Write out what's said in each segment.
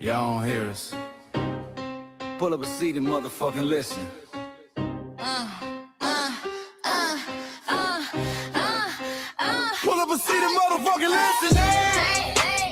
Y'all don't hear us. Pull up a seat and motherfucking listen. Pull up a seat and motherfucking listen.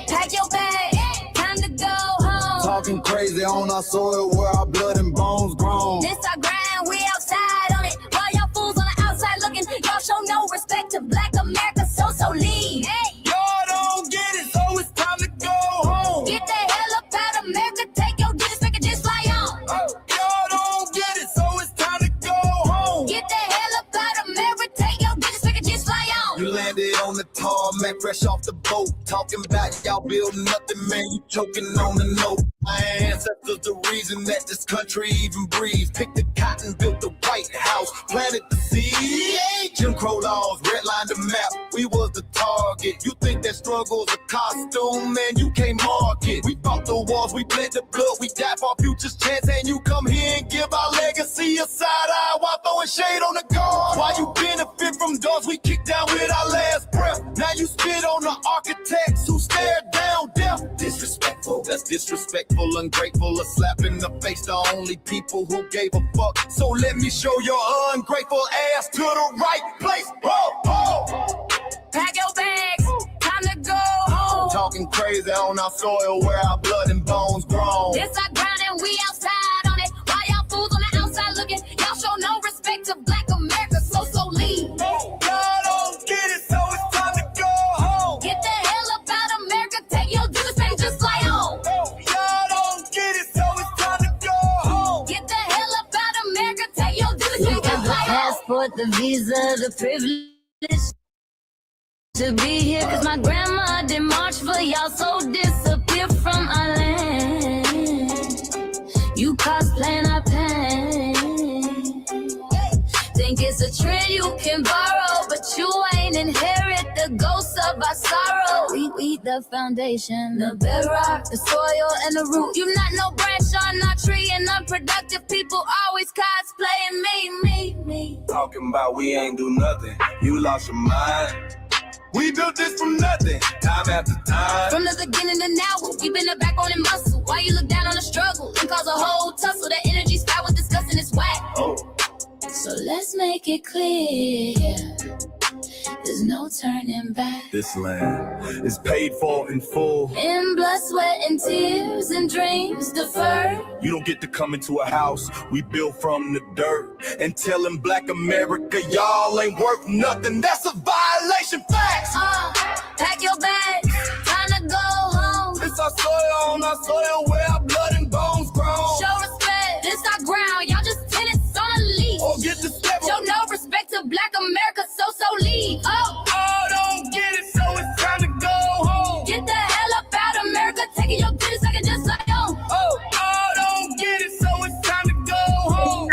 Pack your bag, time to go home. Talking crazy on our soil where our blood and bones grown. This our grind, we outside on it. While y'all fools on the outside looking, y'all show no respect to Black America, so leave. Y'all don't get it, so it's time to go home. Get the hell up out of America, take your disrespect and just fly on. Y'all don't get it, so it's time to go home. Get the hell up out of America, take your disrespect and just fly on. You landed on the tarmac, fresh off the boat. Talking about y'all building nothing, man, you choking on the note. My ancestors the reason that this country even breathes. Picked the cotton, built the White House, planted the seed. Jim Crow laws, redlined the map, we was the target. You think that struggle's a costume, man, you can't mark it. We fought the wars, we bled the blood, we died for our future's chance. And you come here and give our legacy a side eye while throwing shade on the guard. While you benefit from doors we kicked down with our last breath. Now you spit on the architects who stared down death. Disrespectful, that's disrespectful, ungrateful, a slap in the face, the only people who gave a fuck. So let me show your ungrateful ass to the right place. Pack your bags, time to go home. Talking crazy on our soil where our blood and bones grown. This our ground and we outside on it. While y'all fools on the outside looking, y'all show no respect to Black America, so leave. Y'all don't get it, so it's time to go home. Get the hell up out of America, take your disrespect and just fly on. Y'all don't get it, so it's time to go home. Get the hell up out of America, take your disrespect You and got just the fly on. passport, the visa, the privilege to be here, cause my grandma did march for y'all, so disappear from our land. You cosplaying our pain. Think it's a trend you can borrow, but you ain't inherit the ghosts of our sorrow. We the foundation, the bedrock, the soil and the root. You not no branch on our tree, and unproductive people always cosplaying me. Talking about we ain't do nothing, you lost your mind. We built this from nothing, time after time. From the beginning to now, we've been the backbone and muscle. Why you look down on the struggle and cause a whole tussle? The energy spot was discussing this whack. So let's make it clear, there's no turning back. This land is paid for in full. In blood, sweat, and tears, and dreams deferred. You don't get to come into a house we built from the dirt and telling Black America y'all ain't worth nothing. That's a violation, facts. Pack your bags, time to go home. This our soil, on our soil where our blood and bones grown. Show respect, this our ground, y'all just tenants on a leash. Or get the step. Show no respect to Black America, so leave. Don't get it, so it's time to go home. Get the hell up out of America, taking your goodness, I can just like on. Don't get it, so it's time to go home.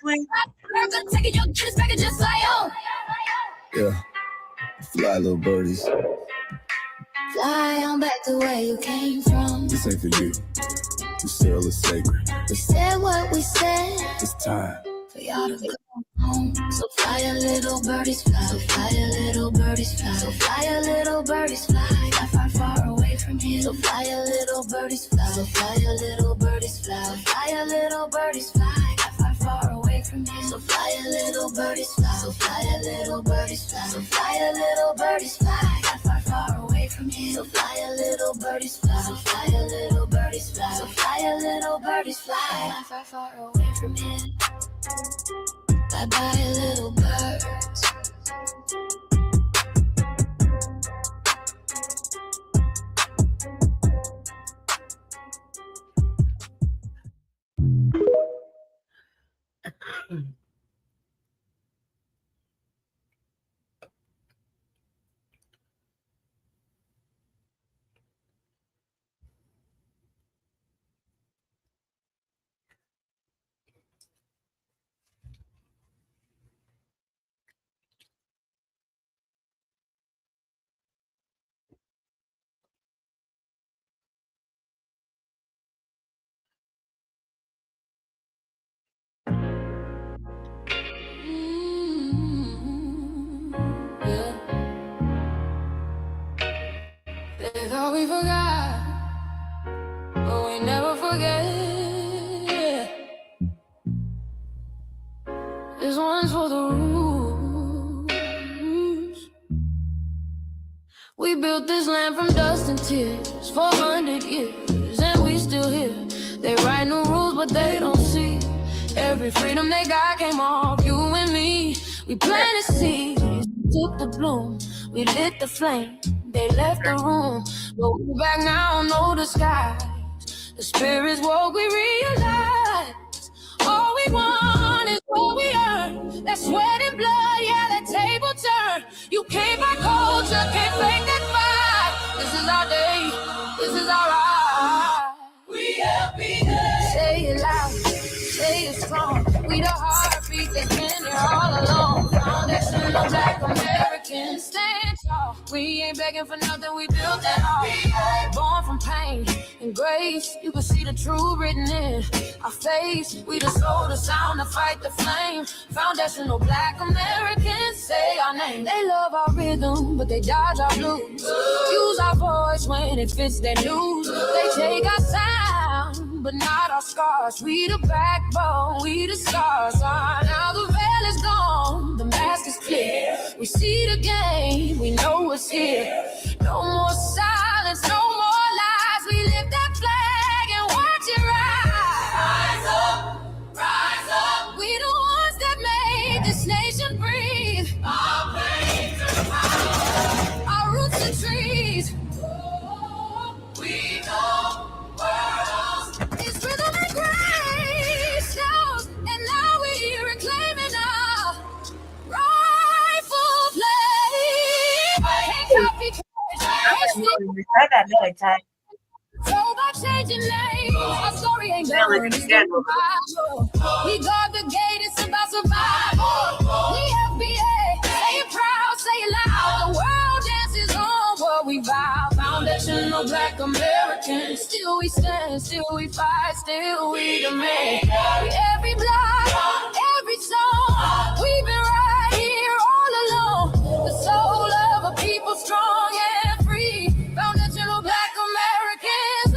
America, taking your goodness, I can just like on. Yeah, fly little birdies. Fly on back to where you came from. This ain't for you. This still is sacred. We said what we said. It's time For y'all to go home. So fly a little birdies fly. So fly a little birdies fly. So fly a little birdies fly. Not far, far away from here. So fly a little birdies fly. So fly a little birdies fly. So fly a little birdies fly. Not far, far away from here. So fly a little birdies fly. So fly a little birdies fly. So fly a little birdies fly. Not far, far away from here. So fly a little birdies fly. So fly a little birdies fly. So fly a little birdies fly. Not far, far away from here. Bye bye, little birds. They thought we forgot, but we built this land from dust and tears, 400 years, and we still here. They write new rules, but they don't see. Every freedom they got came off you and me. We planted seeds, took the bloom, we lit the flame. They left the room, but we back now, know the skies. The spirits woke, we realize all we want is what we earn. That sweat and blood, yeah, that table turn. You can't buy culture, can't fake that vibe. This is our day, this is our ride. We happy day. Say it loud, say it strong. We the heartbeat that's been here all along. Foundation of Black Americans, stand tall. We ain't begging for nothing, we built that all. Born from pain and grace, you can see the truth written in our face. We the soul, the sound, to fight the flame. Foundational Black Americans, say our name. They love our rhythm, but they dodge our blues. Use our voice when it fits their news. They take our sound, but not our scars. We the backbone, we the scars. Now the veil is gone, the mask is clear. We see the game, we know what's here. No more silence, no more lies. We lift that flag and watch it rise. Rise up, rise up. We the ones that made this nation breathe. Our veins are power, our roots are trees. We know world is rhythm and grace shows, and now we're reclaiming our rightful place. Can't copy, that another time. so by changing names, our story ain't done. It's survival. We guard the gate, it's about survival. We FBA, say it proud, say it loud. The world dances on what we vow. Foundational Black Americans, still we stand, still we fight, still we demand. Every block, every song, we've been right here all along. The soul of a people strong and free. Foundational Black Americans.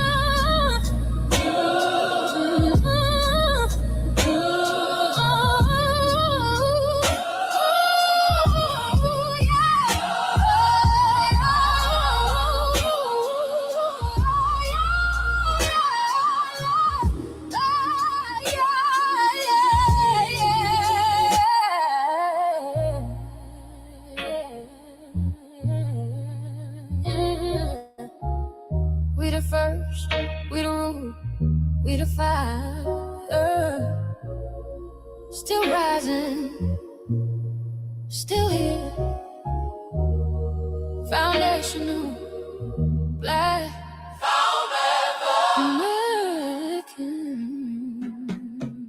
We the first, we the root, we the fire. Still rising, still here. Foundational Black American.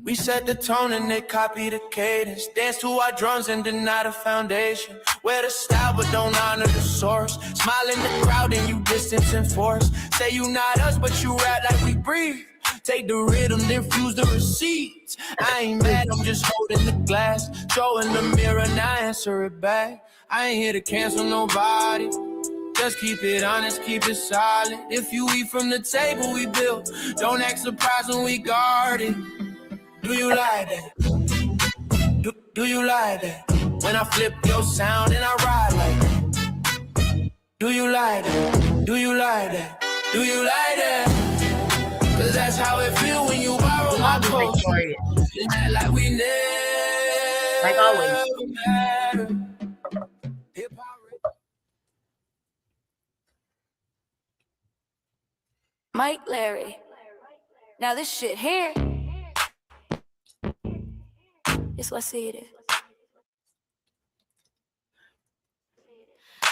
We set the tone and they copy the cadence. Dance to our drums and deny the foundation. Wear the style but don't honor the source. Smile in the crowd and you distance and force. Say you not us but you rap like we breathe. Take the rhythm, then fuse the receipts. I ain't mad, I'm just holding the glass. Throw in the mirror, now answer it back. I ain't here to cancel nobody. Just keep it honest, keep it solid. If you eat from the table we built, don't act surprised when we guard it. Do you like that? Do you like that? When I flip your sound and I ride like that. Do you like that? Do you like that? Do you like that? Cause that's how it feel when you borrow my culture. And act like we never Like always. mattered. Mike Larry. Now this shit here, it's what I see it is.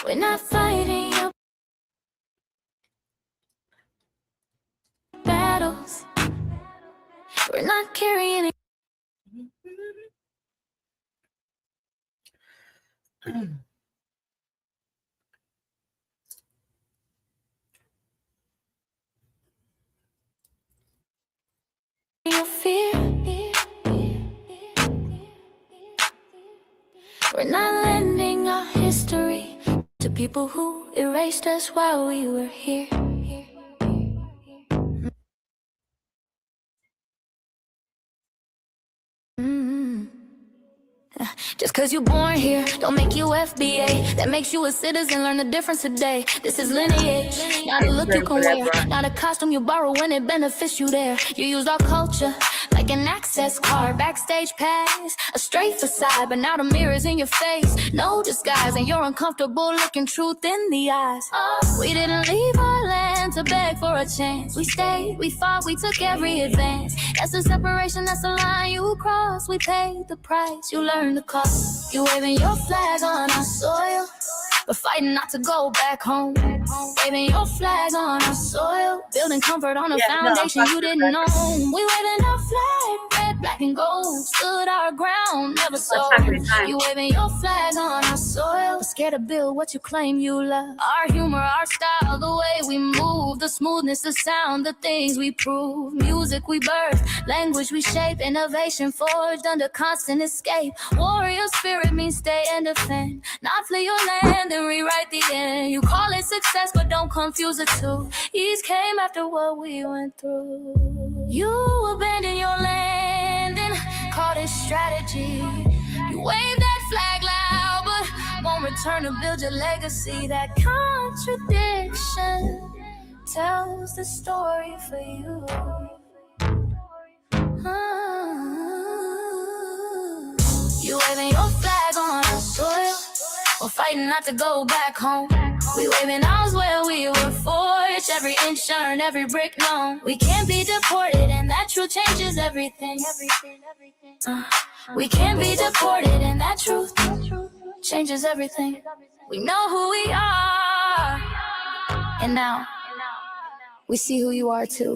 We're not fighting your battles. We're not carrying it. Your fear. We're not lending our history to people who erased us while we were here. Just cause you born here, don't make you FBA. That makes you a citizen, learn the difference today. This is lineage, not a look you can wear, not a costume you borrow when it benefits you there. You use our culture like an access card, backstage pass, a straight facade, but now the mirror's in your face. No disguise, and you're uncomfortable looking truth in the eyes. We didn't leave our land to beg for a chance. We stayed, we fought, we took every advance. That's the separation, that's the line you cross. We paid the price, you learned the cost. You waving your flag on our soil, but fighting not to go back home. Waving your flag on our soil, building comfort on a foundation you didn't know. We waving our flag, red, black, and gold. Stood our ground, never sold. You waving your flag on our soil, but scared to build what you claim you love. Our humor, our style, the way we move, the smoothness, the sound, the things we prove. Music we birth, language we shape, innovation forged under constant escape. Warrior spirit means stay and defend, not flee your land and rewrite the end. You call it success, but don't confuse the two. East came after what we went through. You abandoned your land and called it strategy. You wave that flag loud, but won't return to build your legacy. That contradiction tells the story for you. You waving your flag on our soil, we're fighting not to go back home. We waving ours where we were forged, every inch earned, every brick known. We can't be deported, and that truth changes everything. We can't be deported, and that truth changes everything. We know who we are, and now we see who you are too.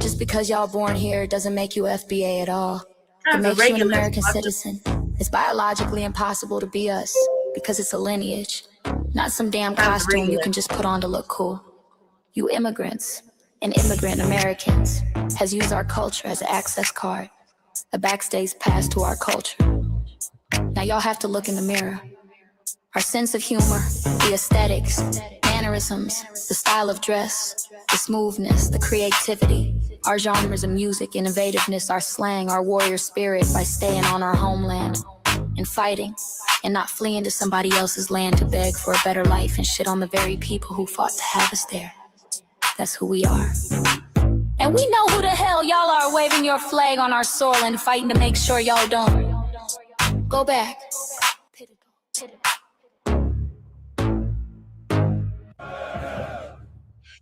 Just because y'all born here doesn't make you FBA at all. It makes you an American citizen. It's biologically impossible to be us because it's a lineage, not some damn costume you can just put on to look cool. You immigrants and immigrant Americans has used our culture as an access card, a backstage pass to our culture. Now y'all have to look in the mirror. Our sense of humor, the aesthetics, mannerisms, the style of dress, the smoothness, the creativity, our genres of music, innovativeness, our slang, our warrior spirit by staying on our homeland and fighting and not fleeing to somebody else's land to beg for a better life and shit on the very people who fought to have us there. That's who we are. And we know who the hell y'all are waving your flag on our soil and fighting to make sure y'all don't go back.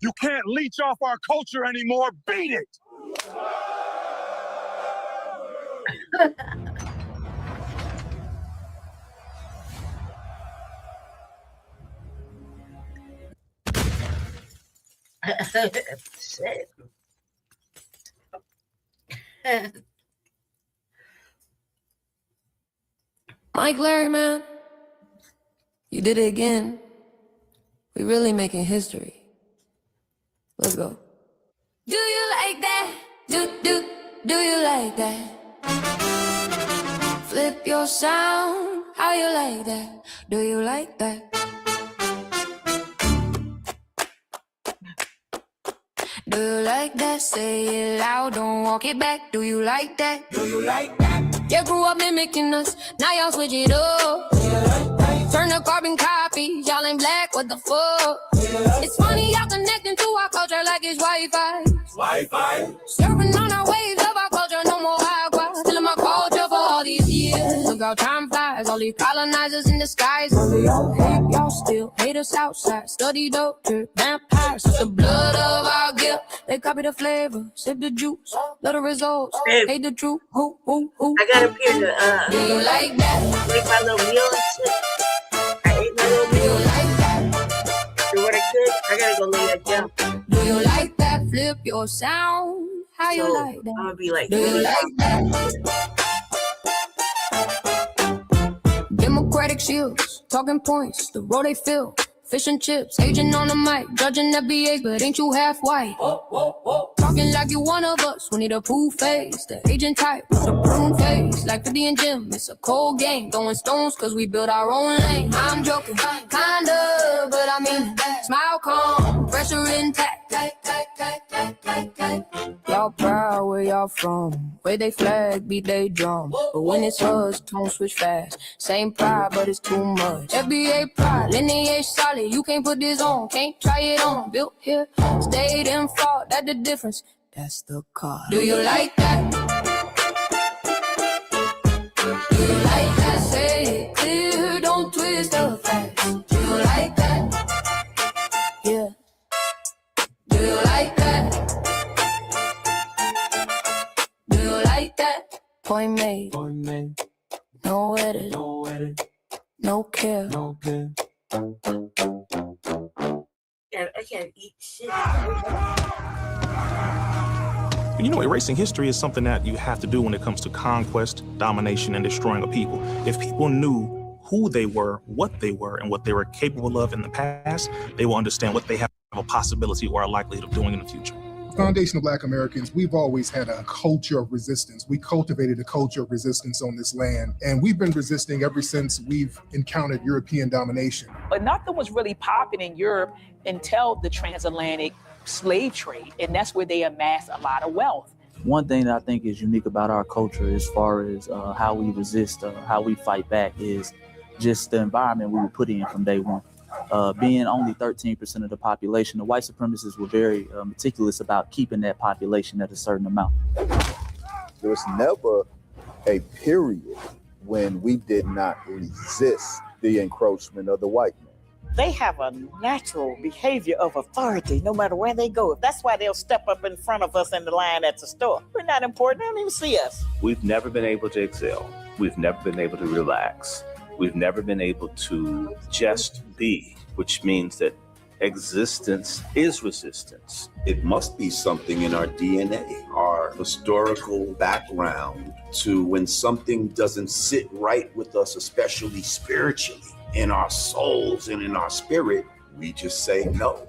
You can't leech off our culture anymore. Beat it! Shit. Mike Larry, man. You did it again. We really making history. Let's go. Do you like that? Do you like that? Flip your sound. How you like that? Do you like that? Do you like that? Say it loud, don't walk it back. Do you like that? Do you like that? You grew up mimicking us, now y'all switch it up. Turn the carbon copies, y'all ain't black, what the fuck? It's funny y'all connecting to our culture like it's Wi-Fi. Surfing on our waves of our culture, no more agua. Still in my culture for all these years. Look how time flies, all these colonizers in disguise. Y'all hate, y'all still hate us outside. Study dope, drip vampires, it's the blood of our guilt. They copy the flavor, sip the juice, love the results, hate the truth. Who? I got up here to Do you like that? make my little meal and shit. I ate my little Do you meal. like that? Do what I could. I gotta go lay that down. Do you like that? Flip your sound. How you So like I'm that? gonna be like, Do you like that? Democratic shields, talking points, the road they fill. Fish and chips, agent on the mic, judging FBA, but ain't you half white? Talking like you one of us, we need a proof face. The agent type with a prune face, like 50 and Jim, it's a cold game. Throwing stones cause we build our own lane. I'm joking, kinda, but I mean, smile calm, pressure intact. Y'all proud with where y'all from. Where they flag, beat they drum. But when it's us, tone switch fast. Same pride, but it's too much. FBA pride, lineage solid. You can't put this on, can't try it on. Built here, stayed and fought. That's the difference. That's the car. Do you like that? Do you like that? Say it clear, don't twist the facts. Do you like that? Yeah. Do you like that? Do you like that? Point made. No edit. No care. I can't eat shit. You know, erasing history is something that you have to do when it comes to conquest, domination, and destroying a people. If people knew who they were, what they were, and what they were capable of in the past, they will understand what they have a possibility or a likelihood of doing in the future. Foundation of Black Americans, we've always had a culture of resistance. We cultivated a culture of resistance on this land, and we've been resisting ever since we've encountered European domination. But nothing was really popping in Europe until the transatlantic slave trade, and that's where they amassed a lot of wealth. One thing that I think is unique about our culture as far as how we resist, how we fight back, is just the environment we were put in from day one. Being only 13% of the population, the white supremacists were very meticulous about keeping that population at a certain amount. There was never a period when we did not resist the encroachment of the white man. They have a natural behavior of authority no matter where they go. That's why they'll step up in front of us in the line at the store. We're not important. They don't even see us. We've never been able to excel. We've never been able to relax. We've never been able to just be, which means that existence is resistance. It must be something in our DNA, our historical background, to when something doesn't sit right with us, especially spiritually, in our souls and in our spirit, we just say no.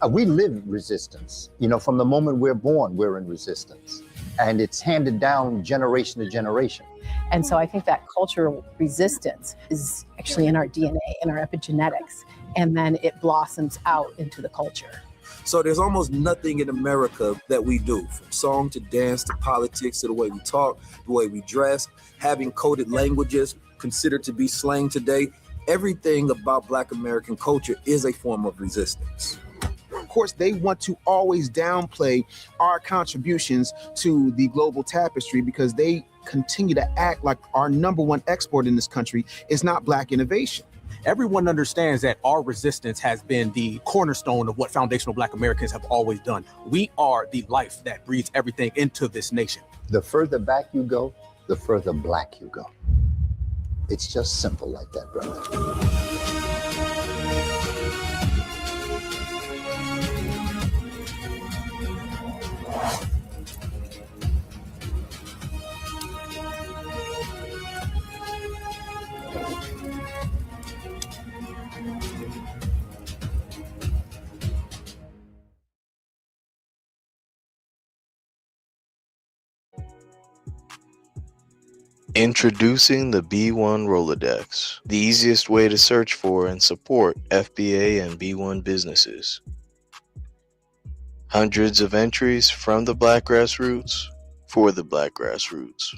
We live resistance. You know, from the moment we're born, we're in resistance. And it's handed down generation to generation. And so I think that cultural resistance is actually in our DNA, in our epigenetics, and then it blossoms out into the culture. So there's almost nothing in America that we do, from song to dance to politics to the way we talk, the way we dress, having coded languages considered to be slang today. Everything about Black American culture is a form of resistance. Of course, they want to always downplay our contributions to the global tapestry because they continue to act like our number one export in this country is not Black innovation. Everyone understands that our resistance has been the cornerstone of what foundational Black Americans have always done. We are the life that breathes everything into this nation. The further back you go, the further Black you go. It's just simple like that, brother. Introducing the B1 Rolodex, the easiest way to search for and support FBA and B1 businesses. Hundreds of entries from the Black grassroots for the Black grassroots.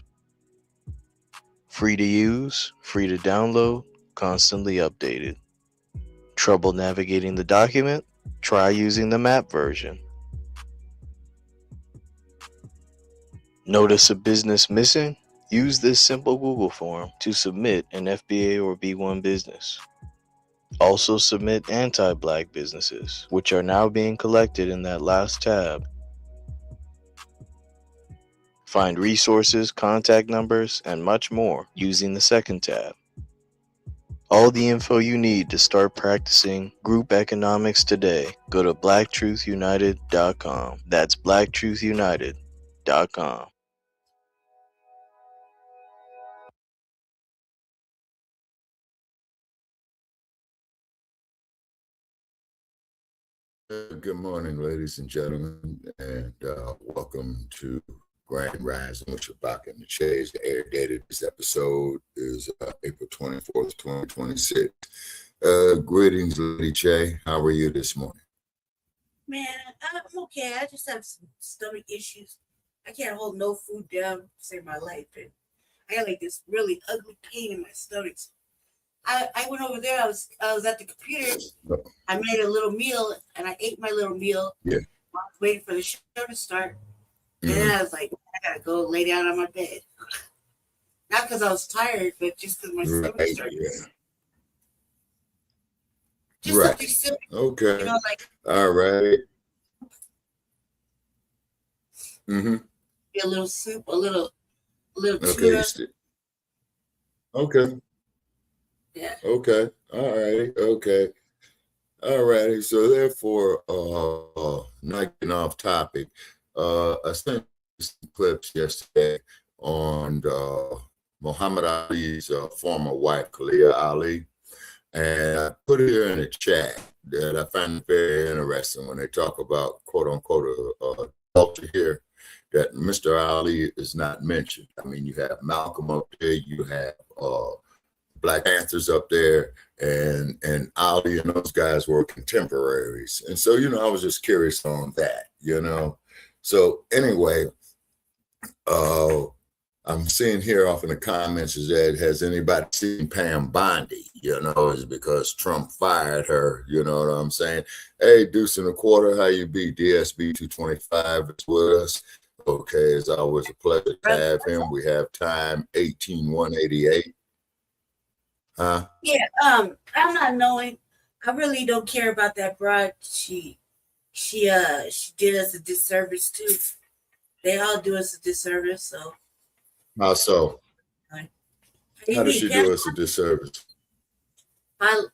Free to use, free to download, constantly updated. Trouble navigating the document? Try using the map version. Notice a business missing? Use this simple Google form to submit an FBA or B1 business. Also submit anti-Black businesses, which are now being collected in that last tab. Find resources, contact numbers, and much more using the second tab. All the info you need to start practicing group economics today. Go to blacktruthunited.com. That's blacktruthunited.com. Good morning, ladies and gentlemen, and welcome to Grand Rising with Shabaka and the Chase. The air date of this episode is April 24th, 2026. Greetings, Lady Che. How are you this morning? Man, I'm okay. I just have some stomach issues. I can't hold no food down to save my life. And I got like this really ugly pain in my stomach. I went over there. I was at the computer. I made a little meal and I ate my little meal. Yeah. While I was waiting for the show to start. And then I was like, I gotta go lay down on my bed. Not because I was tired, but just because my stomach started. Yeah. Just something simple. Okay. You know, like all right. Mm-hmm. a little soup, a little Okay. tuna. Okay. Yeah. Okay. All righty. Okay. All righty. So therefore, not getting off topic, I sent some clips yesterday on Muhammad Ali's former wife, Kalia Ali, and I put it here in the chat that I find very interesting when they talk about quote unquote culture here, that Mr. Ali is not mentioned. I mean, you have Malcolm up there, you have Black Panthers up there, and Ali and those guys were contemporaries. And so, I was just curious on that, So anyway, I'm seeing here off in the comments is that has anybody seen Pam Bondi? Is because Trump fired her. You know what I'm saying? Hey, Deuce and a Quarter, how you be? DSB 225 is with us. Okay, it's always a pleasure to have him. We have time 18188. Huh? Yeah, I'm not knowing. I really don't care about that broad. She did us a disservice too. They all do us a disservice, so. How so? How does she do us a disservice?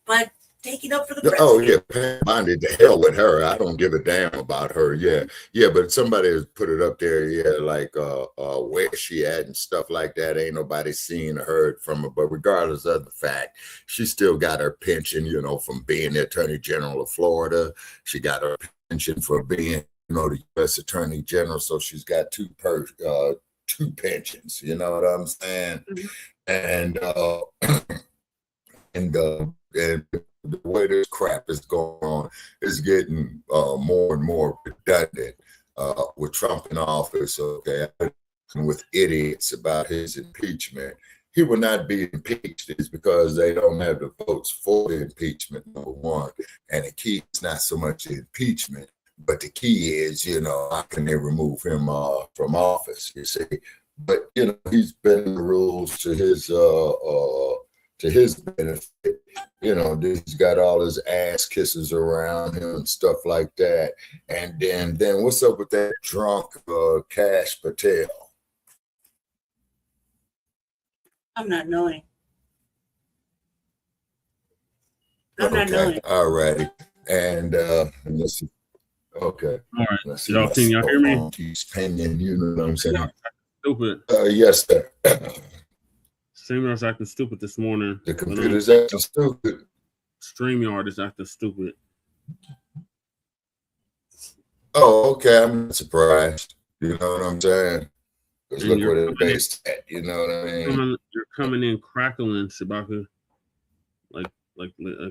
By taking up for the president. Oh yeah, Pam Bondi, the hell with her. I don't give a damn about her. Yeah, but somebody has put it up there. Yeah, like where she at and stuff like that. Ain't nobody seen or heard from her. But regardless of the fact, she still got her pension. From being the Attorney General of Florida. She got her pension for being, the U.S. Attorney General. So she's got two pensions. You know what I'm saying? Mm-hmm. And the way this crap is going on is getting more and more redundant with Trump in office. Okay, and with idiots about his impeachment. He will not be impeached. It's because they don't have the votes for the impeachment, number one. And the key is not so much the impeachment, but the key is, how can they remove him from office, you see? But, he's been the rules to his benefit. He's got all his ass kisses around him and stuff like that. And then what's up with that drunk Cash Patel? I'm not knowing. I'm not Okay, knowing. all righty. And let's see. Okay. All right. Let's see. Y'all can y'all hear me? He's pending, you know what I'm saying? Stupid. Yes, sir. Streamyard's acting stupid this morning. The computer's acting stupid. Streamyard is acting stupid. Oh, okay. I'm not surprised. You know what I'm saying? Because look you're where the base at. You know what I mean? You're coming in crackling, Shabaka, like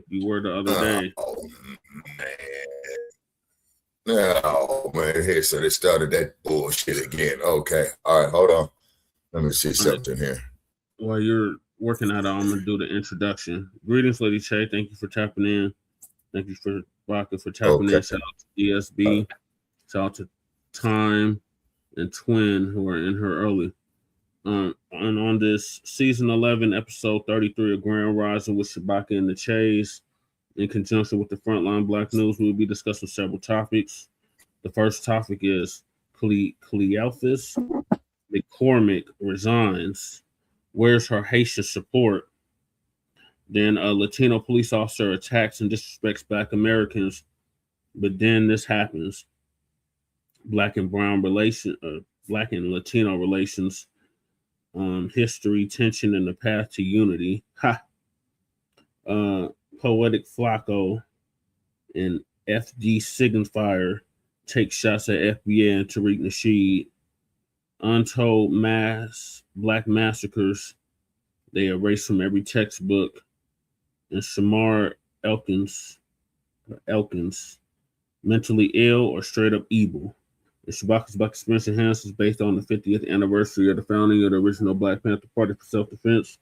you were the other day. Oh, man. Oh, man. Here, so they started that bullshit again. Okay. All right. Hold on. Let me see something here. While you're working at it, I'm going to do the introduction. Greetings, Lady Che. Thank you for tapping in. Thank you for Baka for tapping in. Shout out to DSB. Shout out to Time and Twin, who are in here early. And on this season 11, episode 33 of Grand Rising with Shabaka and the Chase, in conjunction with the Front Line Blacc News, we'll be discussing several topics. The first topic is Cherfilus-McCormicc Resigns. Where's Her Haitian Support? Then a Latino police officer attacks and disrespects Black Americans, but then this happens. Black and Latino relations, history, tension, and the path to unity. Poetik Flakko and FD Signifier take shots at FBN and Tariq Nasheed. Untold Black massacres, they erased from every textbook. And Shamar Elkins, mentally ill or straight up evil. The Shabaka's Black Experience Enhanced is based on the 50th anniversary of the founding of the original Blacc Panther Party for self-defense.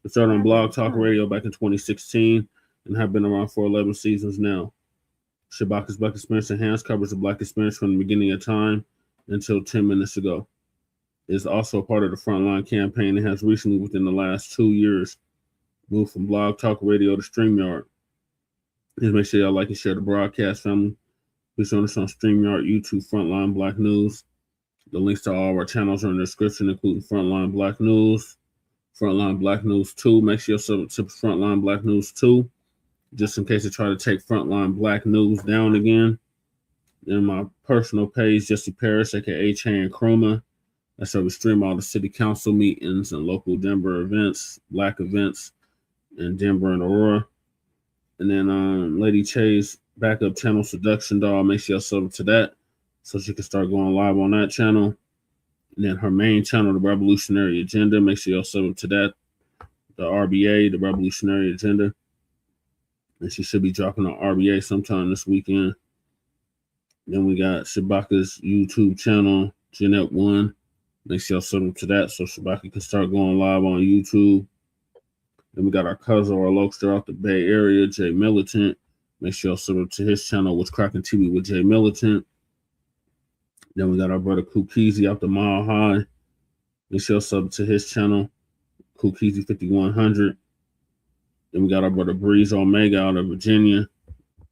It started on Blogtalk Radio back in 2016 and have been around for 11 seasons now. Shabaka's Black Experience Enhanced covers the Black experience from the beginning of time until 10 minutes ago. It is also a part of the Front Line campaign and has recently, within the last 2 years, moved from Blogtalk Radio to Streamyard. Please make sure y'all like and share the broadcast, family. Please join us on Streamyard, YouTube, Front Line Blacc News. The links to all of our channels are in the description, including Front Line Blacc News, Front Line Blacc News 2. Make sure you sub to Front Line Blacc News 2, just in case they try to take Front Line Blacc News down again. Then my personal page, Jesse Paris, aka Chain Chroma. That's where we stream all the city council meetings and local Denver events, Black events in Denver and Aurora. And then Lady Chay's backup channel, Seduction Doll. Make sure you sub to that so she can start going live on that channel. And then her main channel, The Revolutionary Agenda. Make sure you sub to that. The RBA, The Revolutionary Agenda. And she should be dropping on RBA sometime this weekend. Then we got Shabaka's YouTube channel, Jeanette 1. Make sure you sub to that so Shabaka can start going live on YouTube. Then we got our cousin or Lokester out the Bay Area, Jay Militant. Make sure you sub to his channel, What's Cracking TV with Jay Militant. Then we got our brother Kukizi out the Mile High. Make sure you sub to his channel, Kukizi 5100. Then we got our brother Breeze Omega out of Virginia,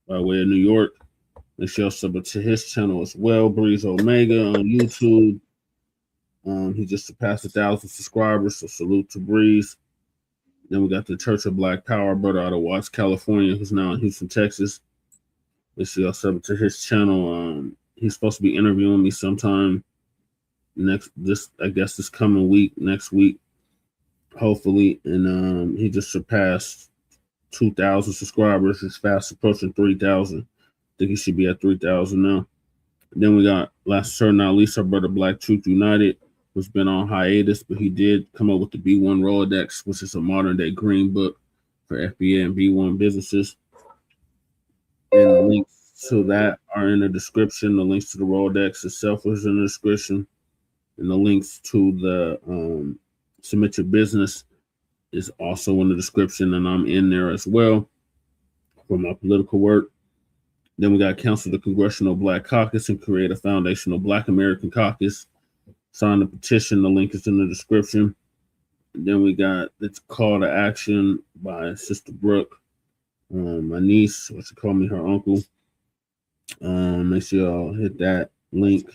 by way of New York. Make sure you sub to his channel as well, Breeze Omega on YouTube. He just surpassed 1,000 subscribers, so salute to Breeze. Then we got the Church of Black Power brother out of Watts, California, who's now in Houston, Texas. Make sure y'all sub to his channel. He's supposed to be interviewing me sometime this coming week, next week, hopefully. And he just surpassed 2,000 subscribers. He's fast approaching 3,000. I think he should be at 3,000 now. And then we got, last but not least, our brother Black Truth United, who's been on hiatus, but he did come up with the B1 Rolodex, which is a modern day green book for FBA and B1 businesses. And the links to that are in the description. The links to the Rolodex itself is in the description. And the links to the Submit Your Business is also in the description, and I'm in there as well for my political work. Then we got Council the Congressional Black Caucus and create a foundational Black American caucus. Sign the petition. The link is in the description. And then we got it's call to action by Sister Brooke, my niece, or she called me her uncle. Make sure y'all hit that link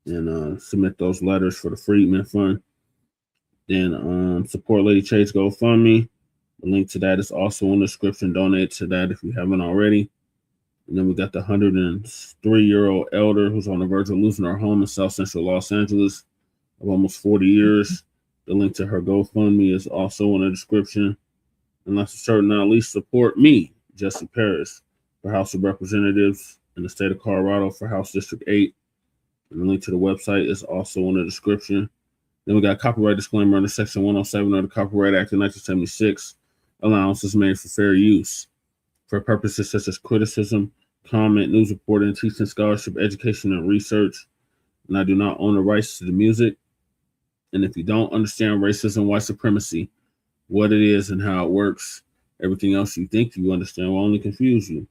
and submit those letters for the Freedmen Fund. Then support Lady Chase GoFundMe. The link to that is also in the description. Donate to that if you haven't already. And then we got the 103-year-old elder who's on the verge of losing her home in South Central Los Angeles of almost 40 years. The link to her GoFundMe is also in the description. And last but certainly not least, support me, Jesse Paris, for House of Representatives in the state of Colorado for House District 8. And the link to the website is also in the description. Then we got copyright disclaimer under Section 107 of the Copyright Act of 1976. Allowance is made for fair use for purposes such as criticism, comment, news reporting, teaching, scholarship, education, and research. And I do not own the rights to the music. And if you don't understand racism, white supremacy, what it is and how it works, everything else you think you understand will only confuse you.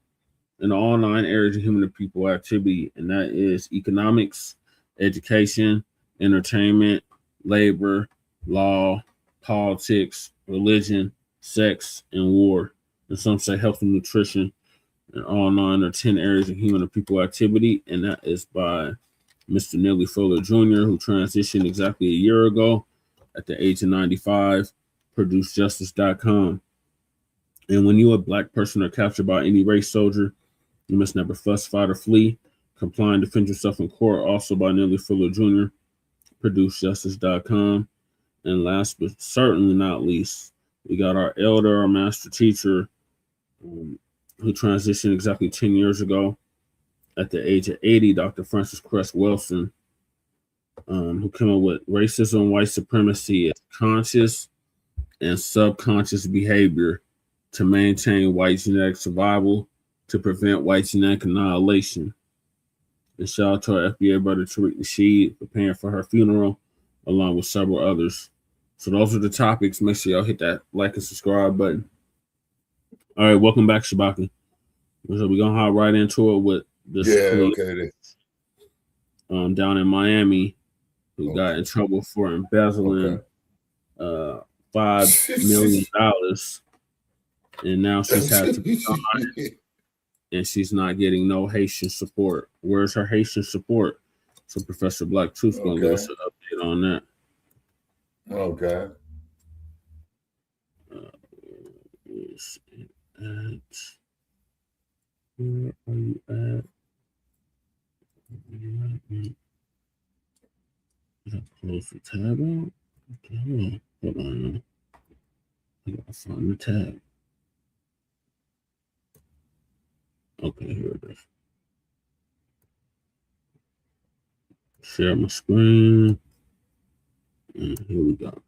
In all 9 areas of human and people activity, and that is economics, education, entertainment, labor, law, politics, religion, sex, and war. And some say health and nutrition. In all 9 or 10 areas of human and people activity, and that is by Mr. Neely Fuller Jr., who transitioned exactly a year ago at the age of 95, ProduceJustice.com. And when you, a Black person, are captured by any race soldier, you must never fuss, fight, or flee. Comply and defend yourself in court, also by Neely Fuller Jr., ProduceJustice.com. And last but certainly not least, we got our elder, our master teacher, who transitioned exactly 10 years ago at the age of 80, Dr. Francis Cress Wilson, who came up with racism, white supremacy as conscious and subconscious behavior to maintain white genetic survival, to prevent white genetic annihilation. And shout out to our FBA brother Tariq Nasheed, preparing for her funeral, along with several others. So those are the topics. Make sure y'all hit that like and subscribe button. All right, welcome back, Shabaka. So we're gonna hop right into it with this down in Miami, who got in trouble for embezzling $5 million, and now she's had to resign, and she's not getting no Haitian support. Where's her Haitian support? So Professor Black Truth's gonna give us an update on that. Okay. Where are you at? Did I close the tab out? Okay, hold on. I gotta find the tab. Okay, here it is. Share my screen. And here we go.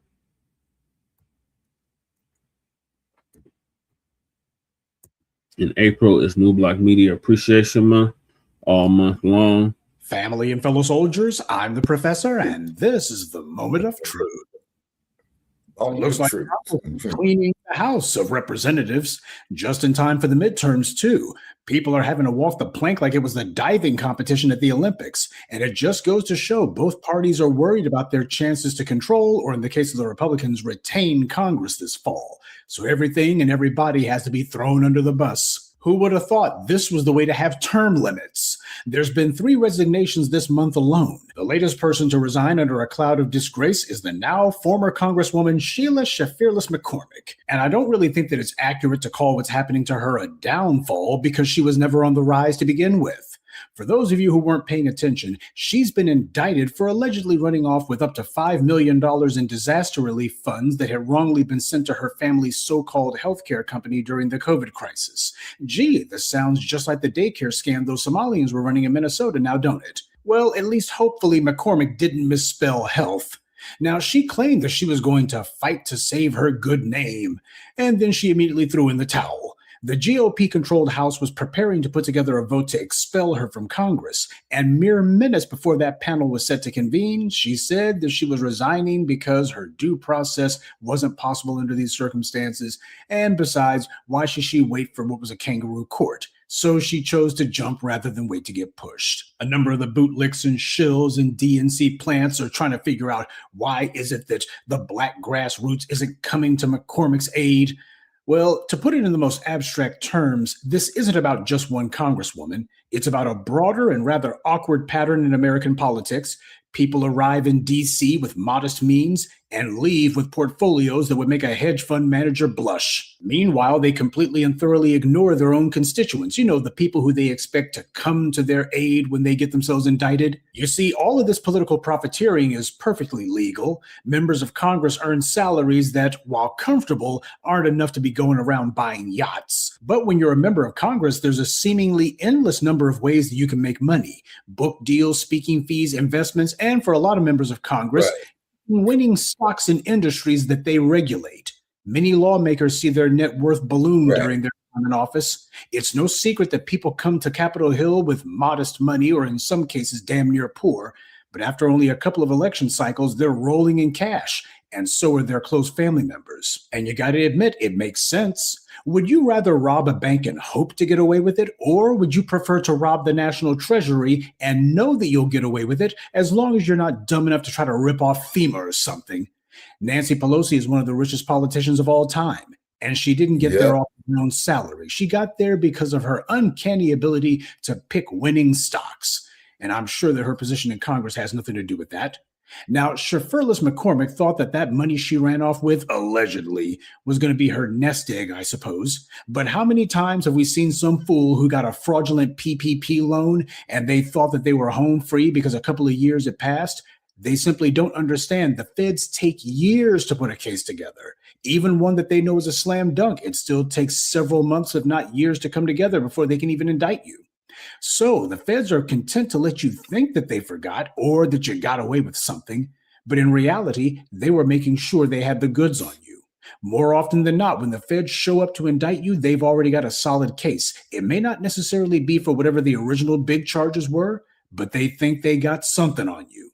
In April is New Black Media Appreciation Month, all month long. Family and fellow soldiers, I'm the professor, and this is the moment of truth. Looks like cleaning the House of Representatives just in time for the midterms, too. People are having to walk the plank like it was the diving competition at the Olympics. And it just goes to show both parties are worried about their chances to control, or in the case of the Republicans, retain Congress this fall. So everything and everybody has to be thrown under the bus. Who would have thought this was the way to have term limits? There's been 3 resignations this month alone. The latest person to resign under a cloud of disgrace is the now former Congresswoman Sheila Cherfilus-McCormicc. And I don't really think that it's accurate to call what's happening to her a downfall, because she was never on the rise to begin with. For those of you who weren't paying attention, she's been indicted for allegedly running off with up to $5 million in disaster relief funds that had wrongly been sent to her family's so-called healthcare company during the COVID crisis. Gee, this sounds just like the daycare scam those Somalians were running in Minnesota now, don't it? Well, at least hopefully McCormick didn't misspell health. Now, she claimed that she was going to fight to save her good name, and then she immediately threw in the towel. The GOP-controlled House was preparing to put together a vote to expel her from Congress, and mere minutes before that panel was set to convene, she said that she was resigning because her due process wasn't possible under these circumstances, and besides, why should she wait for what was a kangaroo court? So she chose to jump rather than wait to get pushed. A number of the bootlicks and shills and DNC plants are trying to figure out why is it that the Black grassroots isn't coming to McCormick's aid. Well, to put it in the most abstract terms, this isn't about just one congresswoman. It's about a broader and rather awkward pattern in American politics. People arrive in D.C. with modest means and leave with portfolios that would make a hedge fund manager blush. Meanwhile, they completely and thoroughly ignore their own constituents. You know, the people who they expect to come to their aid when they get themselves indicted. You see, all of this political profiteering is perfectly legal. Members of Congress earn salaries that, while comfortable, aren't enough to be going around buying yachts. But when you're a member of Congress, there's a seemingly endless number of ways that you can make money. Book deals, speaking fees, investments, and for a lot of members of Congress, winning stocks in industries that they regulate. Many lawmakers see their net worth balloon during their time in office. It's no secret that people come to Capitol Hill with modest money, or in some cases damn near poor, but after only a couple of election cycles, they're rolling in cash, and so are their close family members. And you gotta admit, it makes sense. Would you rather rob a bank and hope to get away with it, or would you prefer to rob the National Treasury and know that you'll get away with it as long as you're not dumb enough to try to rip off FEMA or something? Nancy Pelosi is one of the richest politicians of all time, and she didn't get there off her own salary. She got there because of her uncanny ability to pick winning stocks, and I'm sure that her position in Congress has nothing to do with that. Now, Cherfilus-McCormicc thought that that money she ran off with, allegedly, was going to be her nest egg, I suppose. But how many times have we seen some fool who got a fraudulent PPP loan and they thought that they were home free because a couple of years had passed? They simply don't understand. The feds take years to put a case together. Even one that they know is a slam dunk, it still takes several months, if not years, to come together before they can even indict you. So the feds are content to let you think that they forgot or that you got away with something, but in reality, they were making sure they had the goods on you. More often than not, when the feds show up to indict you, they've already got a solid case. It may not necessarily be for whatever the original big charges were, but they think they got something on you.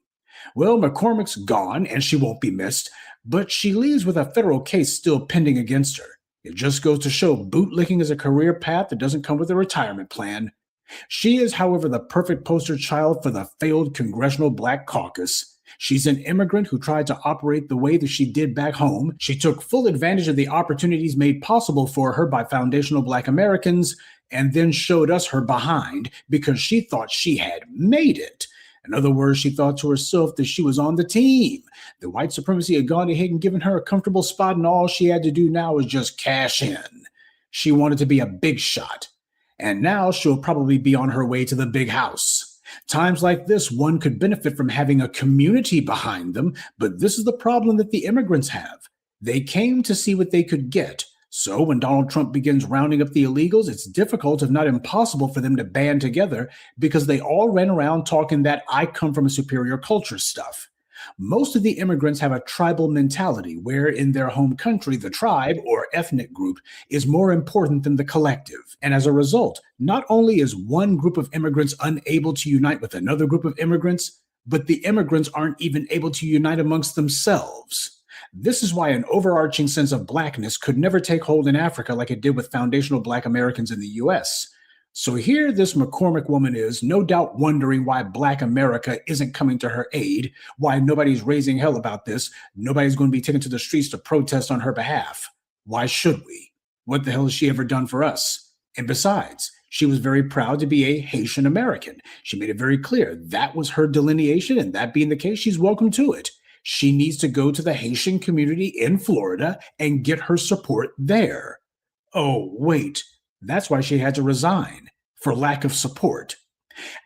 Well, McCormick's gone, and she won't be missed, but she leaves with a federal case still pending against her. It just goes to show bootlicking is a career path that doesn't come with a retirement plan. She is, however, the perfect poster child for the failed Congressional Black Caucus. She's an immigrant who tried to operate the way that she did back home. She took full advantage of the opportunities made possible for her by foundational Black Americans, and then showed us her behind because she thought she had made it. In other words, she thought to herself that she was on the team. The white supremacy had gone ahead and given her a comfortable spot, and all she had to do now was just cash in. She wanted to be a big shot. And now she'll probably be on her way to the big house. Times like this, one could benefit from having a community behind them, but this is the problem that the immigrants have. They came to see what they could get. So when Donald Trump begins rounding up the illegals, it's difficult, if not impossible, for them to band together because they all ran around talking that I come from a superior culture stuff. Most of the immigrants have a tribal mentality where in their home country, the tribe or ethnic group is more important than the collective. And as a result, not only is one group of immigrants unable to unite with another group of immigrants, but the immigrants aren't even able to unite amongst themselves. This is why an overarching sense of blackness could never take hold in Africa like it did with foundational Black Americans in the US. So here this McCormick woman is, no doubt wondering why Black America isn't coming to her aid, why nobody's raising hell about this, nobody's going to be taken to the streets to protest on her behalf. Why should we? What the hell has she ever done for us? And besides, she was very proud to be a Haitian American. She made it very clear that was her delineation, and that being the case, she's welcome to it. She needs to go to the Haitian community in Florida and get her support there. Oh, wait. That's why she had to resign, for lack of support.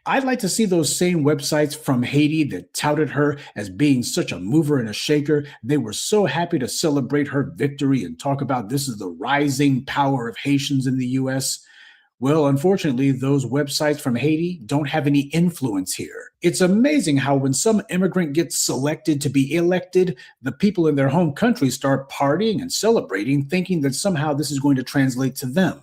I'd like to see those same websites from Haiti that touted her as being such a mover and a shaker. They were so happy to celebrate her victory and talk about this is the rising power of Haitians in the U.S. Well, unfortunately, those websites from Haiti don't have any influence here. It's amazing how when some immigrant gets selected to be elected, the people in their home country start partying and celebrating, thinking that somehow this is going to translate to them.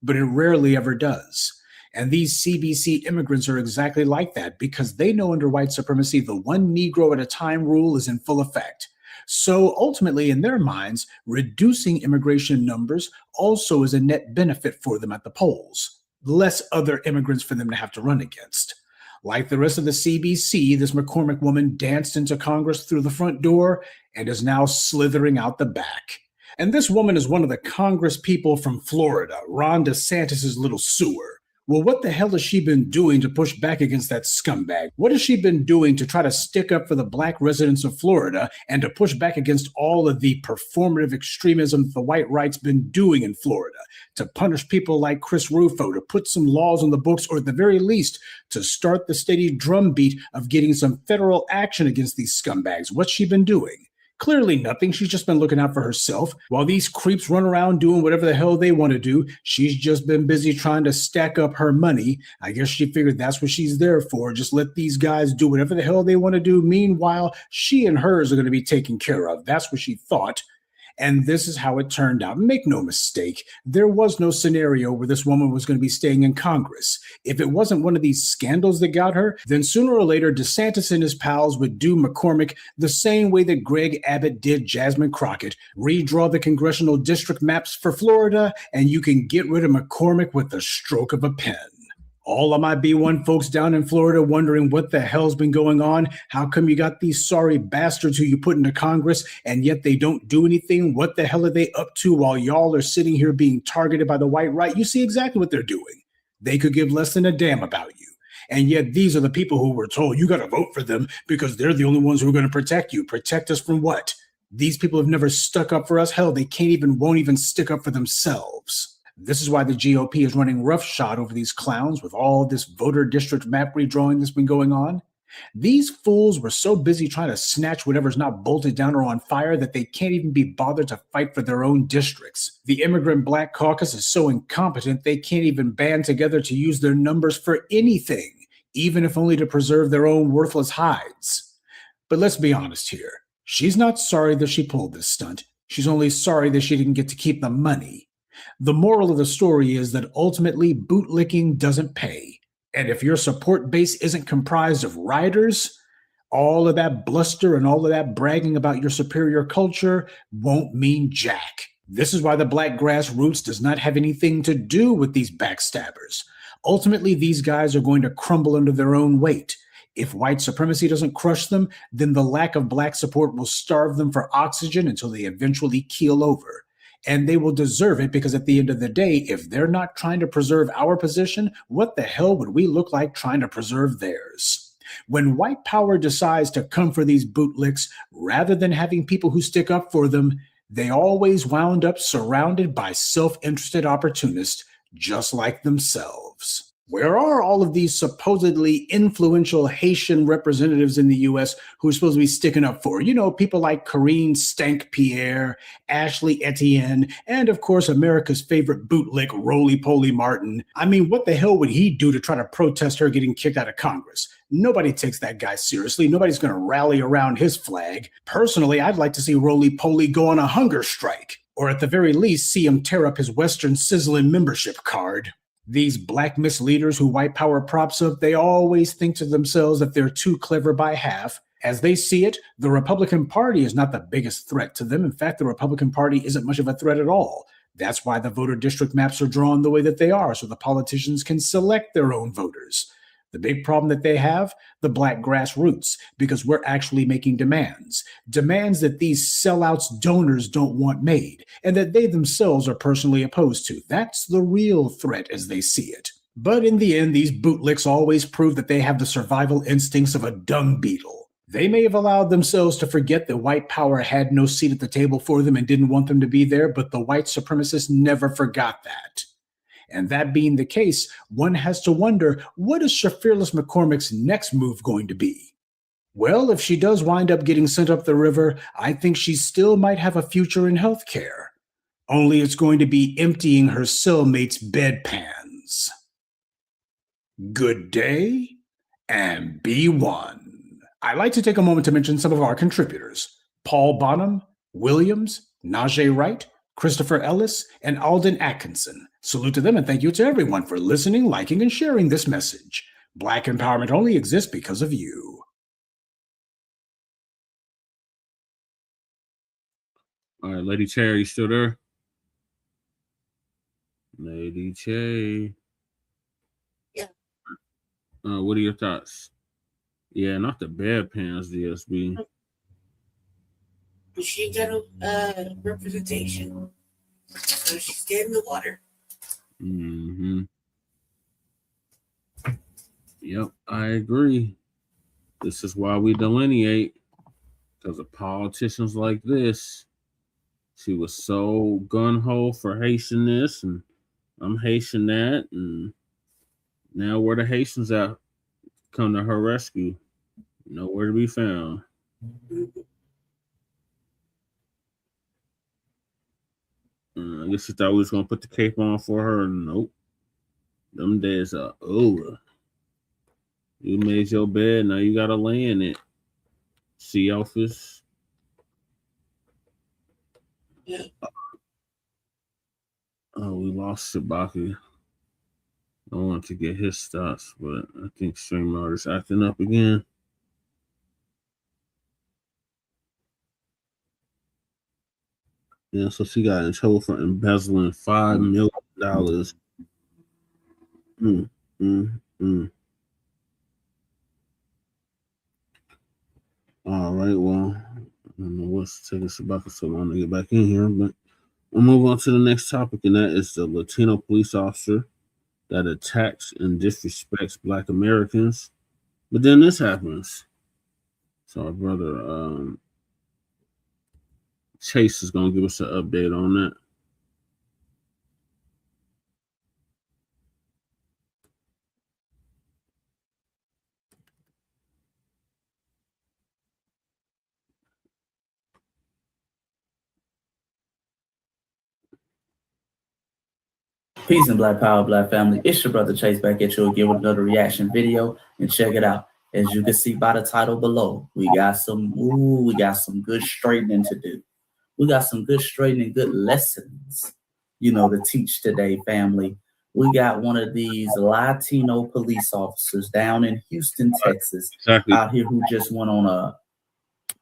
But it rarely ever does. And these CBC immigrants are exactly like that because they know under white supremacy, the one Negro at a time rule is in full effect. So ultimately, in their minds, reducing immigration numbers also is a net benefit for them at the polls. Less other immigrants for them to have to run against. Like the rest of the CBC, this McCormick woman danced into Congress through the front door and is now slithering out the back. And this woman is one of the Congress people from Florida, Ron DeSantis' little sewer. Well, what the hell has she been doing to push back against that scumbag? What has she been doing to try to stick up for the Black residents of Florida and to push back against all of the performative extremism that the white right's been doing in Florida? To punish people like Chris Rufo, to put some laws on the books, or at the very least, to start the steady drumbeat of getting some federal action against these scumbags. What's she been doing? Clearly nothing. She's just been looking out for herself. While these creeps run around doing whatever the hell they want to do, she's just been busy trying to stack up her money. I guess she figured that's what she's there for. Just let these guys do whatever the hell they want to do. Meanwhile, she and hers are going to be taken care of. That's what she thought. And this is how it turned out. Make no mistake, there was no scenario where this woman was going to be staying in Congress. If it wasn't one of these scandals that got her, then sooner or later, DeSantis and his pals would do McCormick the same way that Greg Abbott did Jasmine Crockett. Redraw the congressional district maps for Florida, and you can get rid of McCormick with the stroke of a pen. All of my B1 folks down in Florida wondering what the hell's been going on. How come you got these sorry bastards who you put into Congress and yet they don't do anything? What the hell are they up to while y'all are sitting here being targeted by the white right? You see exactly what they're doing. They could give less than a damn about you. And yet these are the people who were told you got to vote for them because they're the only ones who are going to protect you. Protect us from what? These people have never stuck up for us. Hell, they won't even stick up for themselves. This is why the GOP is running roughshod over these clowns with all this voter district map redrawing that's been going on. These fools were so busy trying to snatch whatever's not bolted down or on fire that they can't even be bothered to fight for their own districts. The immigrant Black caucus is so incompetent they can't even band together to use their numbers for anything, even if only to preserve their own worthless hides. But let's be honest here. She's not sorry that she pulled this stunt. She's only sorry that she didn't get to keep the money. The moral of the story is that ultimately bootlicking doesn't pay. And if your support base isn't comprised of rioters, all of that bluster and all of that bragging about your superior culture won't mean jack. This is why the Black grassroots does not have anything to do with these backstabbers. Ultimately, these guys are going to crumble under their own weight. If white supremacy doesn't crush them, then the lack of Black support will starve them for oxygen until they eventually keel over. And they will deserve it, because at the end of the day, if they're not trying to preserve our position, what the hell would we look like trying to preserve theirs? When white power decides to come for these bootlicks, rather than having people who stick up for them, they always wound up surrounded by self-interested opportunists just like themselves. Where are all of these supposedly influential Haitian representatives in the U.S. who are supposed to be sticking up for, people like Karine Stank-Pierre, Ashley Etienne, and of course, America's favorite bootlick, Roly-Poly Martin? I mean, what the hell would he do to try to protest her getting kicked out of Congress? Nobody takes that guy seriously. Nobody's going to rally around his flag. Personally, I'd like to see Roly-Poly go on a hunger strike, or at the very least, see him tear up his Western Sizzling membership card. These Black misleaders who white power props up, they always think to themselves that they're too clever by half. As they see it, the Republican Party is not the biggest threat to them. In fact, the Republican Party isn't much of a threat at all. That's why the voter district maps are drawn the way that they are, so the politicians can select their own voters. The big problem that they have, the Black grassroots, because we're actually making demands that these sellouts donors don't want made, and that they themselves are personally opposed to. That's the real threat as they see it. But in the end, these bootlicks always prove that they have the survival instincts of a dung beetle. They may have allowed themselves to forget that white power had no seat at the table for them and didn't want them to be there, but the white supremacists never forgot that. And that being the case, one has to wonder, what is Cherfilus-McCormicc's next move going to be? Well, if she does wind up getting sent up the river, I think she still might have a future in healthcare. Only it's going to be emptying her cellmates' bedpans. Good day, and be one. I'd like to take a moment to mention some of our contributors: Paul Bonham, Williams, Najee Wright, Christopher Ellis, and Alden Atkinson. Salute to them, and thank you to everyone for listening, liking, and sharing this message. Black empowerment only exists because of you. All right, Lady Che, are you still there? Lady Che. Yeah. What are your thoughts? Yeah, not the bedpans, DSB. She got a representation. So she's getting the water. Mm-hmm. Yep, I agree. This is why we delineate, because of politicians like this. She was so gun-ho for Haitian this, and I'm Haitian that, and now where the Haitians at come to her rescue? Nowhere to be found. I guess she thought we was going to put the cape on for her. Nope. Them days are over. You made your bed, now you got to lay in it. See, Elvis? Yeah. Oh, we lost Shabaka. I want to get his stats, but I think Streamyard is acting up again. Yeah, so she got in trouble for embezzling $5 million. All right, well, I don't know what's taking Shabaka so long to get back in here, but we'll move on to the next topic, and that is the Latino police officer that attacks and disrespects Black Americans. But then this happens. So our brother Chase is going to give us an update on that. Peace and Black Power, Black family. It's your brother Chase back at you again with another reaction video. And check it out. As you can see by the title below, we got some good straightening to do. We got some good straightening, good lessons, to teach today, family. we got one of these Latino police officers down in Houston, Texas, out here who just went on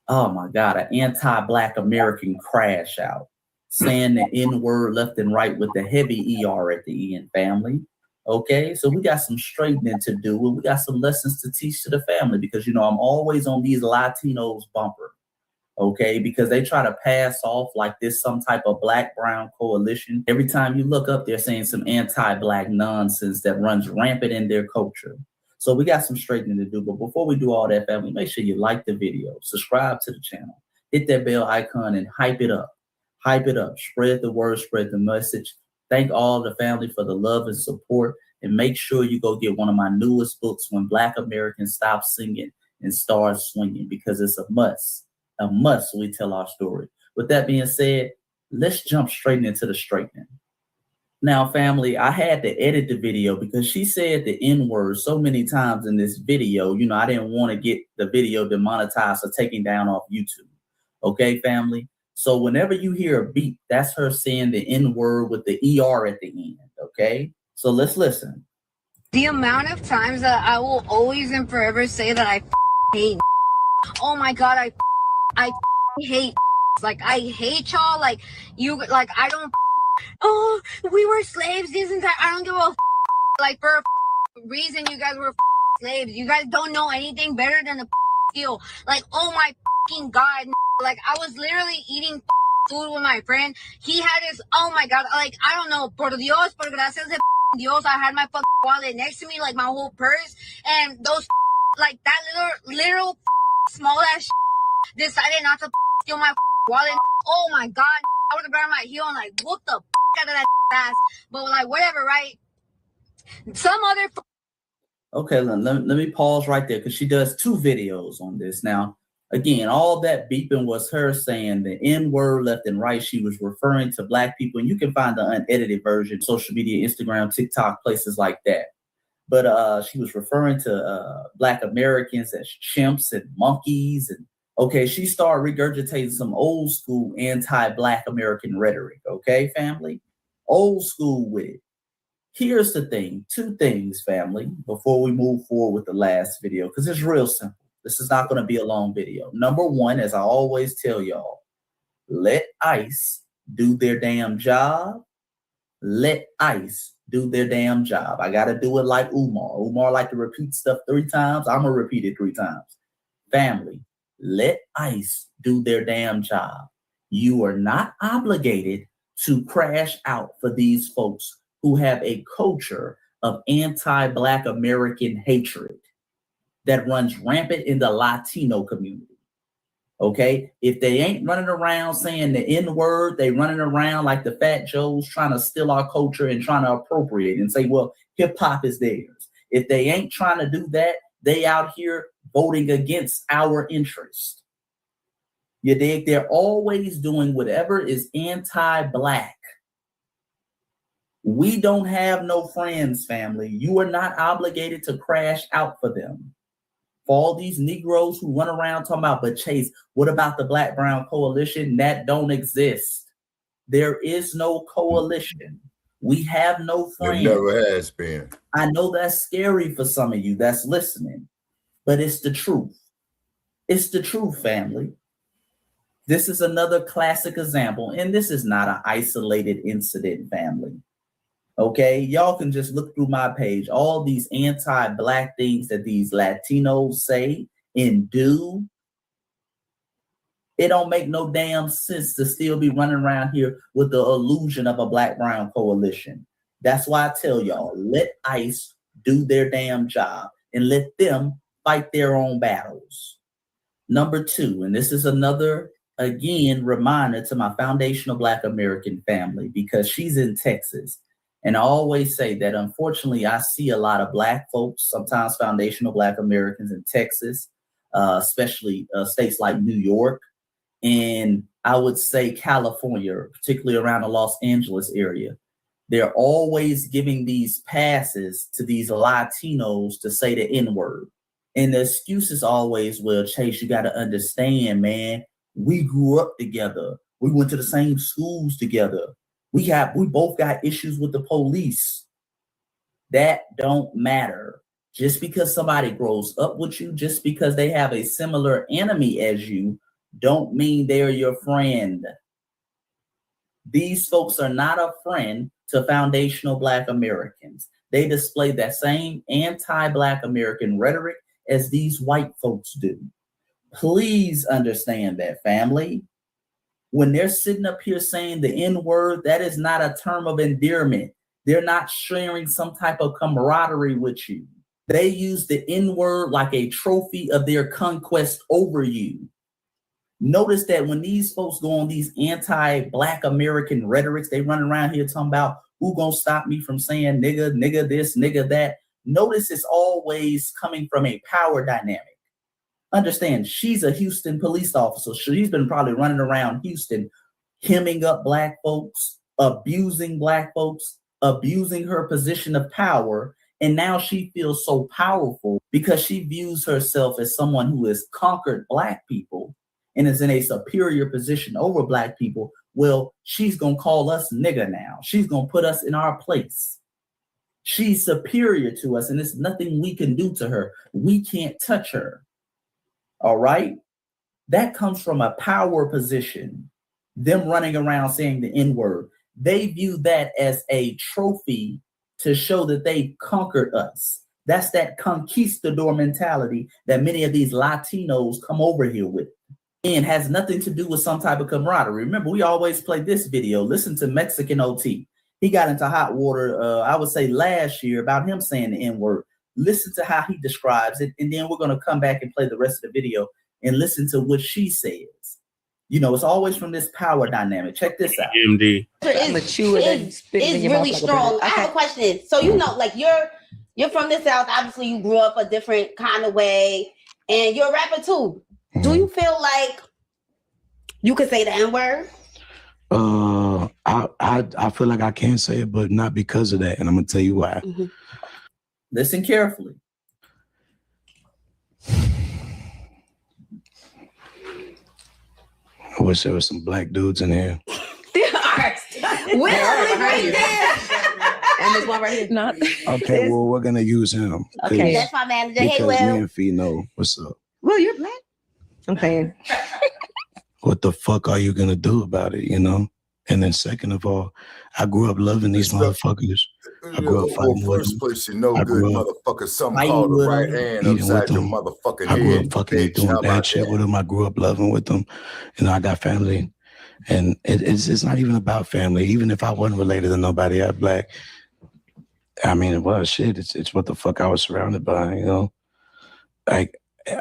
an anti-Black American crash out, saying the N-word left and right with the heavy ER at the end, family. Okay, so we got some straightening to do, and we got some lessons to teach to the family, because, I'm always on these Latinos bumper. Okay, because they try to pass off like this some type of Black-brown coalition. Every time you look up, they're saying some anti-Black nonsense that runs rampant in their culture. So we got some straightening to do. But before we do all that, family, make sure you like the video, subscribe to the channel, hit that bell icon, and hype it up. Hype it up. Spread the word, spread the message. Thank all the family for the love and support. And make sure you go get one of my newest books, When Black Americans Stop Singing and Start Swinging, because it's a must. A must we tell our story. With that being said, let's jump straight into the straightening. Now, family, I had to edit the video because she said the N-word so many times in this video. I didn't want to get the video demonetized or taken down off YouTube. Okay, family? So whenever you hear a beep, that's her saying the N-word with the ER at the end. Okay? So let's listen. The amount of times that I will always and forever say that I hate. Oh my God, I hate. Like, I hate y'all. Like, I don't. Oh, we were slaves this entire. I don't give a. Like, for a reason, you guys were slaves. You guys don't know anything better than the deal. Like, oh my fucking God. Like, I was literally eating food with my friend. He had his. Oh my God. Like, I don't know. Por Dios, por gracias de Dios. I had my fucking wallet next to me, like my whole purse, and those like that little small ass decided not to steal my wallet. Oh my God, I would have grabbed my heel and like whooped the out of that ass. But like whatever, right? Some other. Okay, let me pause right there because she does 2 videos on this. Now, again, all that beeping was her saying the N-word left and right. She was referring to Black people, and you can find the unedited version, social media, Instagram, TikTok, places like that. But she was referring to Black Americans as chimps and monkeys. And okay, she started regurgitating some old school anti-Black American rhetoric. Okay, family? Old school with it. Here's the thing. 2 things, family, before we move forward with the last video, because it's real simple. This is not going to be a long video. Number 1, as I always tell y'all, let ICE do their damn job. Let ICE do their damn job. I got to do it like Umar. Umar like to repeat stuff 3 times. I'm going to repeat it 3 times. Family, let ICE do their damn job. You are not obligated to crash out for these folks who have a culture of anti-Black American hatred that runs rampant in the Latino community. Okay? If they ain't running around saying the N-word, they running around like the Fat Joes trying to steal our culture and trying to appropriate and say, well, hip-hop is theirs. If they ain't trying to do that, they out here voting against our interest. You dig? They're always doing whatever is anti-Black. We don't have no friends, family. You are not obligated to crash out for them. For all these Negroes who run around talking about, but Chase, what about the Black-Brown coalition? That don't exist. There is no coalition. We have no friends. It never has been. I know that's scary for some of you that's listening, but it's the truth. It's the truth, family. This is another classic example, and this is not an isolated incident, family. Okay, y'all can just look through my page. All these anti-Black things that these Latinos say and do, it don't make no damn sense to still be running around here with the illusion of a Black-Brown coalition. That's why I tell y'all, let ICE do their damn job and let them fight their own battles. Number 2, and this is another, again, reminder to my foundational Black American family, because she's in Texas. And I always say that, unfortunately, I see a lot of Black folks, sometimes foundational Black Americans in Texas, especially states like New York, and I would say California, particularly around the Los Angeles area. They're always giving these passes to these Latinos to say the N-word. And the excuse is always, well, Chase, you got to understand, man, we grew up together. We went to the same schools together. We both got issues with the police. That don't matter. Just because somebody grows up with you, just because they have a similar enemy as you, don't mean they're your friend. These folks are not a friend to foundational Black Americans. They display that same anti-Black American rhetoric as these white folks do. Please understand that, family. When they're sitting up here saying the N-word, that is not a term of endearment. They're not sharing some type of camaraderie with you. They use the N-word like a trophy of their conquest over you. Notice that when these folks go on these anti-Black American rhetorics, they run around here talking about who gonna stop me from saying nigga, nigga this, nigga that. Notice it's always coming from a power dynamic. Understand, she's a Houston police officer. She's been probably running around Houston, hemming up Black folks, abusing Black folks, abusing her position of power. And now she feels so powerful because she views herself as someone who has conquered Black people and is in a superior position over Black people. Well, she's going to call us nigga now. She's going to put us in our place. She's superior to us, and there's nothing we can do to her. We can't touch her. All right? That comes from a power position. Them running around saying the N-word. They view that as a trophy to show that they conquered us. That's that conquistador mentality that many of these Latinos come over here with. And has nothing to do with some type of camaraderie. Remember, we always play this video. Listen to Mexican OT. He got into hot water, I would say last year, about him saying the N-word. Listen to how he describes it, and then we're going to come back and play the rest of the video and listen to what she says. You know, it's always from this power dynamic. Check this out. MD. It's really strong. I have a question. So, you know, like you're from the South. Obviously, you grew up a different kind of way, and you're a rapper too. Do you feel like you could say the N-word? I feel like I can say it, but not because of that, and I'm gonna tell you why. Mm-hmm. Listen carefully. I wish there was some Black dudes in here. There are. Will right there. And there's one right here. Not. Okay, well, we're gonna use him. Okay, that's my manager. Hey, Because Will. me and Fee know what's up. Will, you're Black. I'm paying. What the fuck are you gonna do about it, you know? And then second of all, I grew up loving these motherfuckers. I grew up fighting with them. Place you know good motherfucker, something called the right hand upside your motherfucking I grew head. up fucking doing bad shit with them. I grew up loving with them. You know, I got family. And it's not even about family. Even if I wasn't related to nobody out Black, I mean, it was shit. It's what the fuck I was surrounded by, you know? Like,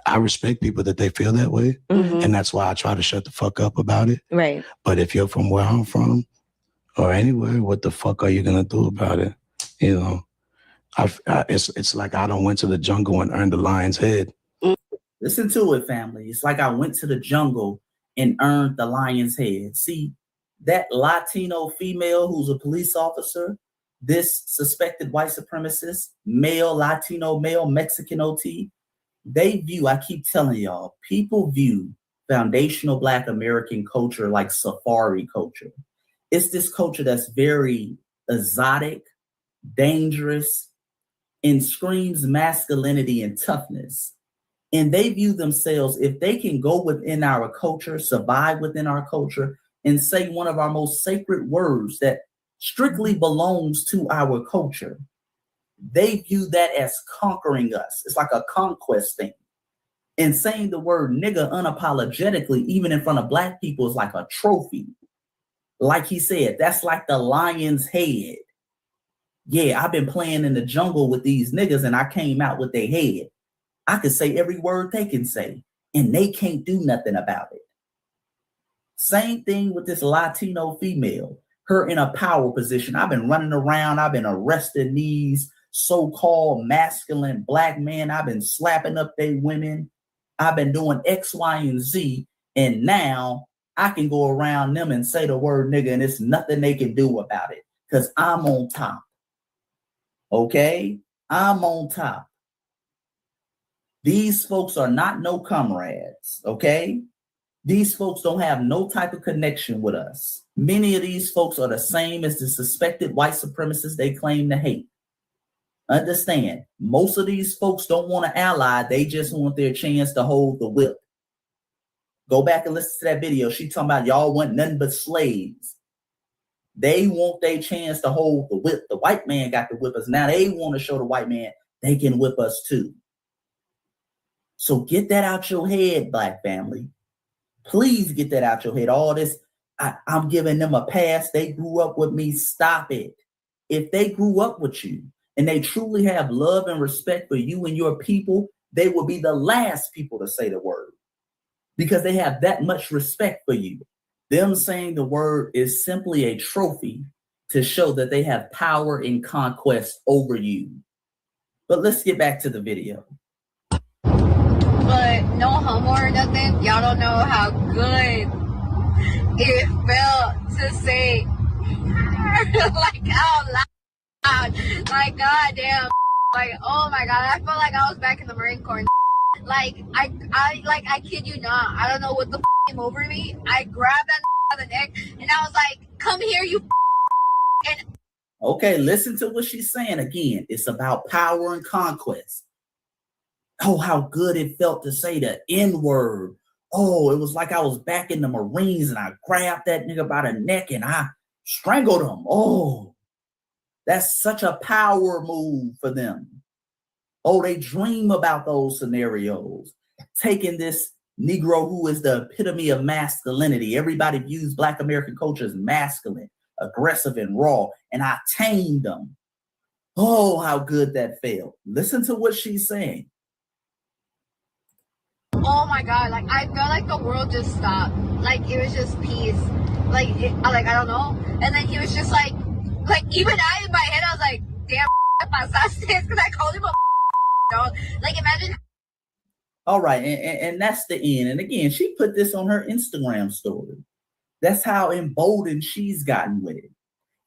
I respect people that they feel that way. Mm-hmm. And that's why I try to shut the fuck up about it. Right. But if you're from where I'm from or anywhere, what the fuck are you going to do about it? You know, it's like I done went to the jungle and earned the lion's head. Listen to it, family. It's like I went to the jungle and earned the lion's head. See, that Latino female who's a police officer, this suspected white supremacist, male, Latino, male, Mexican OT, they view, I keep telling y'all, people view foundational Black American culture like safari culture. It's this culture that's very exotic, dangerous, and screams masculinity and toughness. And they view themselves, if they can go within our culture, survive within our culture, and say one of our most sacred words that strictly belongs to our culture, they view that as conquering us. It's like a conquest thing. And saying the word nigga unapologetically, even in front of Black people, is like a trophy. Like he said, that's like the lion's head. Yeah, I've been playing in the jungle with these niggas and I came out with their head. I could say every word they can say and they can't do nothing about it. Same thing with this Latino female, her in a power position. I've been running around. I've been arresting these so-called masculine Black men. I've been slapping up their women. I've been doing X, Y, and Z. And now I can go around them and say the word nigga and it's nothing they can do about it because I'm on top. Okay? I'm on top. These folks are not no comrades. Okay? These folks don't have no type of connection with us. Many of these folks are the same as the suspected white supremacists they claim to hate. Understand, most of these folks don't want to ally. They just want their chance to hold the whip. Go back and listen to that video. She talking about y'all want nothing but slaves. They want their chance to hold the whip. The white man got to whip us. Now they want to show the white man they can whip us too. So get that out your head, Black family. Please get that out your head. All this, I'm giving them a pass. They grew up with me. Stop it. If they grew up with you and they truly have love and respect for you and your people, they will be the last people to say the word because they have that much respect for you. Them saying the word is simply a trophy to show that they have power and conquest over you. But let's get back to the video. But no homo or nothing, y'all don't know how good it felt to say like out loud, like goddamn, like oh my god, I felt like I was back in the Marine Corps. Like I kid you not, I don't know what the came over me. I grabbed that by the neck and I was like, "Come here, you." And okay, listen to what she's saying again. It's about power and conquest. Oh, how good it felt to say the N-word. Oh, it was like I was back in the Marines and I grabbed that nigga by the neck and I strangled him. Oh, that's such a power move for them. Oh, they dream about those scenarios. Taking this Negro who is the epitome of masculinity. Everybody views Black American culture as masculine, aggressive, and raw, and I tamed them. Oh, how good that felt. Listen to what she's saying. oh my god, like I felt like the world just stopped. Like it was just peace. Like I don't know. And then he was just like even I in my head I was like, damn, because I called him a dog. Like imagine. All right, and that's the end. And again, she put this on her Instagram story. That's how emboldened she's gotten with it.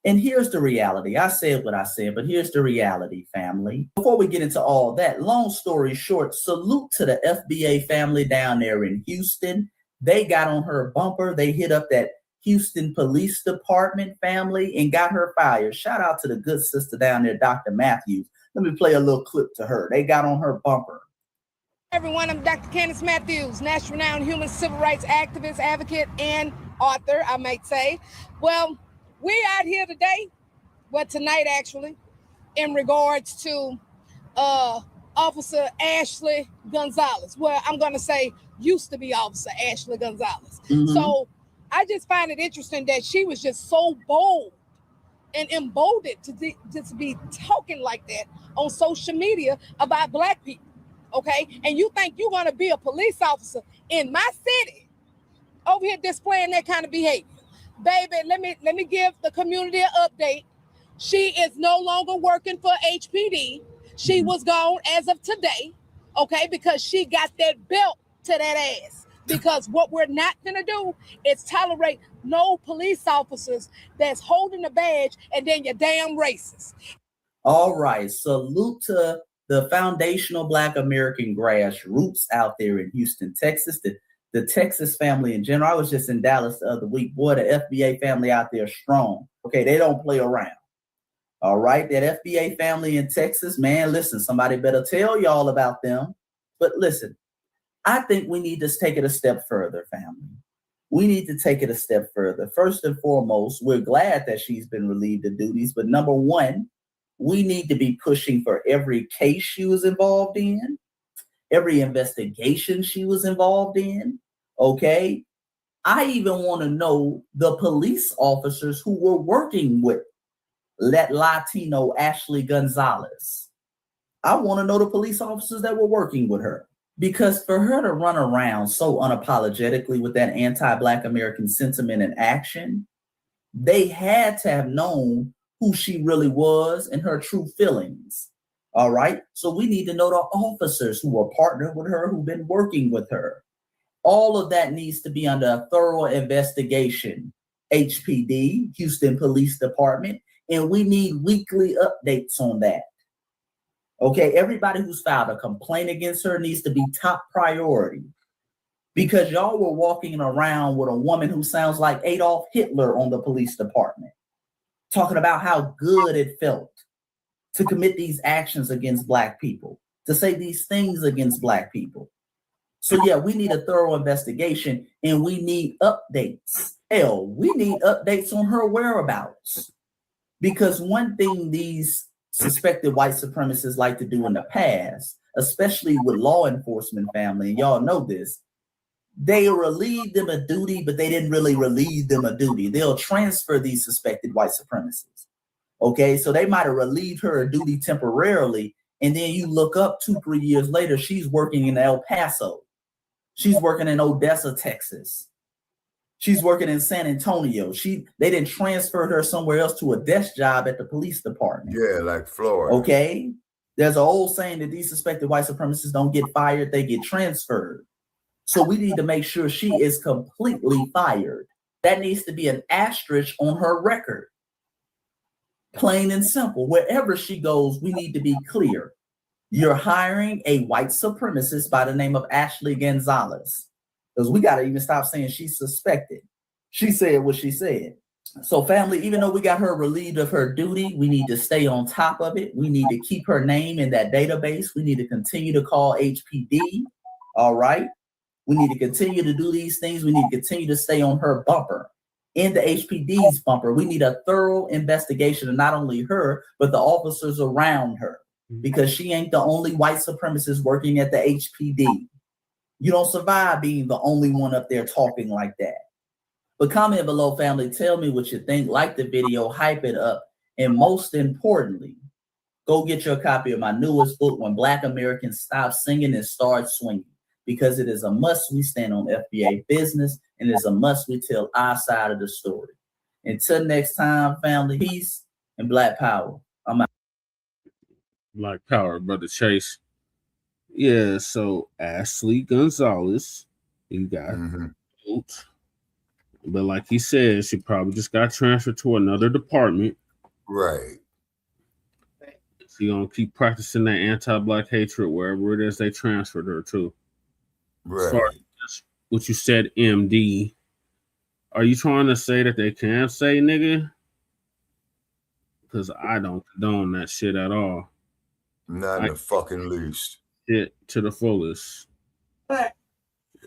And here's the reality. I said what I said, but here's the reality, family. Before we get into all that, long story short, salute to the FBA family down there in Houston. They got on her bumper. They hit up that Houston Police Department family and got her fired. Shout out to the good sister down there, Dr. Matthews. Let me play a little clip to her. They got on her bumper. Everyone, I'm Dr. Candace Matthews, national renowned human civil rights activist, advocate, and author, I might say. Well, we out here today, tonight actually, in regards to Officer Ashley Gonzalez. Well, I'm going to say used to be Officer Ashley Gonzalez. Mm-hmm. So I just find it interesting that she was just so bold and emboldened to just be talking like that on social media about Black people. Okay, and you think you're gonna be a police officer in my city over here displaying that kind of behavior? Baby, let me give the community an update. She is no longer working for HPD. She was gone as of today, okay, because she got that belt to that ass. Because what we're not gonna do is tolerate no police officers that's holding a badge and then you're damn racist. All right, salute to the foundational Black American grassroots out there in Houston, Texas, the Texas family in general. I was just in Dallas the other week. Boy, the FBA family out there strong. Okay, they don't play around. All right, that FBA family in Texas, man, listen, somebody better tell y'all about them. But listen, I think we need to take it a step further, family. We need to take it a step further. First and foremost, we're glad that she's been relieved of duties. But number one, we need to be pushing for every case she was involved in, every investigation she was involved in, okay? I even want to know the police officers who were working with that Latino Ashley Gonzalez. I want to know the police officers that were working with her. Because for her to run around so unapologetically with that anti-Black American sentiment and action, they had to have known who she really was and her true feelings. All right. So we need to know the officers who were partnered with her, who've been working with her. All of that needs to be under a thorough investigation. HPD, Houston Police Department, and we need weekly updates on that. Okay. Everybody who's filed a complaint against her needs to be top priority because y'all were walking around with a woman who sounds like Adolf Hitler on the police department. Talking about how good it felt to commit these actions against Black people, to say these things against Black people. So yeah, we need a thorough investigation and we need updates. Hell, we need updates on her whereabouts. Because one thing these suspected white supremacists like to do in the past, especially with law enforcement family, and y'all know this, they relieve them of duty, but they didn't really relieve them of duty. They'll transfer these suspected white supremacists. Okay, so they might have relieved her of duty temporarily, and then you look up 2-3 years later, she's working in El Paso. She's working in Odessa, Texas. She's working in San Antonio. They didn't transfer her somewhere else to a desk job at the police department. Yeah, like Florida. Okay. There's an old saying that these suspected white supremacists don't get fired, they get transferred. So we need to make sure she is completely fired. That needs to be an asterisk on her record. Plain and simple. Wherever she goes, we need to be clear. You're hiring a white supremacist by the name of Ashley Gonzalez. Because we got to even stop saying she's suspected. She said what she said. So family, even though we got her relieved of her duty, we need to stay on top of it. We need to keep her name in that database. We need to continue to call HPD. All right. We need to continue to do these things. We need to continue to stay on her bumper. In the HPD's bumper, we need a thorough investigation of not only her, but the officers around her. Because she ain't the only white supremacist working at the HPD. You don't survive being the only one up there talking like that. But comment below, family. Tell me what you think. Like the video, hype it up. And most importantly, go get your copy of my newest book, When Black Americans Stop Singing and Start Swinging. Because it is a must we stand on FBA business, and it's a must we tell our side of the story. Until next time, family, peace and Black power. I'm out. Black power, Brother Chase. Yeah, so Ashley Gonzalez, you got vote. But like he said, she probably just got transferred to another department. Right. She gonna keep practicing that anti-Black hatred wherever it is they transferred her to. Right. As far as what you said, MD, are you trying to say that they can't say nigga? Because I don't condone that shit at all. Not in the fucking least. It to the fullest.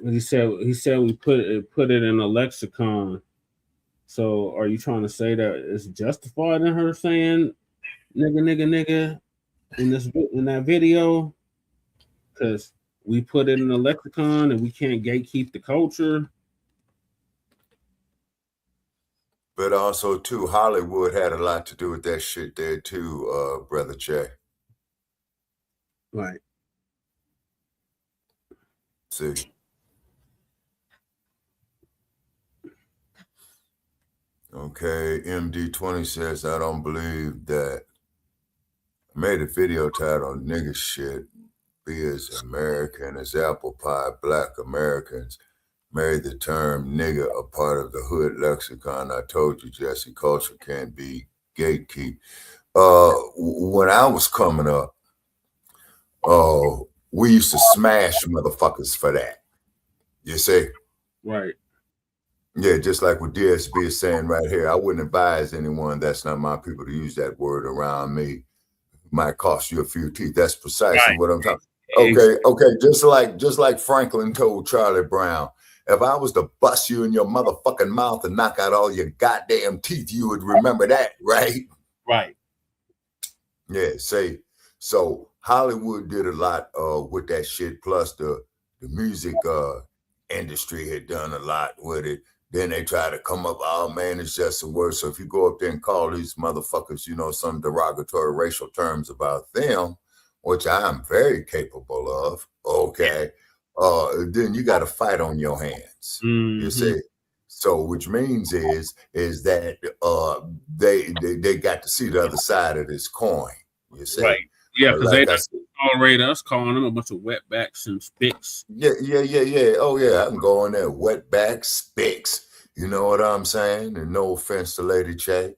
He said we put it in a lexicon. So are you trying to say that it's justified in her saying nigga in that video? Because we put it in a lexicon and we can't gatekeep the culture. But also too, Hollywood had a lot to do with that shit there too, Brother Jay. Right. See. Okay, MD20 says, I don't believe that. I made a video titled Nigga Shit. Be as American as apple pie. Black Americans made the term nigga a part of the hood lexicon. I told you, Jesse, culture can't be gatekeep. When I was coming up, we used to smash motherfuckers for that. You see? Right. Yeah, just like what DSB is saying right here. I wouldn't advise anyone that's not my people to use that word around me. It might cost you a few teeth. That's precisely what I'm talking. Okay. Just like Franklin told Charlie Brown, if I was to bust you in your motherfucking mouth and knock out all your goddamn teeth, you would remember that, right? Right. Yeah, say so. Hollywood did a lot with that shit. Plus the music industry had done a lot with it. Then they try to come up, oh man, it's just a word. So if you go up there and call these motherfuckers, some derogatory racial terms about them, which I am very capable of, okay, then you got a fight on your hands. Mm-hmm. You see? So which means is that they got to see the other side of this coin. You see? Right. Yeah, because they tolerate us calling them a bunch of wetbacks and spicks. Yeah. Oh, yeah, I can go on there. Wetbacks, spicks. You know what I'm saying? And no offense to Lady Che.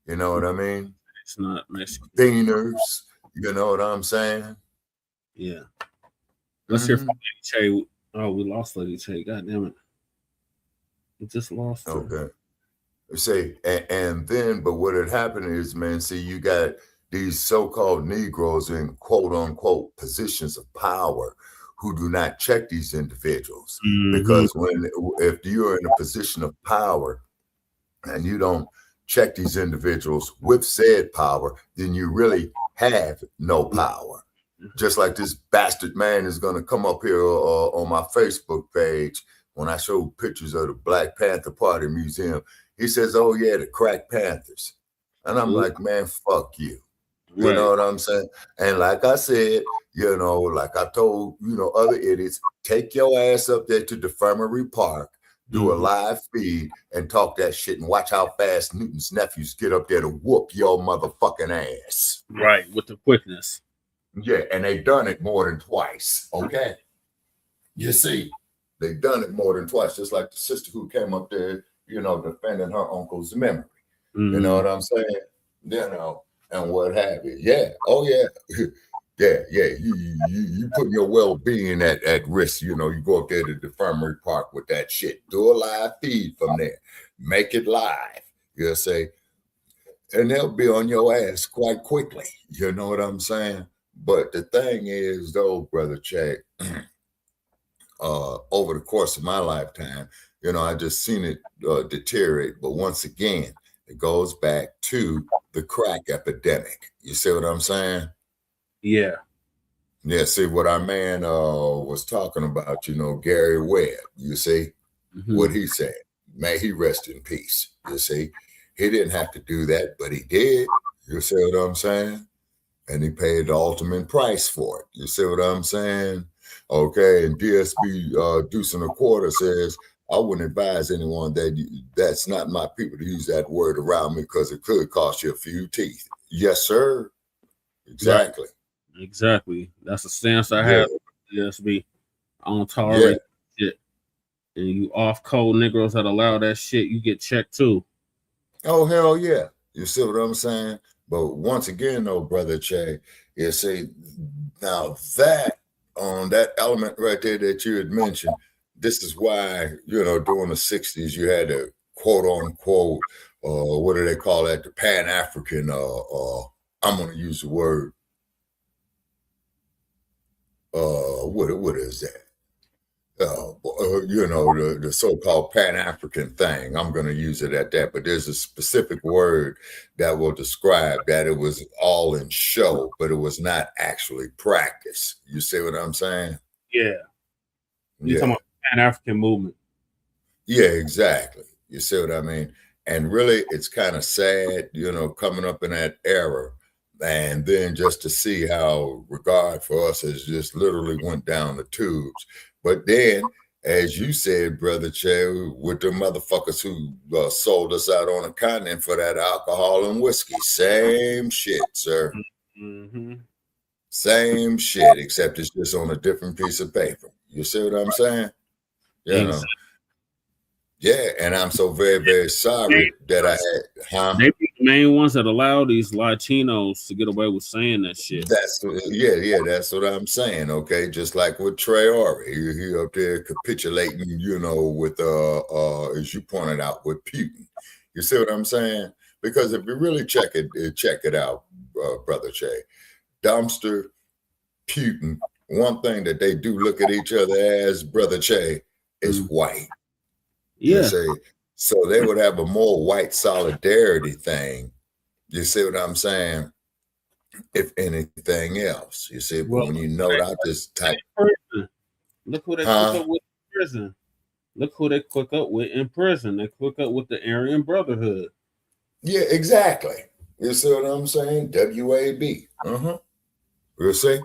You know what I mean? It's not Mexican. Beaners. You know what I'm saying? Yeah. Let's hear from Lady Che. Oh, we lost Lady Che. God damn it. We just lost her. Okay. See, and then, but what had happened is, man, see, you got these so-called Negroes in quote unquote positions of power who do not check these individuals. Because if you're in a position of power and you don't check these individuals with said power, then you really have no power. Just like this bastard man is going to come up here on my Facebook page when I show pictures of the Blacc Panther Party Museum. He says, oh yeah, the Crack Panthers. And I'm like, man, fuck you. You know what I'm saying? And like I said, you know, like I told, you know, other idiots, take your ass up there to Defirmary Park, do a live feed and talk that shit and watch how fast Newton's nephews get up there to whoop your motherfucking ass. Right, with the quickness. Yeah, and they've done it more than twice, okay? You see, they've done it more than twice, just like the sister who came up there, you know, defending her uncle's memory. You know what I'm saying? You know, and what have you. Yeah, oh yeah. Yeah, you putting your well-being at risk. You know, you go up there to the Defirmary Park with that shit. Do a live feed from there. Make it live. You'll say, and they'll be on your ass quite quickly. You know what I'm saying? But the thing is, though, Brother Che, over the course of my lifetime, you know, I just seen it deteriorate. But once again, it goes back to the crack epidemic. You see what I'm saying? Yeah. Yeah, see what our man was talking about, you know, Gary Webb, you see what he said. May he rest in peace. You see, he didn't have to do that, but he did. You see what I'm saying? And he paid the ultimate price for it. You see what I'm saying? Okay, and DSB Deuce and a Quarter says, I wouldn't advise anyone that's not my people to use that word around me because it could cost you a few teeth. Yes, sir. Exactly. Right. Exactly. That's the stance I have. DSB. I don't tolerate shit. And you off code Negroes that allow that shit, you get checked too. Oh, hell yeah. You see what I'm saying? But once again, though, Brother Che, you see, now that on that element right there that you had mentioned, this is why, you know, during the 60s, you had a quote unquote, what do they call that? The Pan-African, I'm going to use the word, what is that? You know, the so-called Pan-African thing. I'm going to use it at that, but there's a specific word that will describe that it was all in show, but it was not actually practice. You see what I'm saying? Yeah. You're talking about Pan-African movement. Yeah, exactly. You see what I mean? And really, it's kind of sad, you know, coming up in that era. And then just to see how regard for us has just literally went down the tubes. But then, as you said, Brother Che, with the motherfuckers who sold us out on the continent for that alcohol and whiskey, same shit, sir. Same shit, except it's just on a different piece of paper. You see what I'm saying? You know. Yeah, and I'm so very, very sorry that I had. They be the main ones that allow these Latinos to get away with saying that shit. That's that's what I'm saying. Okay, just like with Traore, he up there capitulating, you know, with as you pointed out, with Putin. You see what I'm saying? Because if you really check it out, Brother Che, Dumpster, Putin. One thing that they do look at each other as, Brother Che, is white. Yeah. So they would have a more white solidarity thing. You see what I'm saying? If anything else, you see, well, when you note out this type. Look who they click up with in prison. Look who they click up with in prison. They click up with the Aryan Brotherhood. Yeah, exactly. You see what I'm saying? WAB. You see?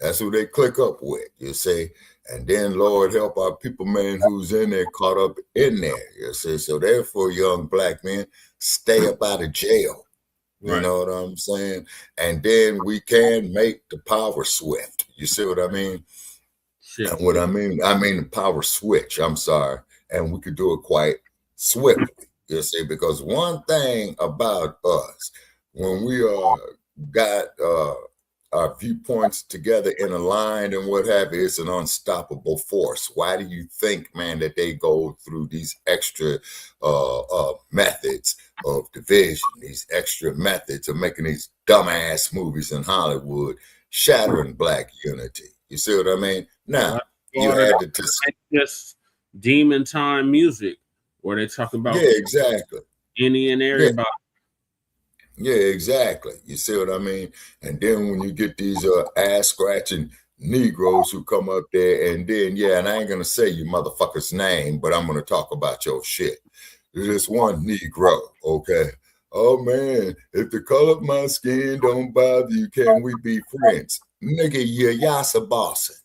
That's who they click up with. You see? And then, Lord help our people, man, who's in there, caught up in there. You see? So therefore, young black men, stay up out of jail. You know what I'm saying? And then we can make the power swift. You see what I mean? Shit. And what I mean the power switch. I'm sorry. And we could do it quite swiftly. You see? Because one thing about us, when we got our viewpoints together in a line and what have you, it's an unstoppable force. Why do you think, man, that they go through these extra methods of division, these extra methods of making these dumbass movies in Hollywood shattering Black unity. You see what I mean? Now, you had to just demon time music where they talk about exactly. any and everybody. Yeah, exactly. You see what I mean? And then when you get these ass scratching Negroes who come up there, and then and I ain't gonna say you motherfucker's name, but I'm gonna talk about your shit. There's this one Negro, okay? Oh man, if the color of my skin don't bother you, can we be friends? Nigga, you're yassa bossing.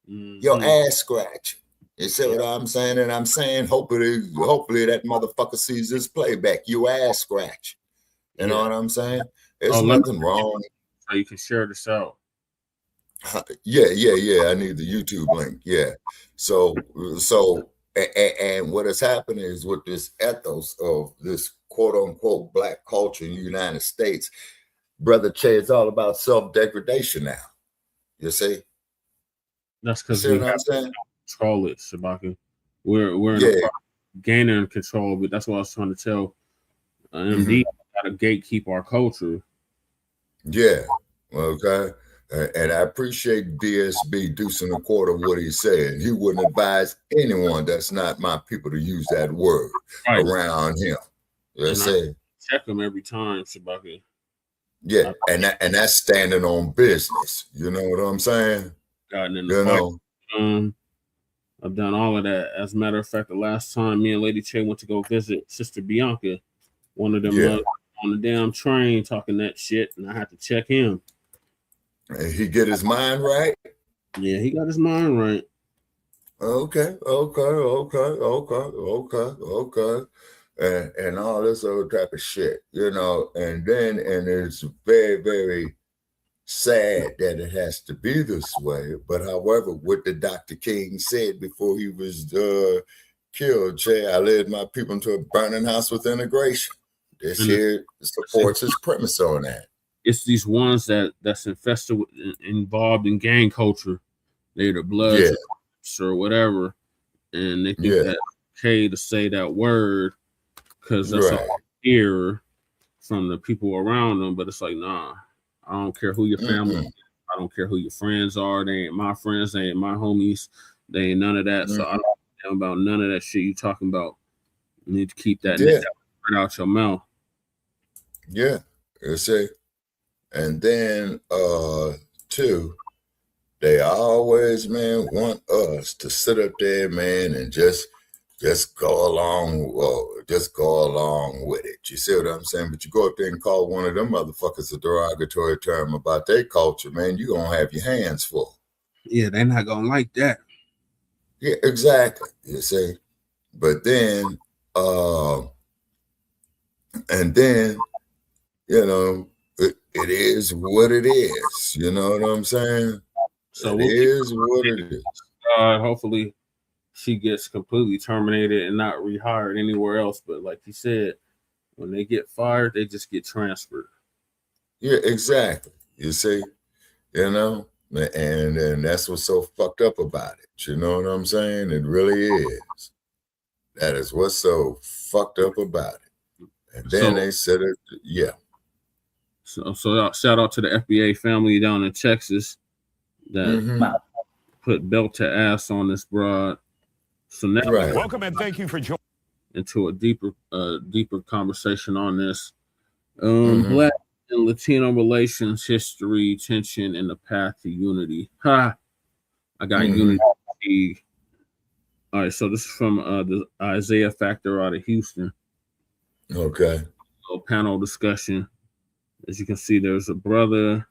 Your ass scratching. You see what I'm saying? And I'm saying, hopefully that motherfucker sees this playback. You ass scratch. You know what I'm saying? There's nothing wrong. So you can share this out. Yeah. I need the YouTube link. Yeah. So, and what has happened is with this ethos of this quote unquote Black culture in the United States, Brother Che, it's all about self-degradation now. You see? That's because we have to control it, Shabaka. We're gaining control of it. That's what I was trying to tell MD. Got to gatekeep our culture. Yeah. Okay. And I appreciate DSB Deuce and a quarter what he said. He wouldn't advise anyone that's not my people to use that word around him. You see? Check him every time, Shabaka. Yeah, and that's standing on business. You know what I'm saying? Gotten in the fight. I've done all of that. As a matter of fact, the last time me and Lady Che went to go visit Sister Bianca, one of them on the damn train talking that shit, and I had to check him. And he get his mind right? Yeah, he got his mind right. Okay. And all this other type of shit, you know, and it's very, very sad that it has to be this way. But however, what the Dr. King said before he was killed, Jay, I led my people into a burning house with integration. This here supports his premise on that. It's these ones that's infested with, involved in gang culture. They're the bloods or whatever, and they think that's okay to say that word because that's all hear from the people around them. But it's like, nah, I don't care who your family is. I don't care who your friends are. They ain't my friends. They ain't my homies. They ain't none of that. So I don't care about none of that shit you talking about. You need to keep that out your mouth. Yeah, you see. And then, two, they always, man, want us to sit up there, man, and just go along with it. You see what I'm saying? But you go up there and call one of them motherfuckers a derogatory term about their culture, man, you're going to have your hands full. Yeah, they're not going to like that. Yeah, exactly. You see? But then, you know, it is what it is. You know what I'm saying? So it is what it is. Hopefully she gets completely terminated and not rehired anywhere else. But like you said, when they get fired, they just get transferred. Yeah, exactly. You see, you know, and that's what's so fucked up about it. You know what I'm saying? It really is. That is what's so fucked up about it. And then they said it, So shout out to the FBA family down in Texas that put belt to ass on this broad. So now welcome and thank you for joining into a deeper conversation on this. Black and Latino relations, history, tension, and the path to unity. I got unity. All right, so this is from the Isaiah Factor out of Houston. Okay. So panel discussion. As you can see, there's a brother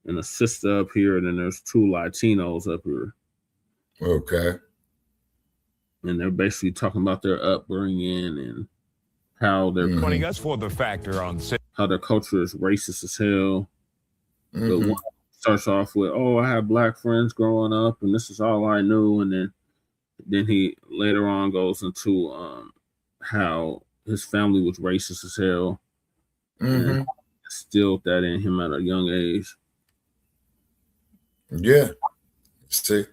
and a sister up here, and then there's two Latinos up here. Okay. And they're basically talking about their upbringing and how they're joining us for the Factor on how their culture is racist as hell. But one starts off with, "Oh, I had black friends growing up, and this is all I knew," and then he later on goes into how his family was racist as hell. And instilled that in him at a young age. Yeah. See,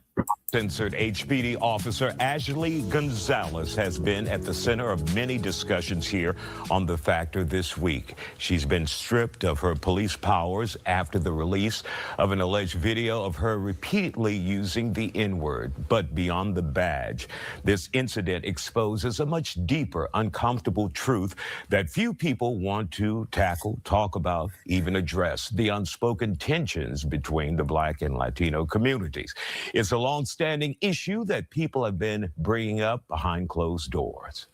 Censored HPD officer Ashley Gonzalez has been at the center of many discussions here on The Factor this week. She's been stripped of her police powers after the release of an alleged video of her repeatedly using the N-word, but beyond the badge. This incident exposes a much deeper, uncomfortable truth that few people want to tackle, talk about, even address: the unspoken tensions between the Black and Latino communities. It's a long-standing issue that people have been bringing up behind closed doors.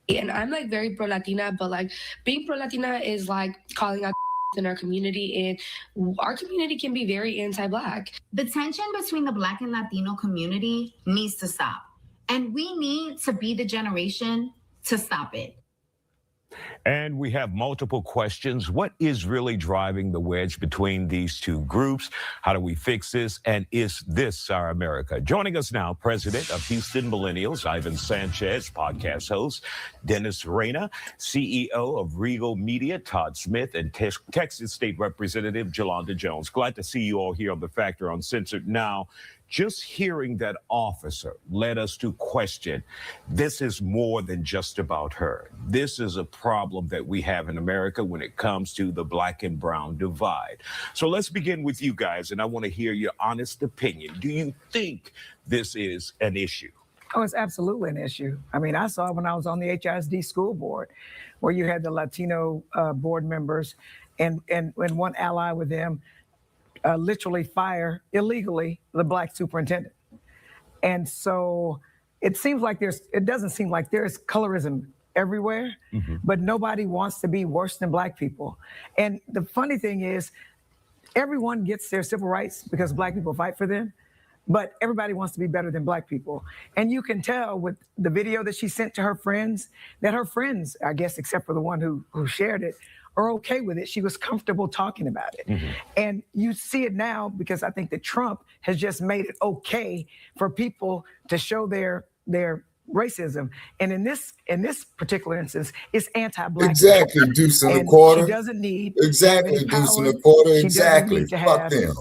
And I'm like very pro-Latina, but like being pro-Latina is like calling out in our community, and our community can be very anti-Black. The tension between the Black and Latino community needs to stop. And we need to be the generation to stop it. And we have multiple questions. What is really driving the wedge between these two groups? How do we fix this? And is this our America? Joining us now, President of Houston Millennials, Ivan Sanchez, podcast host, Dennis Reyna, CEO of Regal Media, Todd Smith, and Texas State Representative Jolanda Jones. Glad to see you all here on The Factor Uncensored. Now, just hearing that officer led us to question, this is more than just about her. This is a problem that we have in America when it comes to the Black and brown divide. So let's begin with you guys, and I want to hear your honest opinion. Do you think this is an issue? Oh, it's absolutely an issue. I mean, I saw it when I was on the HISD school board, where you had the Latino board members and one ally with them literally fire illegally the Black superintendent. And so it doesn't seem like there's colorism everywhere, but nobody wants to be worse than Black people. And the funny thing is, everyone gets their civil rights because Black people fight for them, but everybody wants to be better than Black people. And you can tell with the video that she sent to her friends, that her friends, I guess, except for the one who shared it, are okay with it. She was comfortable talking about it. And you see it now because I think that Trump has just made it okay for people to show their racism. And in this particular instance, it's anti-Black. Exactly, deuce and a quarter. She doesn't need exactly deuce and a quarter. Exactly. Fuck them.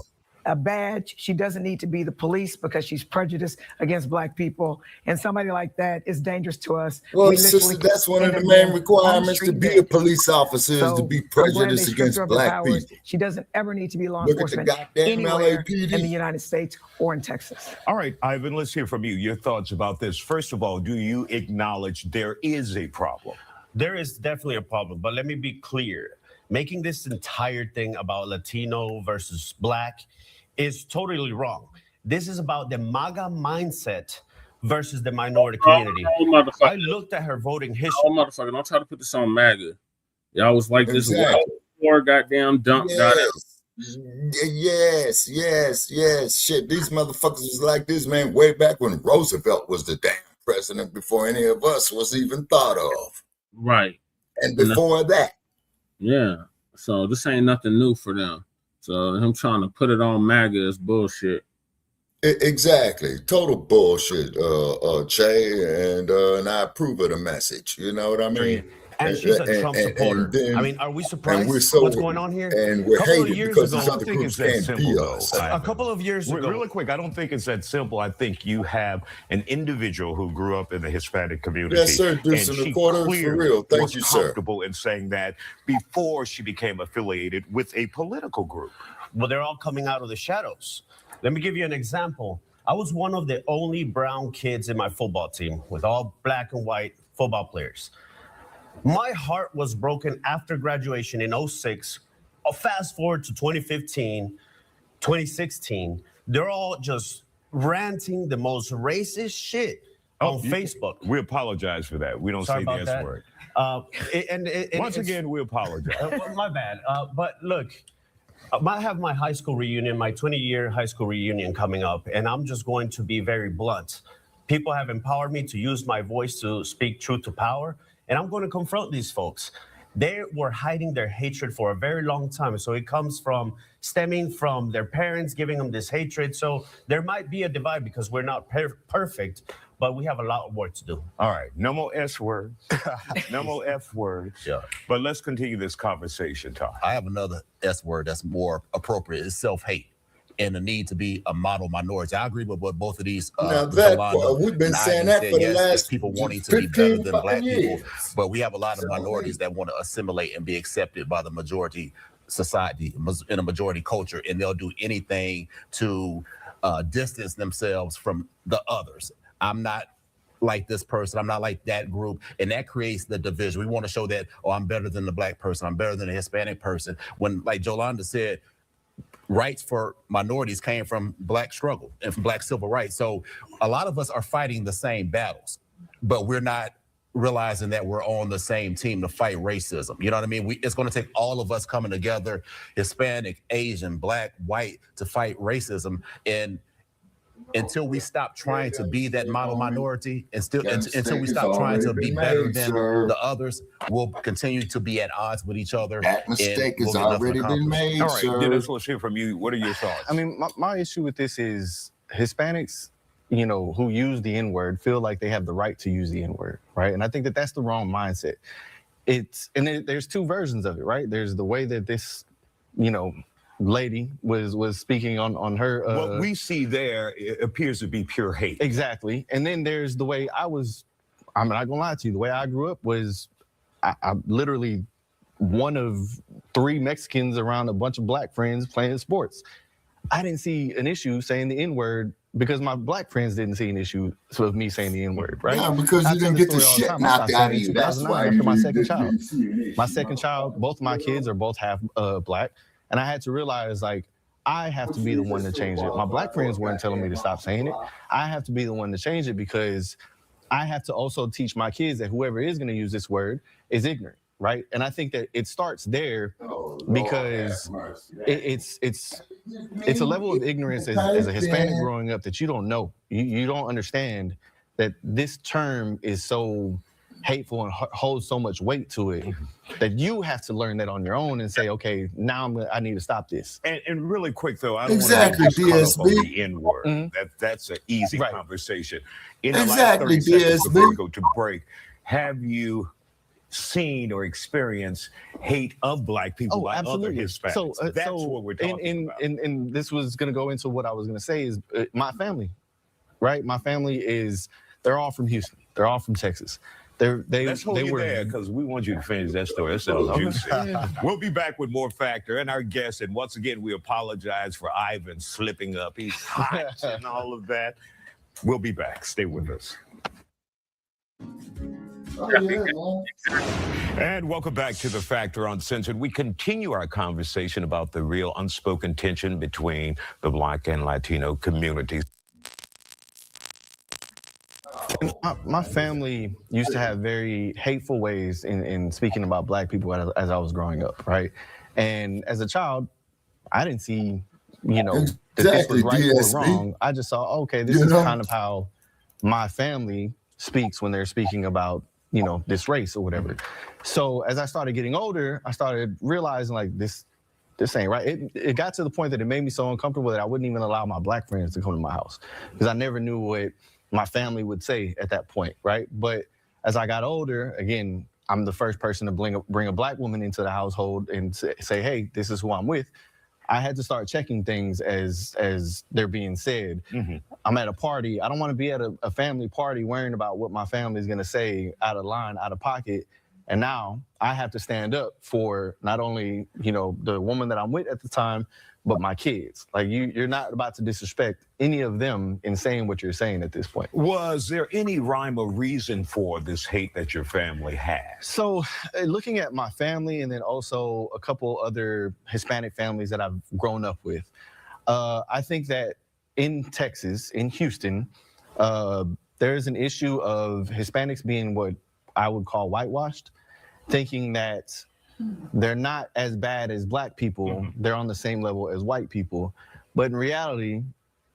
A badge. She doesn't need to be the police because she's prejudiced against Black people. And somebody like that is dangerous to us. Well, sister, that's one of the main requirements to be a police officer, is to be prejudiced against Black people. She doesn't ever need to be law enforcement anywhere in the United States or in Texas. All right, Ivan, let's hear from you. Your thoughts about this. First of all, do you acknowledge there is a problem? There is definitely a problem, but let me be clear. Making this entire thing about Latino versus Black is totally wrong. This is about the MAGA mindset versus the minority community. I looked at her voting history. Oh, motherfucker, don't try to put this on MAGA. Y'all was like this war goddamn dump. Yes. Shit, these motherfuckers was like this, man, way back when Roosevelt was the damn president, before any of us was even thought of. Right. And before that. Yeah. So this ain't nothing new for them. So him trying to put it on MAGA is bullshit. Exactly. Total bullshit, Che, and I approve of the message. You know what I mean? And she's a Trump supporter. I mean, are we surprised what's going on here? And we're hated because these other groups can't be us. A couple of years ago. Really quick, I don't think it's that simple. I think you have an individual who grew up in the Hispanic community. Yes, sir. Deuce and a quarter, for real. Thank you, sir. Comfortable in saying that before she became affiliated with a political group. Well, they're all coming out of the shadows. Let me give you an example. I was one of the only brown kids in my football team with all Black and white football players. My heart was broken after graduation in 2006. I'll fast forward to 2015, 2016. They're all just ranting the most racist shit on Facebook. We apologize for that. We don't say the S word. Once again, we apologize. My bad. But look, I have my high school reunion, my 20-year high school reunion coming up, and I'm just going to be very blunt. People have empowered me to use my voice to speak truth to power. And I'm going to confront these folks. They were hiding their hatred for a very long time. So it comes from stemming from their parents giving them this hatred. So there might be a divide because we're not perfect, but we have a lot of work to do. All right. No more S words. No more F words. Yeah. But let's continue this conversation, Todd. I have another S word that's more appropriate. It's self-hate. and the need to be a model minority. I agree with what both of these. Now that we've been saying that for the last people wanting to be better than Black years. people, but we have a lot of minorities that want to assimilate and be accepted by the majority society in a majority culture, and they'll do anything to distance themselves from the others. I'm not like this person, I'm not like that group, and that creates the division. We want to show that, oh, I'm better than the Black person, I'm better than the Hispanic person, when, like Jolanda said, rights for minorities came from Black struggle and from Black civil rights. So a lot of us are fighting the same battles, but we're not realizing that we're on the same team to fight racism. You know what I mean? It's going to take all of us coming together, Hispanic, Asian, Black, white, to fight racism. And until we stop trying to be that model minority, and until we stop trying to be better than the others, we'll continue to be at odds with each other. That mistake has already been made, All right, sir. Dennis, let's hear from you. What are your thoughts? I mean, my issue with this is Hispanics, you know, who use the N-word feel like they have the right to use the N-word, right? And I think that that's the wrong mindset. There's two versions of it, right? There's the way that this, you know, lady was speaking on her. What we see there, it appears to be pure hate. Exactly. And then there's the way I'm not gonna lie to you, the way I grew up was I'm literally one of 3 Mexicans around a bunch of Black friends playing sports. I didn't see an issue saying the N-word because my Black friends didn't see an issue with me saying the N-word, right? Yeah, because you didn't get the shit knocked out of you. That's why. After my second child. My second child, both of my kids are both half Black. And I had to realize, like, I have to be the one to change it. My Black friends weren't telling me to stop saying it. I have to be the one to change it because I have to also teach my kids that whoever is going to use this word is ignorant, right? And I think that it starts there because it's a level of ignorance as a Hispanic growing up that you don't know. You don't understand that this term is so hateful and holds so much weight to it that you have to learn that on your own and say, okay, now I need to stop this. And really quick though, I don't exactly, want to DSB. The N-word. That's an easy conversation. In the Exactly, last 30 seconds DSB. before we go to break, have you seen or experienced hate of Black people by other Hispanics? So, That's what we're talking about. And this was going to go into what I was going to say is my family, right? My family they're all from Houston. They're all from Texas. Let's hold you there because we want you to finish that story. That's so juicy. We'll be back with more Factor and our guests. And once again, we apologize for Ivan slipping up. He's hot and all of that. We'll be back. Stay with us. And welcome back to The Factor Uncensored. We continue our conversation about the real unspoken tension between the Black and Latino communities. My family used to have very hateful ways in speaking about Black people as I was growing up, right? And as a child, I didn't see, that this was right or wrong. I just saw, okay, this is kind of how my family speaks when they're speaking about, this race or whatever. So as I started getting older, I started realizing like this ain't right. It got to the point that it made me so uncomfortable that I wouldn't even allow my Black friends to come to my house because I never knew what my family would say at that point, right? But as I got older, again, I'm the first person to bring a Black woman into the household and say, hey, this is who I'm with. I had to start checking things as they're being said. Mm-hmm. I'm at a party. I don't want to be at a family party worrying about what my family is going to say out of line, out of pocket. And now I have to stand up for not only, the woman that I'm with at the time, but my kids. Like you're not about to disrespect any of them in saying what you're saying at this point. Was there any rhyme or reason for this hate that your family has? So looking at my family and then also a couple other Hispanic families that I've grown up with, I think that in Texas, in Houston, there's an issue of Hispanics being what I would call whitewashed, thinking that they're not as bad as Black people. Mm-hmm. They're on the same level as white people. But in reality,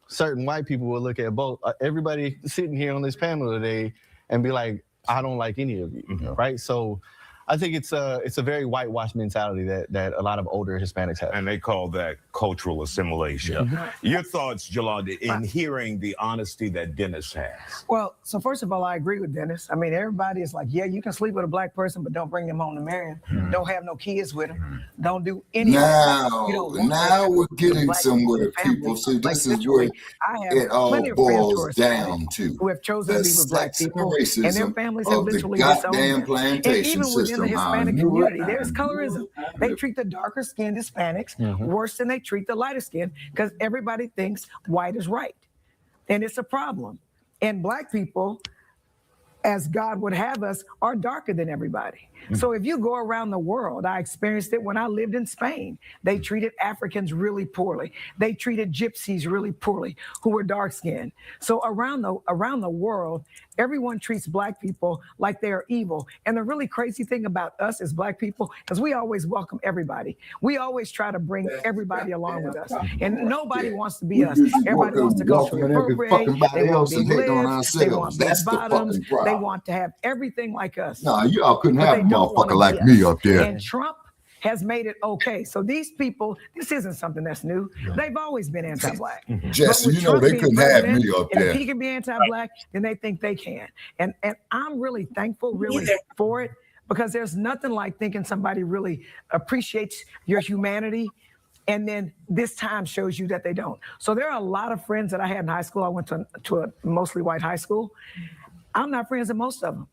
certain white people will look at both, everybody sitting here on this panel today and be like, I don't like any of you, right? So I think it's a very whitewashed mentality that a lot of older Hispanics have. And they call that cultural assimilation. Yeah. Your thoughts, Yolanda, in hearing the honesty that Dennis has? Well, so first of all, I agree with Dennis. I mean, everybody is like, yeah, you can sleep with a black person, but don't bring them home to marry him. Don't have no kids with him. Don't do any of that. Now we're getting somewhere, people. See, this is where it all boils down to. Who have chosen to be with black people, and their families have literally goddamn disowned them. plantation And even within system. the Hispanic community, there's colorism. They treat the darker skinned Hispanics worse than they treat the lighter skinned because everybody thinks white is right. And it's a problem. And black people, as God would have us, are darker than everybody. So if you go around the world, I experienced it when I lived in Spain. They treated Africans really poorly. They treated gypsies really poorly who were dark skinned. So around the world, everyone treats black people like they are evil. And the really crazy thing about us as black people is we always welcome everybody. We always try to bring everybody along with us. And nobody wants to be us. Everybody wants to culturally appropriate. They want big lips. They want big bottoms. They want to have everything like us. No, y'all couldn't have a motherfucker like me up there. And Trump has made it okay. So these people, this isn't something that's new. They've always been anti-black. Jesse, you know they couldn't have me up and there. if he can be anti-black, then they think they can. And I'm really thankful, really for it, because there's nothing like thinking somebody really appreciates your humanity, and then this time shows you that they don't. So there are a lot of friends that I had in high school. I went to a mostly white high school. I'm not friends with most of them,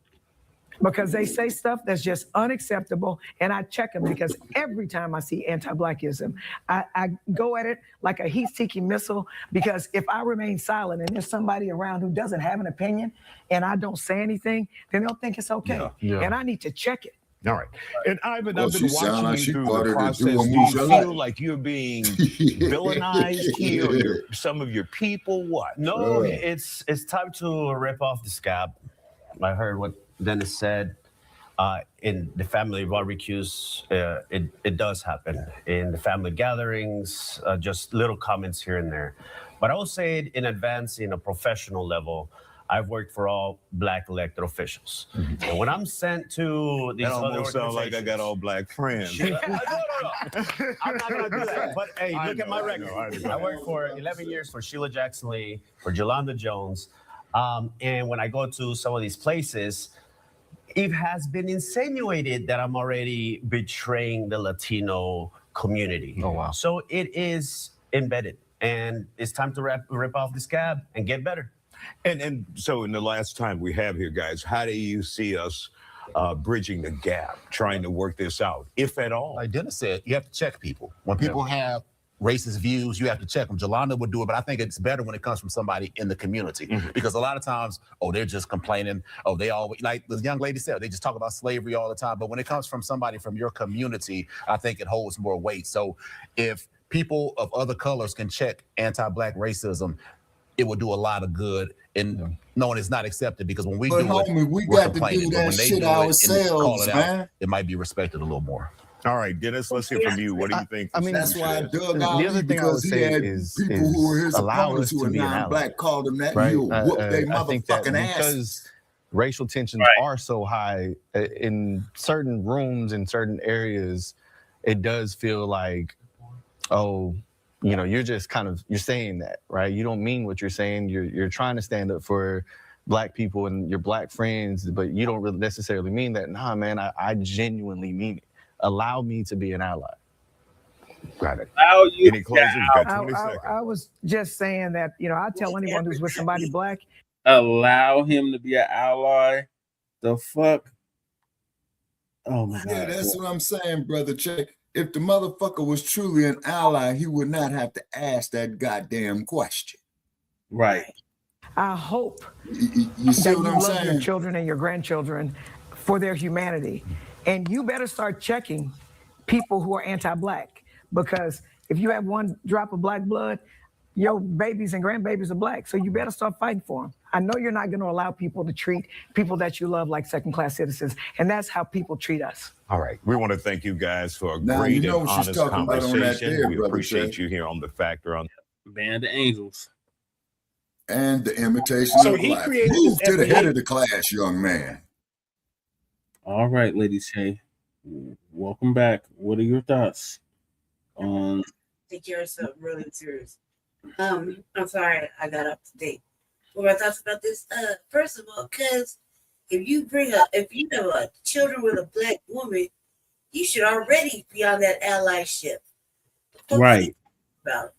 because they say stuff that's just unacceptable, and I check them because every time I see anti-blackism, I go at it like a heat-seeking missile, because if I remain silent and there's somebody around who doesn't have an opinion and I don't say anything, then they'll think it's okay. And I need to check it. All right. And Ivan, Well, I've she been sound watching like you she through wanted the to process. do Do a you move feel like you're being villainized here, or some of your people? What? No, it's time to rip off the scab. I heard what Dennis said. In the family barbecues, it does happen. In the family gatherings, just little comments here and there. But I will say it in advance, in a professional level, I've worked for all black elected officials. And when I'm sent to these That other almost sounds like I got all black friends. No. I'm not going to do that. But hey, look at my record. I worked for 11 years for Sheila Jackson Lee, for Yolanda Jones. And when I go to some of these places, it has been insinuated that I'm already betraying the Latino community. Oh, wow. So it is embedded, and it's time to rip off the scab and get better. And so in the last time we have here, guys, how do you see us bridging the gap, trying to work this out, if at all? Like Dennis said, you have to check people. When people have racist views, you have to check them. Yolanda would do it, but I think it's better when it comes from somebody in the community, because a lot of times, they're just complaining. They always, like the young lady said, they just talk about slavery all the time. But when it comes from somebody from your community, I think it holds more weight. So if people of other colors can check anti-black racism, it will do a lot of good in knowing it's not accepted, because when we do homie, it, we we're got to complaining. do But that when they shit do it and ourselves, call it man. out, it might be respected a little more. All right, Dennis, let's hear from you. What do you think? I mean, That's why I dug the out other thing I would because he say had is people who were his allow opponents us who to are be an ally. non-black called him that. Right? He'll whoop their I think that motherfucking ass. because racial tensions are so high in certain rooms, in certain areas, it does feel like, you're just you're saying that, right? You don't mean what you're saying. You're trying to stand up for black people and your black friends, but you don't really necessarily mean that. Nah, man, I genuinely mean it. Allow me to be an ally. Got it. Any closing? Got 20 seconds. I was just saying that, I tell anyone who's with somebody black, allow him to be an ally. The fuck? Oh my God. Yeah, that's what I'm saying, brother. Check. If the motherfucker was truly an ally, he would not have to ask that goddamn question. Right. I hope you see that what you I'm love saying? your children and your grandchildren for their humanity. And you better start checking people who are anti-black, because if you have one drop of black blood, your babies and grandbabies are black. So you better start fighting for them. I know you're not going to allow people to treat people that you love like second-class citizens, and that's how people treat us. All right. We want to thank you guys for a Now, great you know and what she's honest talking about on that conversation. there, We brother appreciate Jay. you here on The Factor. Band of Angels. And the imitation So of he black. created Move this to the FBA. head of the class, young man. All right, Lady Shay. welcome back. What are your thoughts? Take care of something really serious. I'm sorry I got up to date. What are my thoughts about this? First of all, because if you have children with a black woman, you should already be on that allyship. Right. About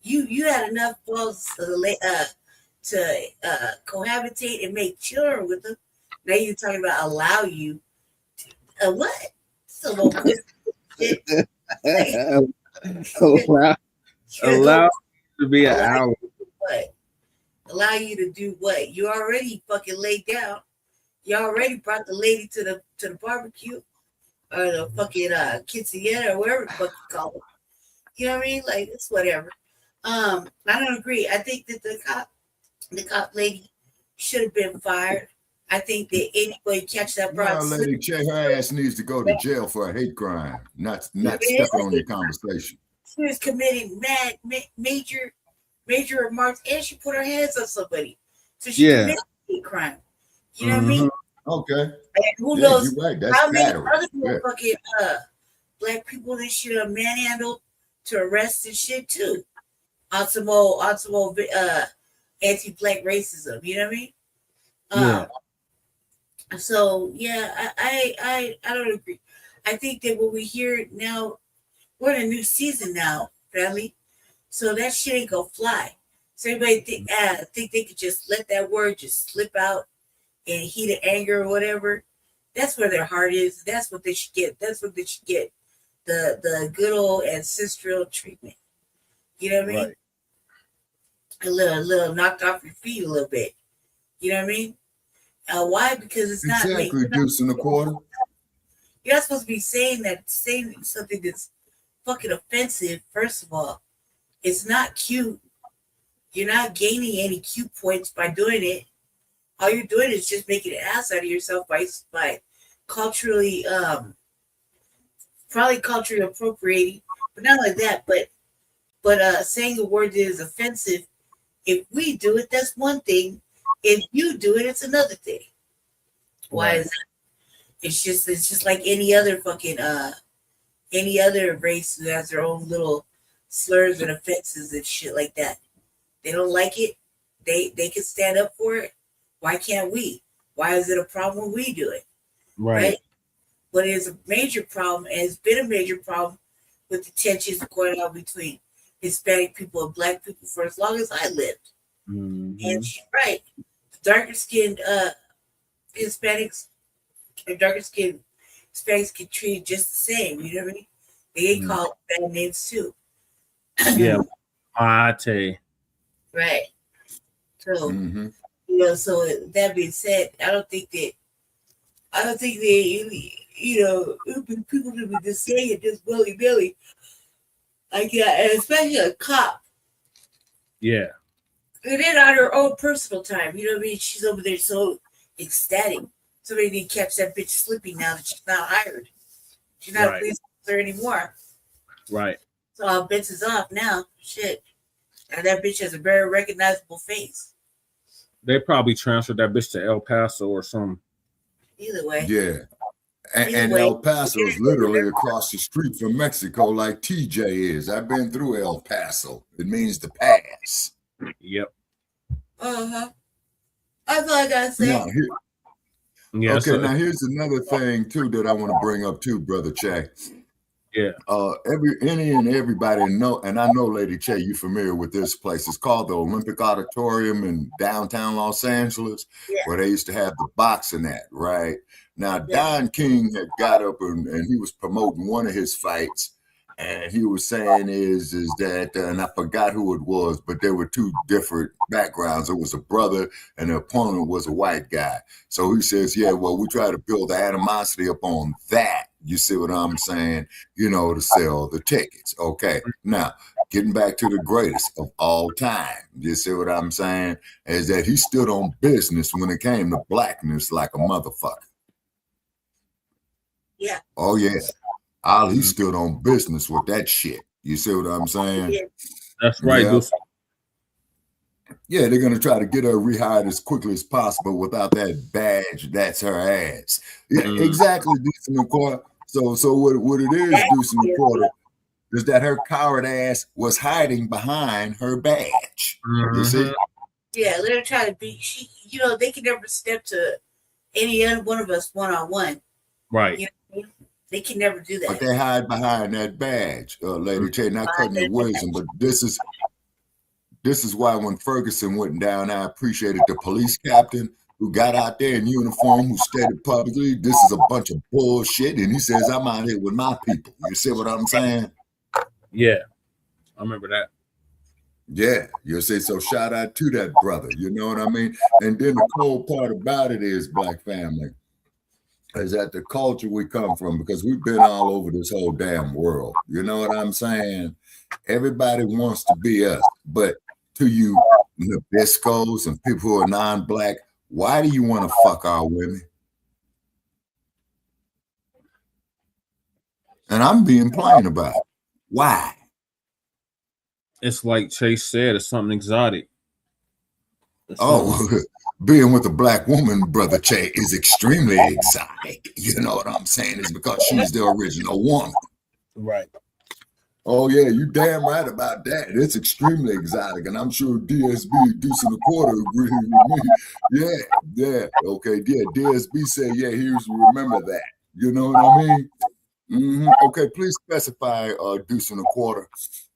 you had enough balls to cohabitate and make children with them. Now you're talking about allow you to what? So allow to be an ally. What? Allow you to do what? You already fucking laid down. You already brought the lady to the barbecue or the fucking quinceañera or whatever the fuck you call it. You know what I mean? Like, it's whatever. I don't agree. I think that the cop lady should have been fired. I think that anybody catch that broad. No, Lady Che, her ass needs to go to jail for a hate crime, not stepping on your conversation. She was committing major remarks, and she put her hands on somebody, so she committed a hate crime. You know what I mean? Okay. And who knows you're right. That's how many battery. other fucking black people they should have manhandled to arrest and shit too. On some old anti-black racism. You know what I mean? So yeah, I don't agree. I think that what we hear now, we're in a new season now, family. So that shit ain't gonna fly. So everybody think they could just let that word just slip out in heat of anger or whatever. That's where their heart is. That's what they should get. That's what they should get. The good old ancestral treatment. You know what I mean? Right. A little knocked off your feet a little bit. You know what I mean? Why? Because it's not exactly deuce in a quarter. You're not supposed to be saying something that's fucking offensive. First of all, it's not cute. You're not gaining any cute points by doing it. All you're doing is just making an ass out of yourself by culturally, probably culturally appropriating, but not like that. But saying a word that is offensive, if we do it, that's one thing. If you do it, it's another thing. Why is that? It's just like any other fucking any other race who has their own little slurs and offenses and shit like that. They don't like it. They can stand up for it. Why can't we? Why is it a problem when we do it? Right? But it is a major problem, and it's been a major problem with the tensions going on between Hispanic people and black people for as long as I lived. Mm-hmm. And she's right. Darker skinned Hispanics and darker skinned Hispanics get treated just the same. You know what I mean? They get called bad names too. Yeah. Ate. Right. So you know, so that being said, I don't think they people should be just saying it just willy-nilly. Like that, and especially a cop. Yeah. And then on her own personal time, you know what I mean? She's over there so ecstatic. Somebody didn't catch that bitch slipping now that she's not hired. She's not a police officer anymore. Right. So all bets is off now. Shit. And that bitch has a very recognizable face. They probably transferred that bitch to El Paso or something. Either way. Yeah. And El Paso is literally across the street from Mexico like TJ is. I've been through El Paso. It means the pass. Yep. Uh-huh. That's all I gotta say. Now, now here's another thing too that I want to bring up too, Brother Che. Yeah. Everybody know, and I know, Lady Che, you familiar with this place. It's called the Olympic Auditorium in downtown Los Angeles, where they used to have the boxing at, right? Now, Don King had got up and he was promoting one of his fights, and he was saying is that, and I forgot who it was, but there were two different backgrounds. It was a brother and the opponent was a white guy. So he says, yeah, well, we try to build the animosity upon that. You see what I'm saying? You know, to sell the tickets. Okay. Now, getting back to the greatest of all time. You see what I'm saying? Is that he stood on business when it came to blackness like a motherfucker. Yeah. Oh, yeah. Ali stood on business with that shit. You see what I'm saying? Yeah. That's right. Yeah. Yeah, they're going to try to get her rehired as quickly as possible without that badge. That's her ass. Yeah, exactly. So what it is, Deuce in the Quarter, is that her coward ass was hiding behind her badge. You see? Yeah, let her try to be. They can never step to any other one of us one-on-one. Right. You know, they can never do that. But they hide behind that badge, Lady J. Not cutting your wisdom, but this is why when Ferguson went down, I appreciated the police captain who got out there in uniform, who stated publicly, this is a bunch of bullshit, and he says, I'm out here with my people. You see what I'm saying? Yeah, I remember that. Yeah, you see, so shout out to that brother, you know what I mean? And then the cold part about it is, Black family, is that the culture we come from, because we've been all over this whole damn world, you know what I'm saying? Everybody wants to be us, but to you Nabiscos and people who are non-Black, why do you want to fuck our women? And I'm being plain about it. Why? It's like Chase said, it's something exotic. Being with a Black woman, Brother Che, is extremely exotic. You know what I'm saying? It's because she's the original woman. Right. Oh, yeah, you damn right about that. It's extremely exotic, and I'm sure DSB, Deuce in the Quarter, agrees with me. Yeah, okay, yeah, DSB said, yeah, here's remember that. You know what I mean? Okay, please specify Deuce in the Quarter.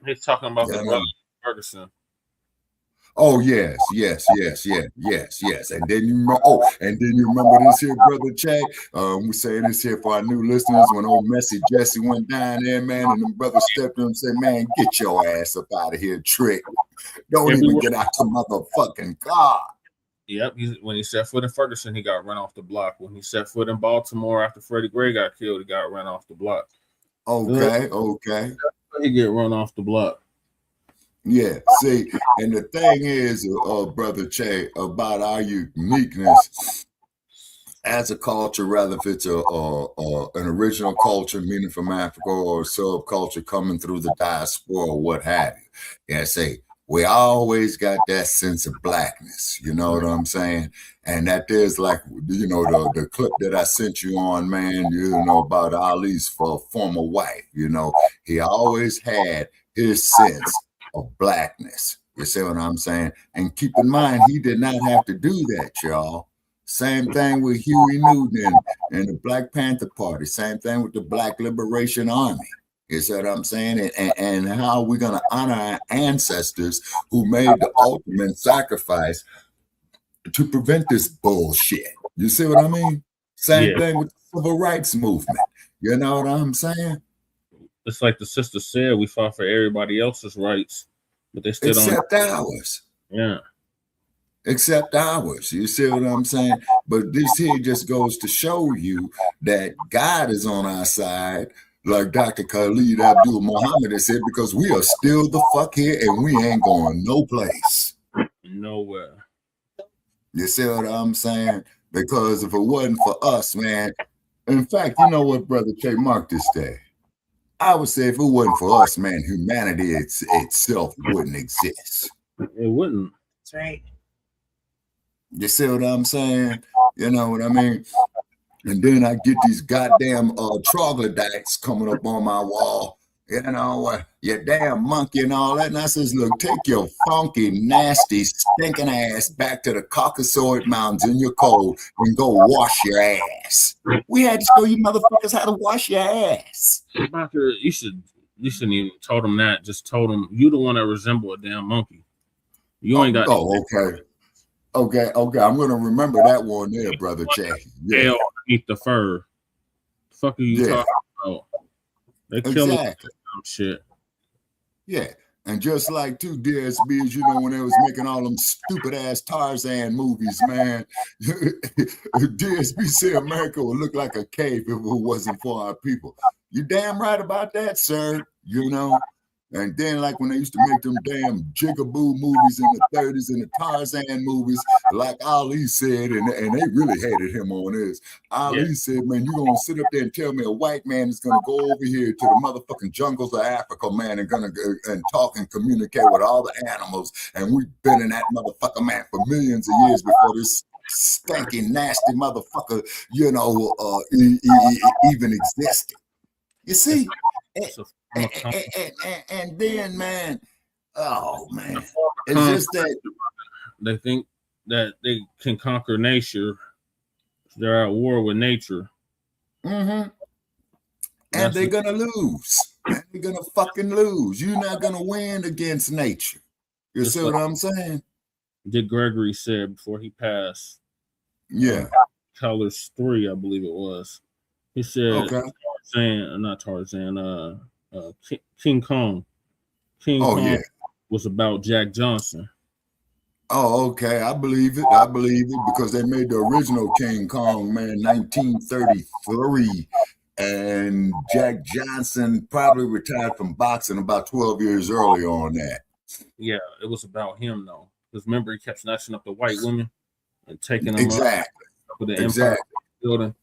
He's talking about the brother Ferguson. Oh yes. And then you remember this here, Brother Che. We're saying this here for our new listeners. When old Messy Jesse went down there, man, and the brother stepped in and said, "Man, get your ass up out of here, Trick. Don't even get out the motherfucking car." Yep. When he set foot in Ferguson, he got run off the block. When he set foot in Baltimore after Freddie Gray got killed, he got run off the block. Okay. He get run off the block. Yeah, see, and the thing is, Brother Che, about our uniqueness as a culture, rather if it's an original culture, meaning from Africa, or a subculture coming through the diaspora, or what have you. Yeah, see, we always got that sense of Blackness, you know what I'm saying? And that there's like, you know, the clip that I sent you on, man, you know, about Ali's former wife, you know, he always had his sense of Blackness. You see what I'm saying? And keep in mind, he did not have to do that, y'all. Same thing with Huey Newton and the Blacc Panther Party. Same thing with the Black Liberation Army. You see what I'm saying? And how we're going to honor our ancestors who made the ultimate sacrifice to prevent this bullshit. You see what I mean? Same thing with the civil rights movement. You know what I'm saying? It's like the sister said, we fought for everybody else's rights, but they still don't. Except ours. Yeah. Except ours. You see what I'm saying? But this here just goes to show you that God is on our side, like Dr. Khalid Abdul Muhammad has said, because we are still the fuck here and we ain't going no place. Nowhere. You see what I'm saying? Because if it wasn't for us, man, in fact, you know what, Brother Che, mark this day. I would say if it wasn't for us, man, humanity itself wouldn't exist. It wouldn't. That's right. You see what I'm saying? You know what I mean? And then I get these goddamn troglodytes coming up on my wall. You know, you damn monkey and all that. And I says, look, take your funky, nasty, stinking ass back to the Caucasoid Mountains in your cold and go wash your ass. We had to show you motherfuckers how to wash your ass. You shouldn't even told them that. Just told them you the one that resemble a damn monkey. You ain't got. Oh, okay. I'm gonna remember that one there, Brother Che. Yeah, eat the fur. The fuck are you talking about? They kill shit. Yeah, and just like two DSBs, you know, when they was making all them stupid ass Tarzan movies, man. DSB said America would look like a cave if it wasn't for our people. You damn right about that, sir. You know. And then, like when they used to make them damn jigaboo movies in the 30s and the Tarzan movies, like Ali said, and they really hated him on this. Ali said, man, you're going to sit up there and tell me a white man is going to go over here to the motherfucking jungles of Africa, man, and going to go and talk and communicate with all the animals. And we've been in that motherfucker, man, for millions of years before this stinking, nasty motherfucker, you know, even existed. You see? And then, man, oh, man. It's just that they think that they can conquer nature. They're at war with nature. Mm-hmm. And they're going to lose. And they're going to fucking lose. You're not going to win against nature. You see what I'm saying? Dick Gregory said before he passed. Yeah. Colors 3, I believe it was. He said, King Kong. King Kong was about Jack Johnson. Oh, okay. I believe it. I believe it because they made the original King Kong, man, 1933. And Jack Johnson probably retired from boxing about 12 years earlier on that. Yeah, it was about him, though. Because remember, he kept snatching up the white women and taking them up for the Empire building.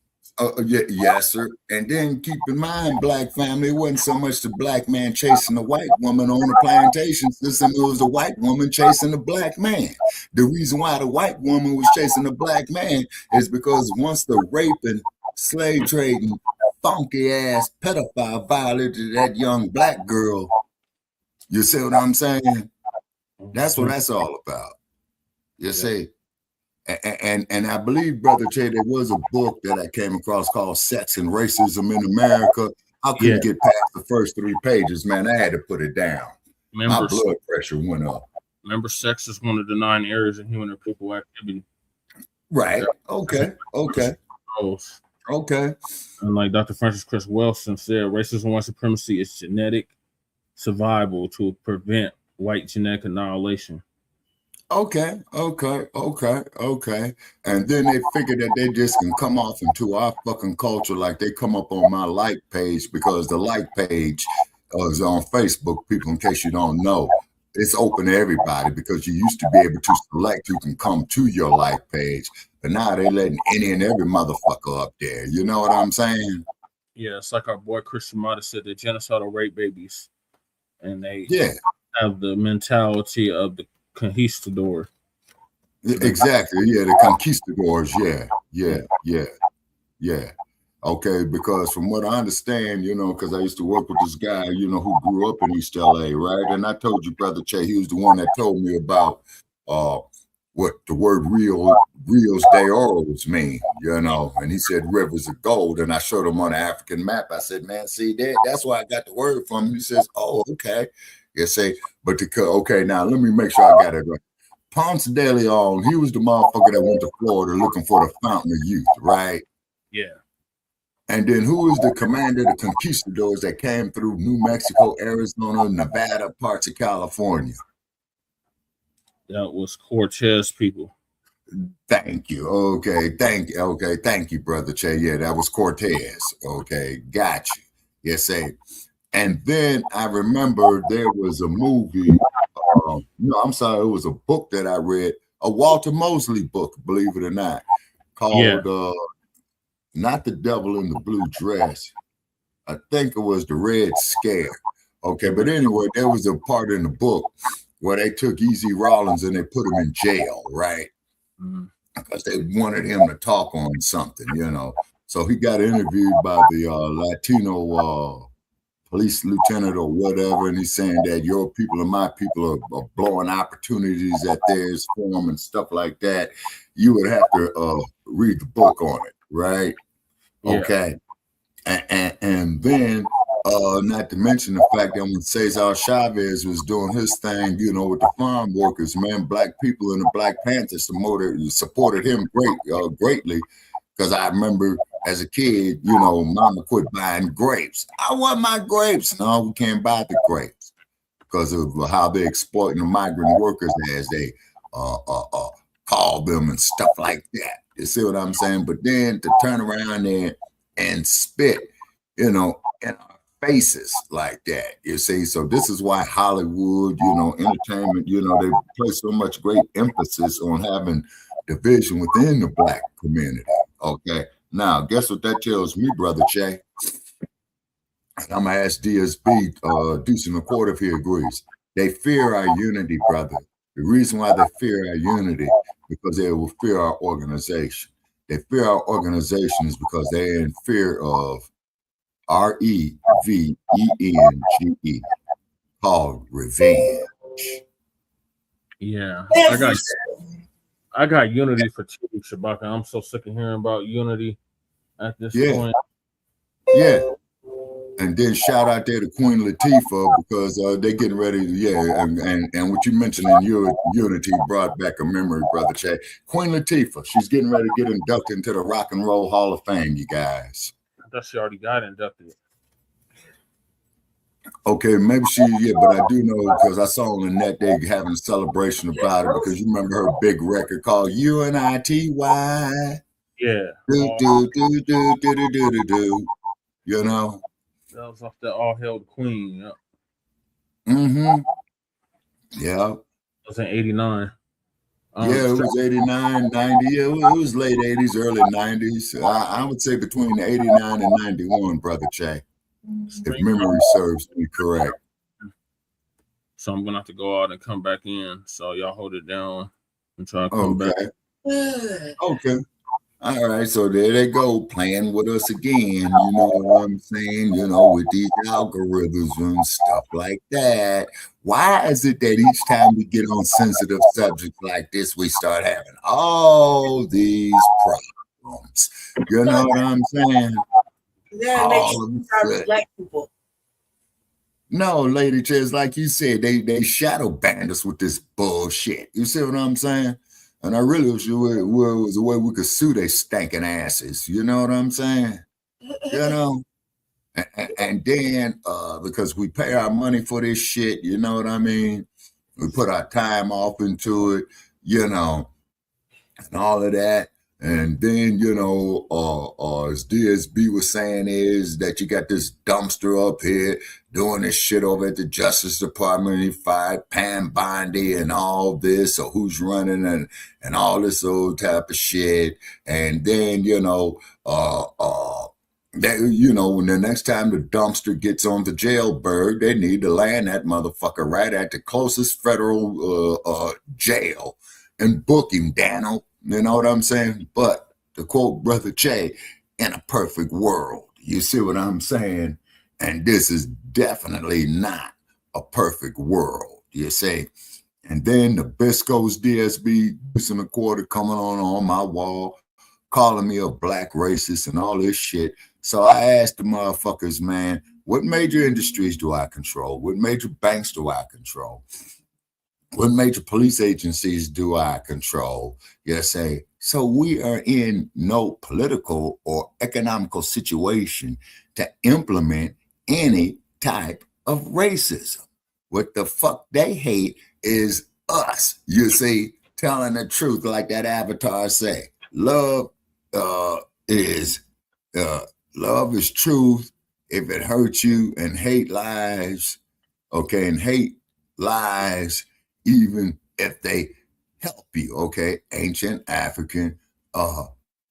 Yes, sir. And then keep in mind, Black family, it wasn't so much the black man chasing the white woman on the plantation system. It was the white woman chasing the black man. The reason why the white woman was chasing the black man is because once the raping, slave trading, funky ass pedophile violated that young black girl, you see what I'm saying? That's what that's all about. You see? And I believe, Brother Che, there was a book that I came across called Sex and Racism in America. I couldn't get past the first 3 pages, man. I had to put it down. My blood pressure went up. Remember, sex is one of the 9 areas of human or people activity. Right. Okay. And like Dr. Francis Chris Wilson said, racism and white supremacy is genetic survival to prevent white genetic annihilation. Okay. And then they figure that they just can come off into our fucking culture like they come up on my like page because the like page is on Facebook, people, in case you don't know. It's open to everybody because you used to be able to select who can come to your like page. But now they letting any and every motherfucker up there. You know what I'm saying? Yeah, it's like our boy Christian Mata said, they're genocidal rape babies. And they have the mentality of the conquistador. Exactly. Yeah, the conquistadors. Yeah. Okay, because from what I understand, you know, because I used to work with this guy, you know, who grew up in East LA, right? And I told you, Brother Che, he was the one that told me about what the word rios de oros mean, you know, and he said rivers of gold. And I showed him on the African map. I said, man, see that? That's where I got the word from. He says, oh, okay. You say, but okay, now let me make sure I got it right. Ponce de Leon, he was the motherfucker that went to Florida looking for the fountain of youth, right? Yeah. And then who was the commander of the conquistadors that came through New Mexico, Arizona, Nevada, parts of California? That was Cortez people. Thank you. Okay, thank you, Brother Che. Yeah, that was Cortez. Okay, got you. Yes, sir. And then I remember there was a movie. I'm sorry, it was a book that I read, a Walter Mosley book, believe it or not, called not The Devil in the Blue Dress. I think it was The Red Scare. Okay, but anyway, there was a part in the book where they took Easy Rawlins and they put him in jail, right? Because they wanted him to talk on something, you know. So he got interviewed by the Latino police lieutenant or whatever, and he's saying that your people and my people are blowing opportunities at theirs for them and stuff like that. You would have to read the book on it, right? Yeah. Okay. And then not to mention the fact that when Cesar Chavez was doing his thing, you know, with the farm workers, man, black people in the Blacc Panther supported him greatly. Because I remember as a kid, you know, mama quit buying grapes. I want my grapes. No, we can't buy the grapes because of how they're exploiting the migrant workers, as they call them and stuff like that. You see what I'm saying? But then to turn around there and spit, you know, in our faces like that, you see? So this is why Hollywood, you know, entertainment, you know, they place so much great emphasis on having division within the black community. Okay. Now, guess what that tells me, Brother Che? I'm going to ask DSB, Deuce and a Quarter, if he agrees. They fear our unity, brother. The reason why they fear our unity, because they will fear our organization. They fear our organization is because they're in fear of Revenge, called Revenge. Yeah, I got Unity for Team Shabaka. I'm so sick of hearing about Unity at this point. Yeah. And then shout out there to Queen Latifah because they're getting ready. And what you mentioned in your Unity brought back a memory, Brother Che. Queen Latifah, she's getting ready to get inducted into the Rock and Roll Hall of Fame, you guys. I thought she already got inducted. Okay, maybe but I do know because I saw on the net they having a celebration about it because you remember her big record called UNITY. Yeah. You know? That was off the All Hail the Queen. Yep. Mm-hmm. Yeah. It was in 89. It was 89, 90. It was late 80s, early 90s. I would say between 89 and 91, Brother Che, if memory serves me correct. So I'm going to have to go out and come back in. So y'all hold it down and try to come back. Okay. All right, so there they go, playing with us again, you know what I'm saying, with these algorithms and stuff like that. Why is it that each time we get on sensitive subjects like this, we start having all these problems? You know what I'm saying? Yeah, makes black people. No, Lady Chess, like you said, they shadow banned us with this bullshit. You see what I'm saying? And I really wish it was a way we could sue they stinking asses. You know what I'm saying? And then because we pay our money for this shit, you know what I mean? We put our time off into it, and all of that. And then, as DSB was saying is that you got this dumpster up here doing this shit over at the Justice Department. He fired Pam Bondi and all this, or who's running and all this old type of shit. And then, when the next time the dumpster gets on the jailbird, they need to land that motherfucker right at the closest federal jail and book him, Daniel. You know what I'm saying? But to quote Brother Che, in a perfect world, you see what I'm saying? And this is definitely not a perfect world, you see? And then the Bisco's DSB, and a quarter coming on my wall, calling me a black racist and all this shit. So I asked the motherfuckers, man, what major industries do I control? What major banks do I control? What major police agencies do I control? You say, so we are in no political or economical situation to implement any type of racism. What the fuck they hate is us, you see, telling the truth like that avatar say. Love is truth if it hurts you, and hate lies, okay, and hate lies even if they help you, okay? Ancient African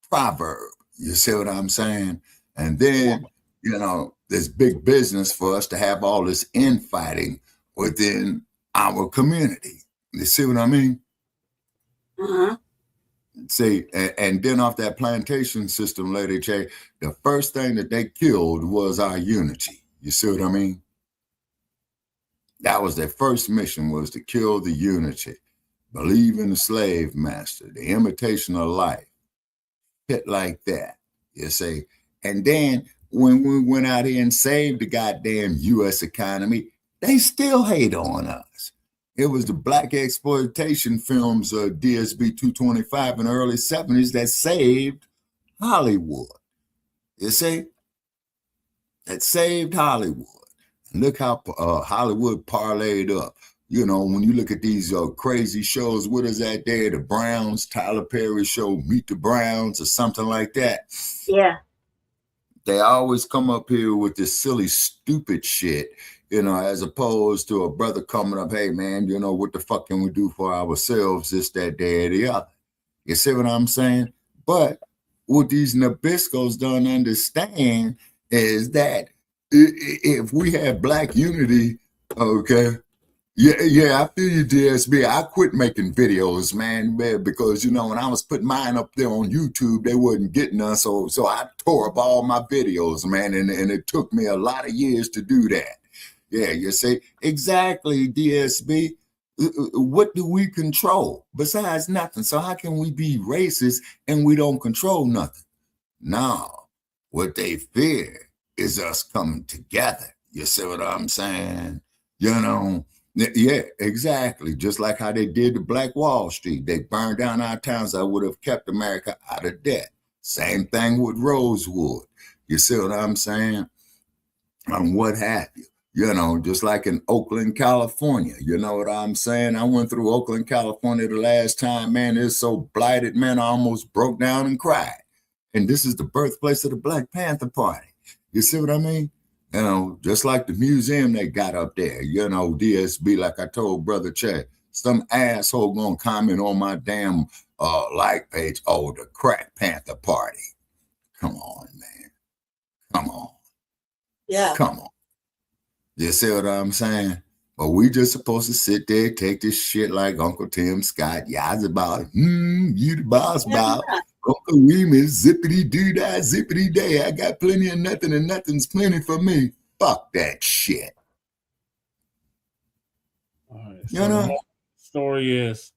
proverb. You see what I'm saying? And then, there's big business for us to have all this infighting within our community. You see what I mean? Uh-huh. See, and then off that plantation system, Lady Che, the first thing that they killed was our unity. You see what I mean? That was their first mission, was to kill the unity. Believe in the slave master, the imitation of life. Shit like that, you see. And then when we went out here and saved the goddamn U.S. economy, they still hate on us. It was the black exploitation films, DSB 225 in the early 70s that saved Hollywood. You see? That saved Hollywood. Look how Hollywood parlayed up. When you look at these crazy shows, what is that there? The Browns, Tyler Perry show, Meet the Browns or something like that. Yeah. They always come up here with this silly, stupid shit, as opposed to a brother coming up, hey, man, what the fuck can we do for ourselves, this, that, there, the other. You see what I'm saying? But what these Nabiscos don't understand is that if we have black unity, okay, Yeah, I feel you, DSB. I quit making videos, man, because, you know, when I was putting mine up there on YouTube, they wasn't getting none, so I tore up all my videos, man, and it took me a lot of years to do that. Yeah, you say, exactly, DSB. What do we control besides nothing? So how can we be racist and we don't control nothing? No, what they fear is us coming together. You see what I'm saying? You know, yeah, exactly. Just like how they did the Black Wall Street. They burned down our towns that would have kept America out of debt. Same thing with Rosewood. You see what I'm saying? And what have you. You know, just like in Oakland, California. You know what I'm saying? I went through Oakland, California the last time, man. It's so blighted, man, I almost broke down and cried. And this is the birthplace of the Blacc Panther Party. You see what I mean? You know, just like the museum they got up there, you know, DSB, like I told Brother Che, some asshole gonna comment on my damn like page, oh, the Blacc Panther Party. Come on, man. Come on. Yeah. Come on. You see what I'm saying? But we just supposed to sit there, take this shit like Uncle Tim Scott. Yas about, you the boss, Bob. Uncle Remus, zippity doo dah, zippity day. I got plenty of nothing and nothing's plenty for me. Fuck that shit. All right, so the story is,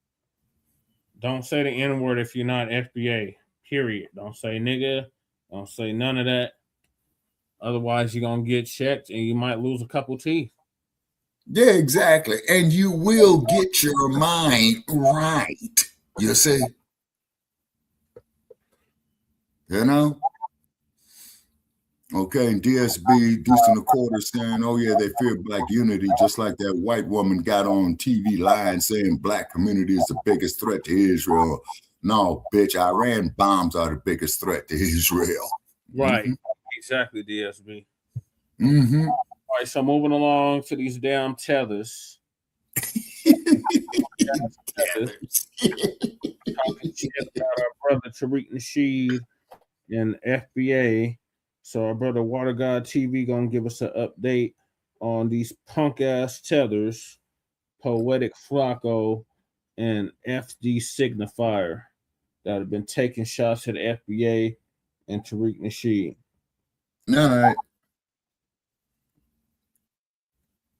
don't say the N-word if you're not FBA, period. Don't say nigga. Don't say none of that. Otherwise, you're going to get checked and you might lose a couple teeth. Yeah, exactly. And you will get your mind right. You see? You know? Okay, and DSB, Decent Accorder saying, oh yeah, they fear Black unity, just like that white woman got on TV line saying Black community is the biggest threat to Israel. No, bitch, Iran bombs are the biggest threat to Israel. Right. Exactly, DSB. Mm-hmm. All right, so moving along to these damn tethers. Talking shit about our brother Tariq Nasheed and FBA. So our brother Water God TV gonna give us an update on these punk ass tethers, Poetik, Flakko, and FD Signifier that have been taking shots at the FBA and Tariq Nasheed. All right.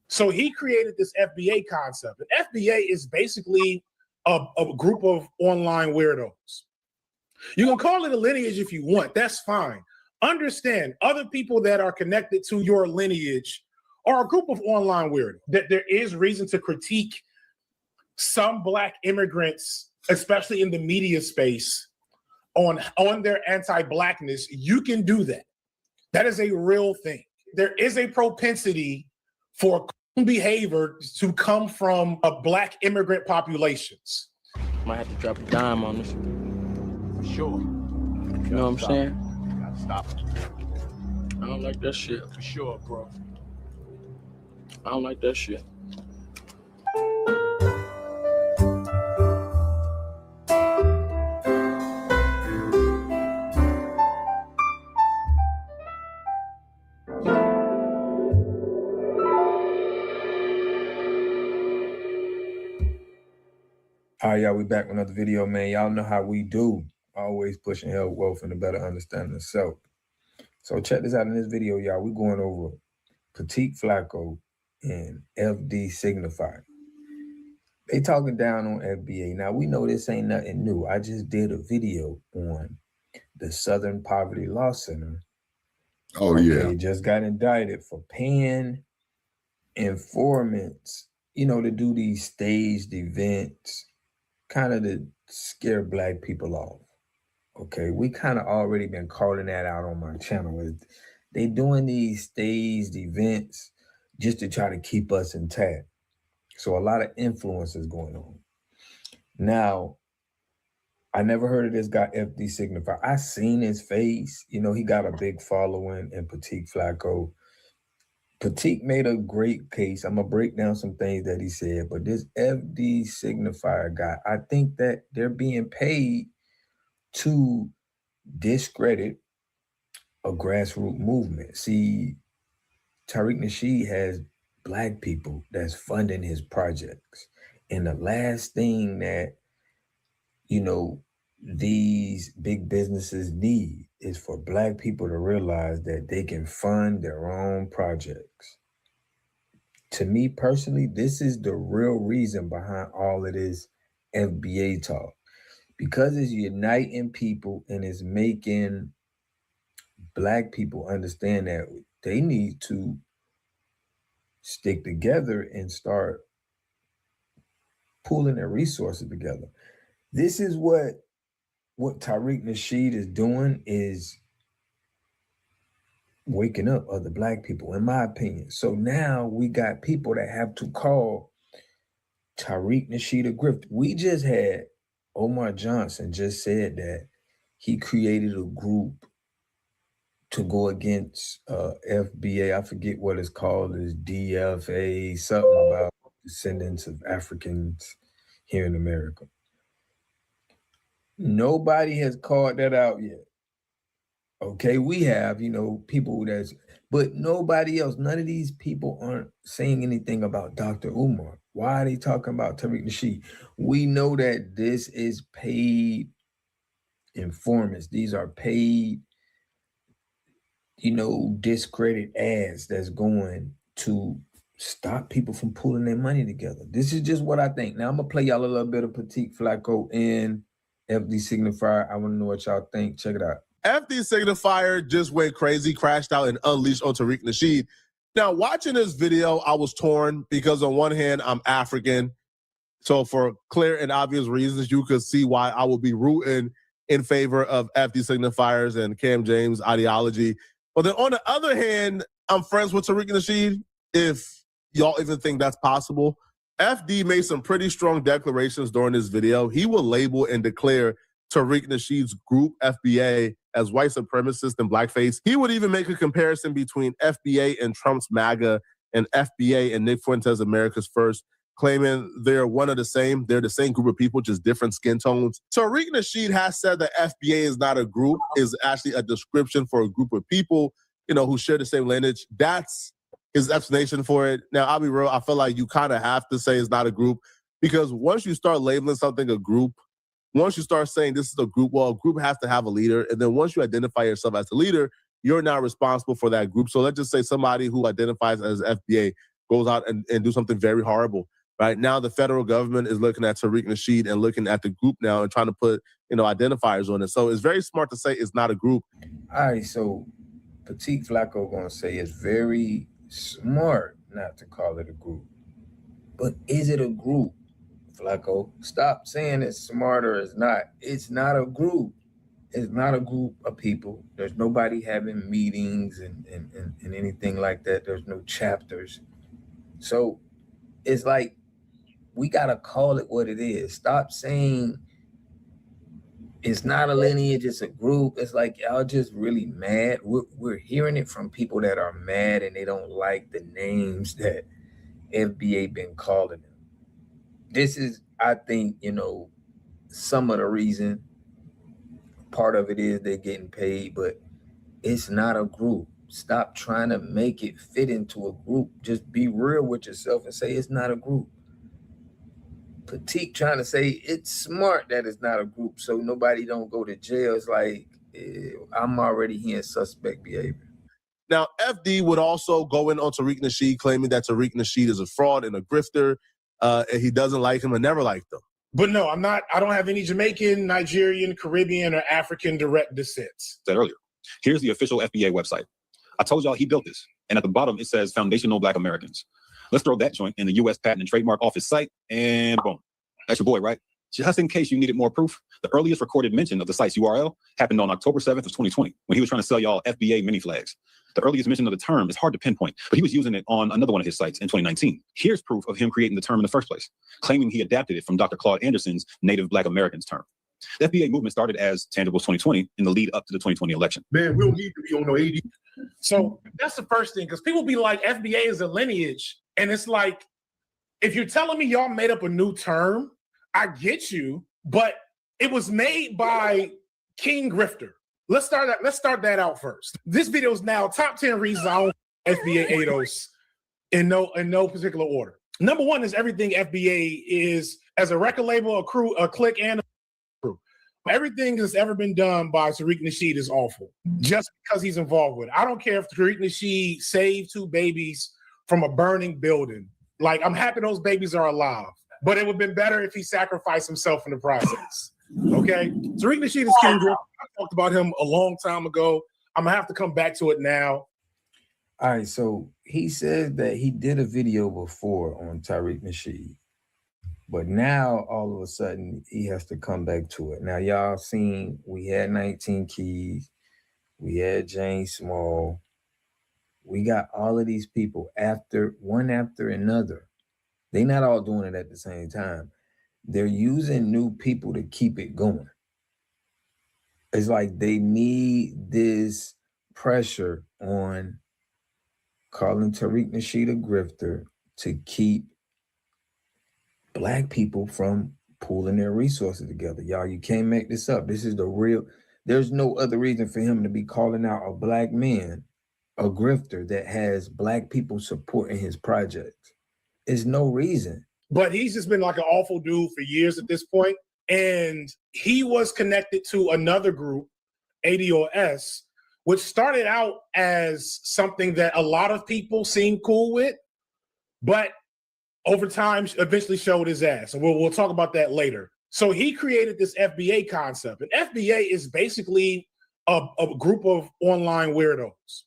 So he created this FBA concept. And FBA is basically a group of online weirdos. You can call it a lineage if you want. That's fine. Understand, other people that are connected to your lineage are a group of online weirdos. That there is reason to critique some Black immigrants, especially in the media space, on their anti-Blackness. You can do that. That is a real thing. There is a propensity for behavior to come from Black immigrant populations. Might have to drop a dime on this. For sure. You know what I'm saying? Stop. I don't like that shit. For sure, bro. I don't like that shit. All right, y'all, we back with another video, man. Y'all know how we do. Always pushing health, wealth, and a better understanding of self. So check this out in this video, y'all. We're going over Poetik, Flakko, and FD Signifier. They talking down on FBA. Now, we know this ain't nothing new. I just did a video on the Southern Poverty Law Center. Oh, yeah. They just got indicted for paying informants, you know, to do these staged events, kind of to scare Black people off. Okay, we kind of already been calling that out on my channel. They doing these staged events just to try to keep us intact. So a lot of influence is going on. Now, I never heard of this guy, FD Signifier. I seen his face. You know, he got a big following in Poetik, Flakko. Poetik made a great case. I'm going to break down some things that he said, but this FD Signifier guy, I think that they're being paid to discredit a grassroots movement. See, Tariq Nasheed has Black people that's funding his projects. And the last thing that, you know, these big businesses need is for Black people to realize that they can fund their own projects. To me personally, this is the real reason behind all of this FBA talk, because it's uniting people and it's making Black people understand that they need to stick together and start pooling their resources together. This is what Tariq Nasheed is doing, is waking up other Black people, in my opinion. So now we got people that have to call Tariq Nasheed a grift. We just had Omar Johnson just said that he created a group to go against FBA. I forget what it's called, is DFA, something about descendants of Africans here in America. Nobody has called that out yet. Okay, we have, you know, people but nobody else, none of these people aren't saying anything about Dr. Umar. Why are they talking about Tariq Nasheed? We know that this is paid informants. These are paid, you know, discredit ads that's going to stop people from pulling their money together. This is just what I think. Now I'm gonna play y'all a little bit of Poetik, Flakko, and FD Signifier. I wanna know what y'all think. Check it out. FD Signifier just went crazy, crashed out, and unleashed on Tariq Nasheed. Now, watching this video, I was torn because on one hand, I'm African. So for clear and obvious reasons, you could see why I would be rooting in favor of FD Signifiers and Cam James' ideology. But then on the other hand, I'm friends with Tariq Nasheed, if y'all even think that's possible. FD made some pretty strong declarations during this video. He will label and declare Tariq Nasheed's group, FBA, as white supremacist and blackface. He would even make a comparison between FBA and Trump's MAGA and FBA and Nick Fuentes' America's First, claiming they're one of the same. They're the same group of people, just different skin tones. Tariq Nasheed has said that FBA is not a group, is actually a description for a group of people, you know, who share the same lineage. That's his explanation for it. Now, I'll be real, I feel like you kind of have to say it's not a group, because once you start labeling something a group, once you start saying this is a group, well, a group has to have a leader. And then once you identify yourself as the leader, you're now responsible for that group. So let's just say somebody who identifies as FBA goes out and do something very horrible. Right now, the federal government is looking at Tariq Nasheed and looking at the group now and trying to put, you know, identifiers on it. So it's very smart to say it's not a group. All right, so Poetik, Flakko gonna say it's very smart not to call it a group. But is it a group, Flakko? Stop saying it's smart or it's not. It's not a group. It's not a group of people. There's nobody having meetings and anything like that. There's no chapters. So it's like, we gotta call it what it is. Stop saying it's not a lineage, it's a group. It's like, y'all just really mad. We're hearing it from people that are mad and they don't like the names that FBA been calling them. This is, I think, you know, some of the reason. Part of it is they're getting paid, but it's not a group. Stop trying to make it fit into a group. Just be real with yourself and say it's not a group. Poetik trying to say it's smart that it's not a group so nobody don't go to jail. It's like, I'm already hearing suspect behavior. Now, FD would also go in on Tariq Nasheed, claiming that Tariq Nasheed is a fraud and a grifter, and he doesn't like him and never liked him. But no, I'm not. I don't have any Jamaican, Nigerian, Caribbean, or African direct descents. Said earlier, here's the official FBA website. I told y'all he built this, and at the bottom it says Foundational Black Americans. Let's throw that joint in the U.S. Patent and Trademark Office site, and boom. That's your boy, right? Just in case you needed more proof, the earliest recorded mention of the site's URL happened on October 7th of 2020, when he was trying to sell y'all FBA mini flags. The earliest mention of the term is hard to pinpoint, but he was using it on another one of his sites in 2019. Here's proof of him creating the term in the first place, claiming he adapted it from Dr. Claude Anderson's Native Black Americans term. The FBA movement started as Tangibles 2020 in the lead up to the 2020 election. Man, we don't need to be on no 80. So that's the first thing, because people be like, FBA is a lineage. And it's like, if you're telling me y'all made up a new term, I get you, but it was made by King Grifter. Let's start that out first. This video is now top 10 reasons I own FBA ADOS. in no particular order. Number one is everything FBA is as a record label, a crew, a clique, and a crew. Everything that's ever been done by Tariq Nasheed is awful, just because he's involved with it. I don't care if Tariq Nasheed saved 2 babies from a burning building. Like, I'm happy those babies are alive, but it would have been better if he sacrificed himself in the process. Okay? Tariq Nasheed is King Griff. I talked about him a long time ago. I'm gonna have to come back to it now. All right, so he said that he did a video before on Tariq Nasheed, but now all of a sudden he has to come back to it. Now y'all seen we had 19 Keys, we had James Small, we got all of these people one after another. They're not all doing it at the same time. They're using new people to keep it going. It's like they need this pressure on calling Tariq Nasheed a grifter to keep Black people from pooling their resources together. Y'all, you can't make this up. This is the real. There's no other reason for him to be calling out a Black man, a grifter that has Black people supporting his projects. There's no reason. But he's just been like an awful dude for years at this point. And he was connected to another group, ATTACCS, which started out as something that a lot of people seemed cool with, but over time eventually showed his ass. And we'll talk about that later. So he created this FBA concept. And FBA is basically a group of online weirdos.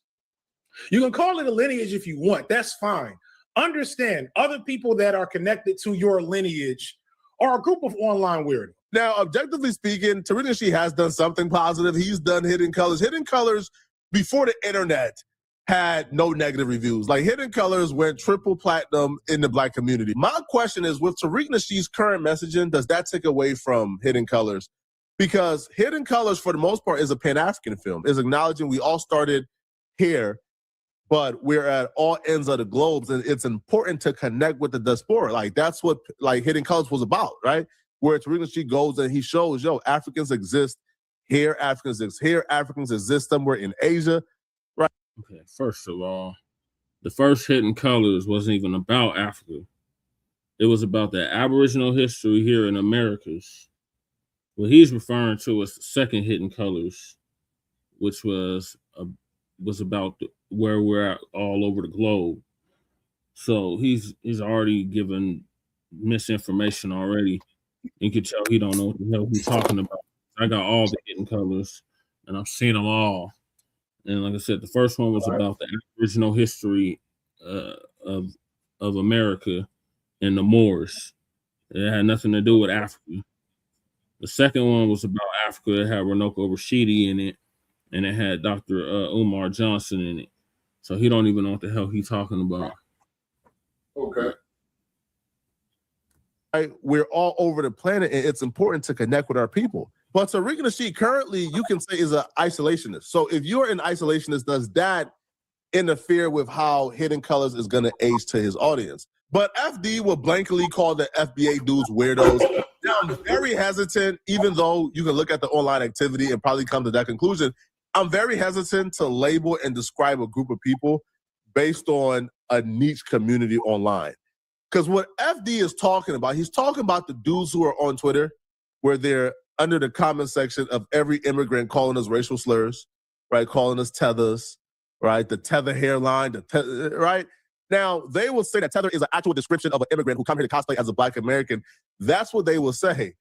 You can call it a lineage if you want. That's fine. Understand, other people that are connected to your lineage are a group of online weirdos. Now, objectively speaking, Tariq Nasheed has done something positive. He's done Hidden Colors. Hidden Colors, before the internet, had no negative reviews. Like, Hidden Colors went triple platinum in the Black community. My question is, with Tariq Nasheed's current messaging, does that take away from Hidden Colors? Because Hidden Colors, for the most part, is a Pan-African film. It's acknowledging we all started here, but we're at all ends of the globes, and it's important to connect with the diaspora. Like, that's what Hidden Colors was about, right? Where Tariq Nasheed goes and he shows, Africans exist here, Africans exist here, Africans exist somewhere in Asia, right? Okay, first of all, the first Hidden Colors wasn't even about Africa. It was about the Aboriginal history here in Americas. What he's referring to is the second Hidden Colors, which was about where we're at all over the globe. So he's already given misinformation already. You can tell he don't know what the hell he's talking about. I got all the Hidden Colors, and I've seen them all. And like I said, the first one was about the Aboriginal history of America and the Moors. It had nothing to do with Africa. The second one was about Africa. It had Runoko Rashidi in it, and it had Dr. Umar Johnson in it. So he don't even know what the hell he's talking about. Okay. Right, we're all over the planet, and it's important to connect with our people. But Tariq Nasheed currently, you can say, is an isolationist. So if you're an isolationist, does that interfere with how Hidden Colors is going to age to his audience? But FD will blankly call the FBA dudes weirdos. Now, I'm very hesitant, even though you can look at the online activity and probably come to that conclusion. I'm very hesitant to label and describe a group of people based on a niche community online. Because what FD is talking about, he's talking about the dudes who are on Twitter, where they're under the comment section of every immigrant calling us racial slurs, right? Calling us tethers, right? The tether hairline, right? Now, they will say that tether is an actual description of an immigrant who come here to cosplay as a Black American. That's what they will say.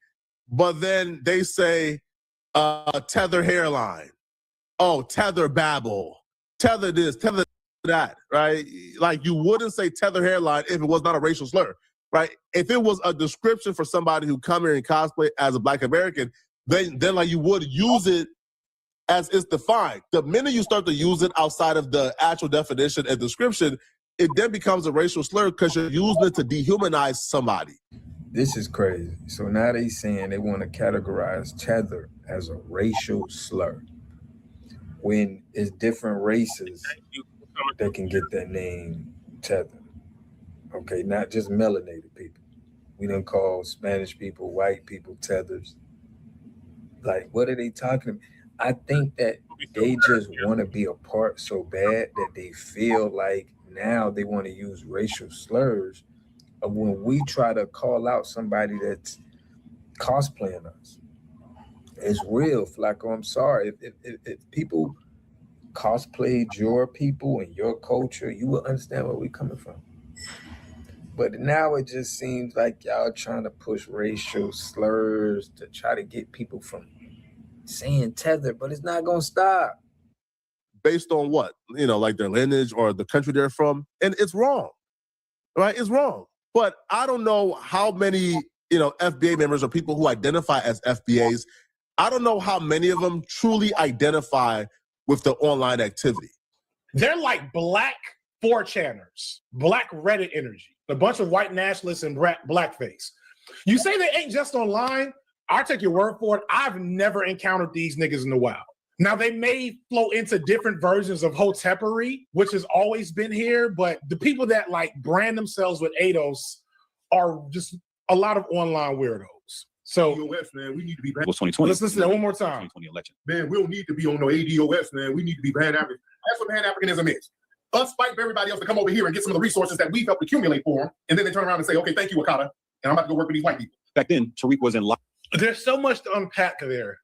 But then they say tether hairline. Oh, tether babble. Tether this, tether that, right? Like, you wouldn't say tether hairline if it was not a racial slur, right? If it was a description for somebody who come here and cosplay as a Black American, then like you would use it as it's defined. The minute you start to use it outside of the actual definition and description, it then becomes a racial slur because you're using it to dehumanize somebody. This is crazy. So now they saying they want to categorize tether as a racial slur, when it's different races that can get that name tether. Okay, not just melanated people. We don't call Spanish people, white people tethers. Like, what are they talking about? I think that they just want to be a part so bad that they feel like now they want to use racial slurs of when we try to call out somebody that's cosplaying us. It's real, Flakko. I'm sorry. If people cosplayed your people and your culture, you will understand where we're coming from. But now it just seems like y'all trying to push racial slurs to try to get people from saying tether, but it's not going to stop. Based on what? Like their lineage or the country they're from. And it's wrong, right? It's wrong. But I don't know how many, FBA members or people who identify as FBAs, I don't know how many of them truly identify with the online activity. They're like black 4chaners, black Reddit energy, a bunch of white nationalists and blackface. You say they ain't just online, I'll take your word for it. I've never encountered these niggas in the wild. Now, they may flow into different versions of hotepery, which has always been here, but the people that like brand themselves with ADOS are just a lot of online weirdos. So, ADOS, man, we need to be banned. It was 2020. Let's listen to that one more time. 2020 election. Man, we don't need to be on no ADOS, man. We need to be Pan-African. That's what Pan-Africanism is. Us fight for everybody else to come over here and get some of the resources that we've helped accumulate for them, and then they turn around and say, okay, thank you, Wakata, and I'm about to go work with these white people. Back then, Tariq was in line. There's so much to unpack there.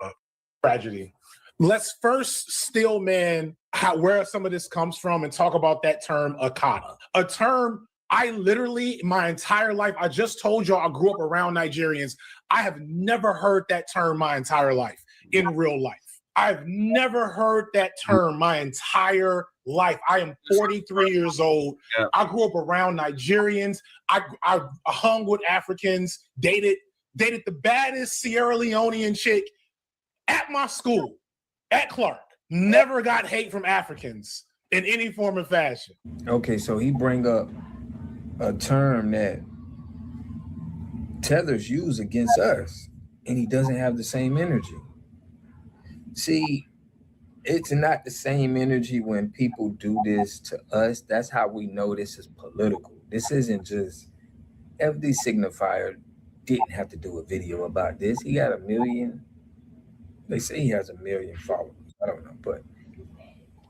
Tragedy. Let's first stillman where some of this comes from and talk about that term, Akata. A term I literally, my entire life, I just told y'all I grew up around Nigerians. I have never heard that term my entire life in real life. I've never heard that term my entire life. I am 43 years old. Yeah. I grew up around Nigerians. I hung with Africans, dated the baddest Sierra Leonean chick at my school, at Clark. Never got hate from Africans in any form or fashion. Okay, so he bring up a term that Tethers use against us, and he doesn't have the same energy. See, it's not the same energy when people do this to us. That's how we know this is political. This isn't just FD Signifier didn't have to do a video about this. He got 1 million. They say he has 1 million followers. I don't know, but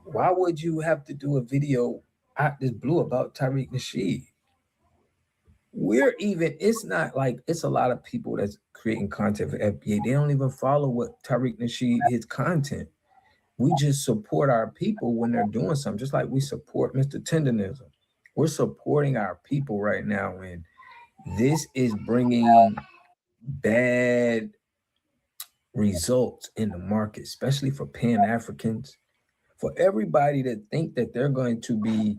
why would you have to do a video out this blue about Tariq Nasheed? It's not like it's a lot of people that's creating content for FBA. They don't even follow what Tariq Nasheed, his content. We just support our people when they're doing something, just like we support Mr. Tendenism. We're supporting our people right now, and this is bringing bad results in the market, especially for Pan-Africans, for everybody that think that they're going to be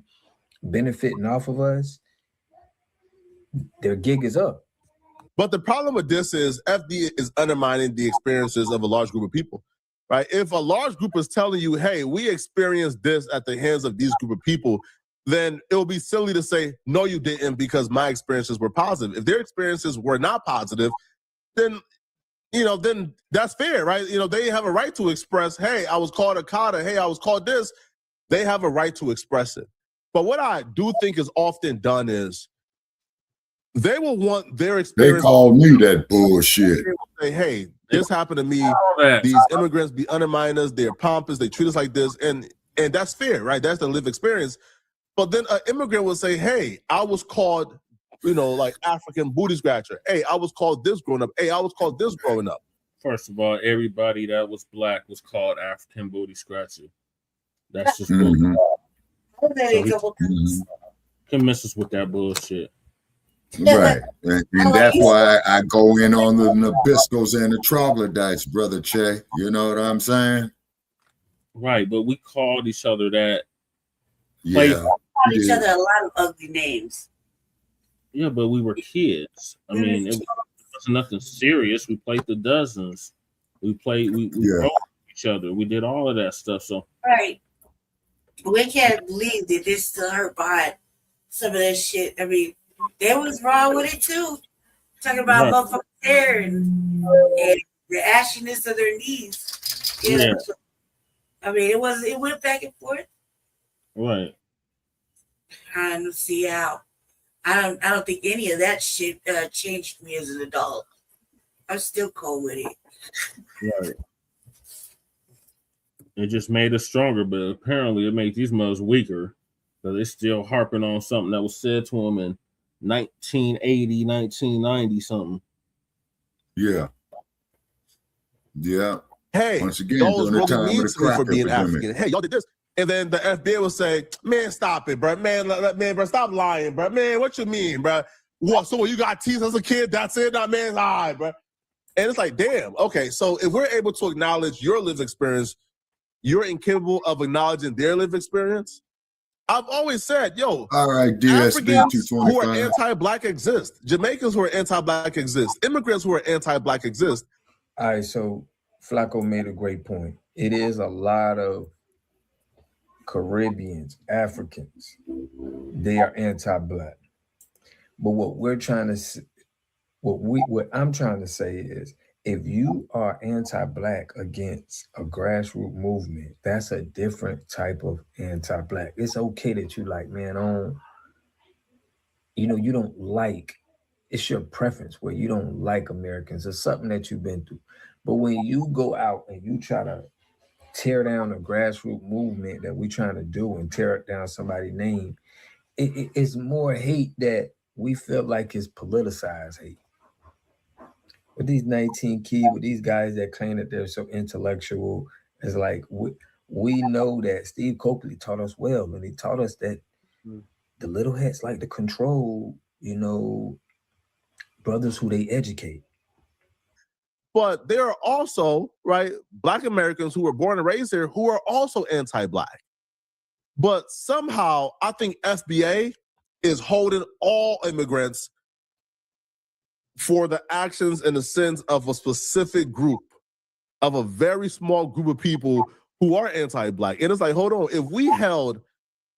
benefiting off of us. Their gig is up. But the problem with this is FD is undermining the experiences of a large group of people, right? If a large group is telling you, hey, we experienced this at the hands of these group of people, then it will be silly to say, no, you didn't, because my experiences were positive. If their experiences were not positive, then that's fair, right? They have a right to express, hey, I was called a Kata, hey, I was called this. They have a right to express it. But what I do think is often done is they will want their experience. They call me that bullshit. They will say, hey, this happened to me. These immigrants be undermining us. They're pompous. They treat us like this. And that's fair, right? That's the lived experience. But then an immigrant will say, hey, I was called, like African booty scratcher. Hey, I was called this growing up. Hey, I was called this growing up. First of all, everybody that was black was called African booty scratcher. That's just bullshit. So can miss us with that bullshit. Right. And that's why I go in on the Nabiscos and the troglodytes, brother Che. You know what I'm saying? Right, but we called each other that. Yeah. We called each other a lot of ugly names. Yeah, but we were kids. I mean, it was nothing serious. We played the dozens. We broke each other. We did all of that stuff. So right. We can't believe that this still hurt behind some of that shit. I mean, they was wrong with it too. Talking about motherfuckers hair and the ashiness of their knees. Yeah. I mean, it went back and forth. Right. I don't see how. I don't think any of that shit changed me as an adult. I'm still cool with it. Right. It just made us stronger, but apparently it makes these motherfuckers weaker. So they're still harping on something that was said to them in 1980, 1990 something. Yeah. Yeah. Hey, once again, those during the really time mean of to the me for crack being epidemic. African. Hey, y'all did this. And then the FBI will say, man, stop it, bro. Man, bro, stop lying, bro. Man, what you mean, bro? What, so you got teased as a kid, that's it? Nah, man, lie, bro. And it's like, damn, okay, so if we're able to acknowledge your lived experience, you're incapable of acknowledging their lived experience? I've always said, yo, all right, DSB Africans who are 225. anti-Black exist. Jamaicans who are anti-Black exist. Immigrants who are anti-Black exist. All right, so Flakko made a great point. It is a lot of Caribbeans, Africans, they are anti-Black. But what we're trying to, what I'm trying to say is, if you are anti-Black against a grassroots movement, that's a different type of anti-Black. It's okay that you like, man, you don't like, it's your preference where you don't like Americans. It's something that you've been through. But when you go out and you try to tear down a grassroots movement that we're trying to do and tear down somebody's name, it's more hate that we feel like is politicized hate. With these 19 kids, with these guys that claim that they're so intellectual, it's like we know that Steve Coakley taught us well, and he taught us that the little hats like to control, brothers who they educate. But there are also, right, Black Americans who were born and raised here who are also anti-Black. But somehow, I think FBA is holding all immigrants for the actions and the sins of a specific group, of a very small group of people who are anti-Black. And it's like, hold on, if we held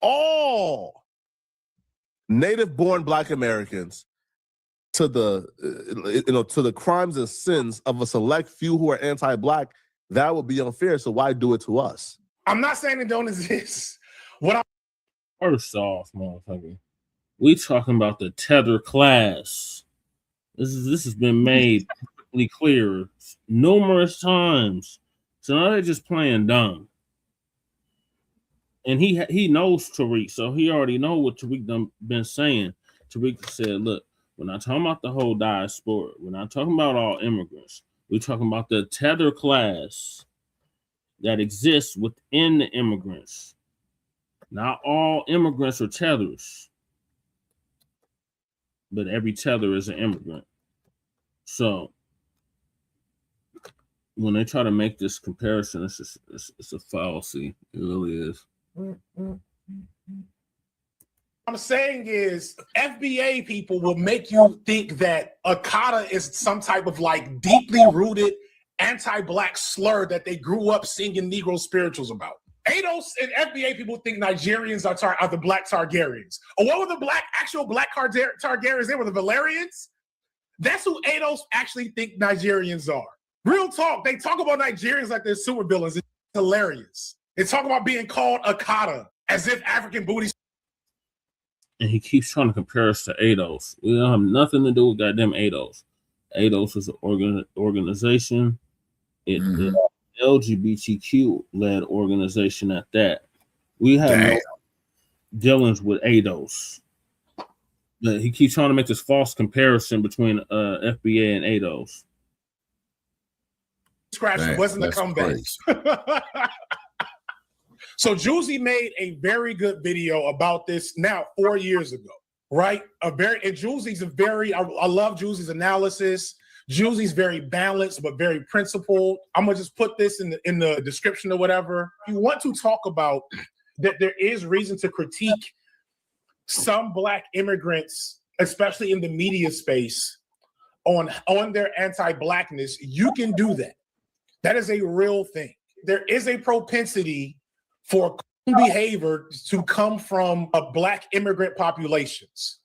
all native-born Black Americans to the crimes and sins of a select few who are anti-Black, that would be unfair. So why do it to us? I'm not saying it don't exist. First off, motherfucker, we talking about the tether class. This has been made perfectly clear numerous times. So now they're just playing dumb. And he knows Tariq, so he already know what Tariq done been saying. Tariq said, look, we're not talking about the whole diaspora. We're not talking about all immigrants. We're talking about the tether class that exists within the immigrants. Not all immigrants are tethers, but every tether is an immigrant. So when they try to make this comparison, it's a fallacy. It really is. I'm saying is FBA people will make you think that Akata is some type of like deeply rooted anti-Black slur that they grew up singing Negro spirituals about. ADOS and FBA people think Nigerians are the Black Targaryens. Or what were the actual Black Targaryens? They were the Valerians. That's who ADOS actually think Nigerians are. Real talk. They talk about Nigerians like they're supervillains. It's hilarious. They talk about being called Akata as if African booty. And he keeps trying to compare us to ADOS. We don't have nothing to do with goddamn ADOS. ADOS is an organization. It's an LGBTQ-led organization at that. We have no dealings with ADOS. But he keeps trying to make this false comparison between FBA and ADOS. Scratch wasn't a comeback. So Juicy made a very good video about this now 4 years ago, right? And Juicy's I love Juicy's analysis. Juicy's very balanced, but very principled. I'm gonna just put this in the description or whatever. If you want to talk about that there is reason to critique some Black immigrants, especially in the media space, on their anti-Blackness, you can do that. That is a real thing. There is a propensity for behavior to come from Black immigrant populations.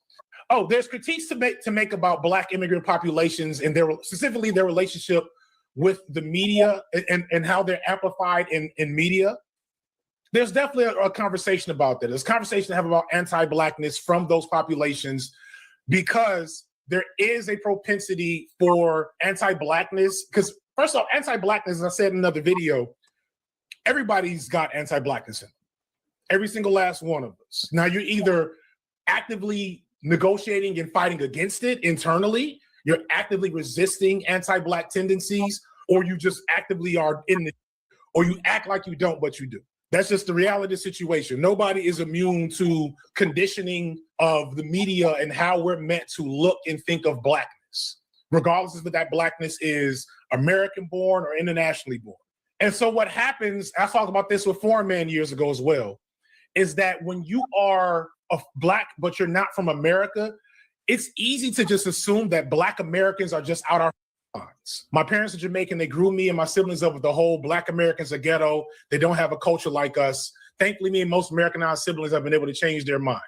Oh, there's critiques to make about Black immigrant populations and specifically their relationship with the media and how they're amplified in media. There's definitely a conversation about that. There's a conversation to have about anti-Blackness from those populations because there is a propensity for anti-Blackness. Because first off, anti-Blackness, as I said in another video, everybody's got anti-Blackness in them. Every single last one of us. Now you're either actively negotiating and fighting against it internally, you're actively resisting anti-Black tendencies, or you just actively are in the, or you act like you don't, but you do. That's just the reality of the situation. Nobody is immune to conditioning of the media and how we're meant to look and think of Blackness, regardless of that Blackness is American born or internationally born. And so what happens, I talked about this with Foreign Man years ago as well, is that when you are a Black, but you're not from America, it's easy to just assume that Black Americans are just out our minds. My parents are Jamaican. They grew me and my siblings up with the whole Black Americans are ghetto. They don't have a culture like us. Thankfully, me and most Americanized siblings have been able to change their mind.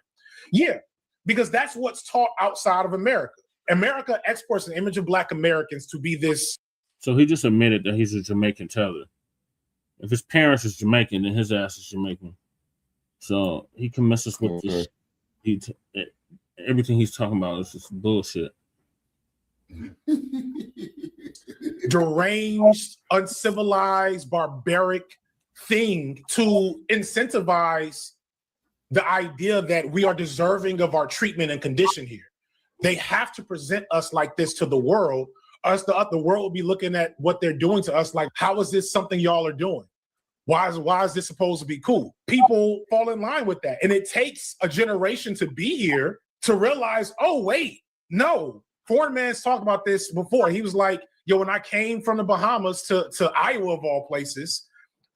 Yeah, because that's what's taught outside of America. America exports an image of Black Americans to be this. So he just admitted that he's a Jamaican teller. If his parents is Jamaican, then his ass is Jamaican. So he can mess us with this. Everything he's talking about is just bullshit. Deranged, uncivilized, barbaric thing to incentivize the idea that we are deserving of our treatment and condition here. They have to present us like this to the world. The world will be looking at what they're doing to us like, how is this something y'all are doing? Why is this supposed to be cool? People fall in line with that. And it takes a generation to be here to realize, oh, wait, no. Foreign Man's talked about this before. He was like, yo, when I came from the Bahamas to Iowa, of all places,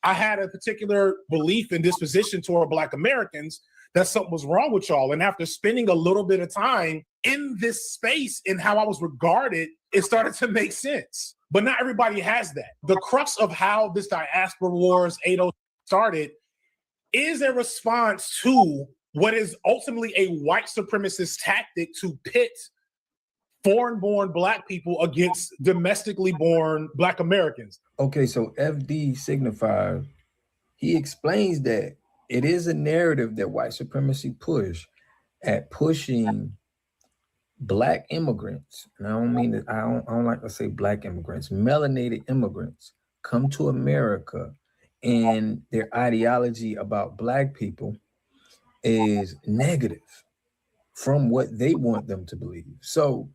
I had a particular belief and disposition toward Black Americans that something was wrong with y'all. And after spending a little bit of time in this space and how I was regarded, it started to make sense. But not everybody has that. The crux of how this diaspora wars 80 started is a response to what is ultimately a white supremacist tactic to pit foreign-born Black people against domestically born Black Americans. Okay, so FD Signifier, he explains that it is a narrative that white supremacy push at pushing Black immigrants, and I don't mean that, I don't like to say Black immigrants, melanated immigrants come to America and their ideology about Black people is negative from what they want them to believe. So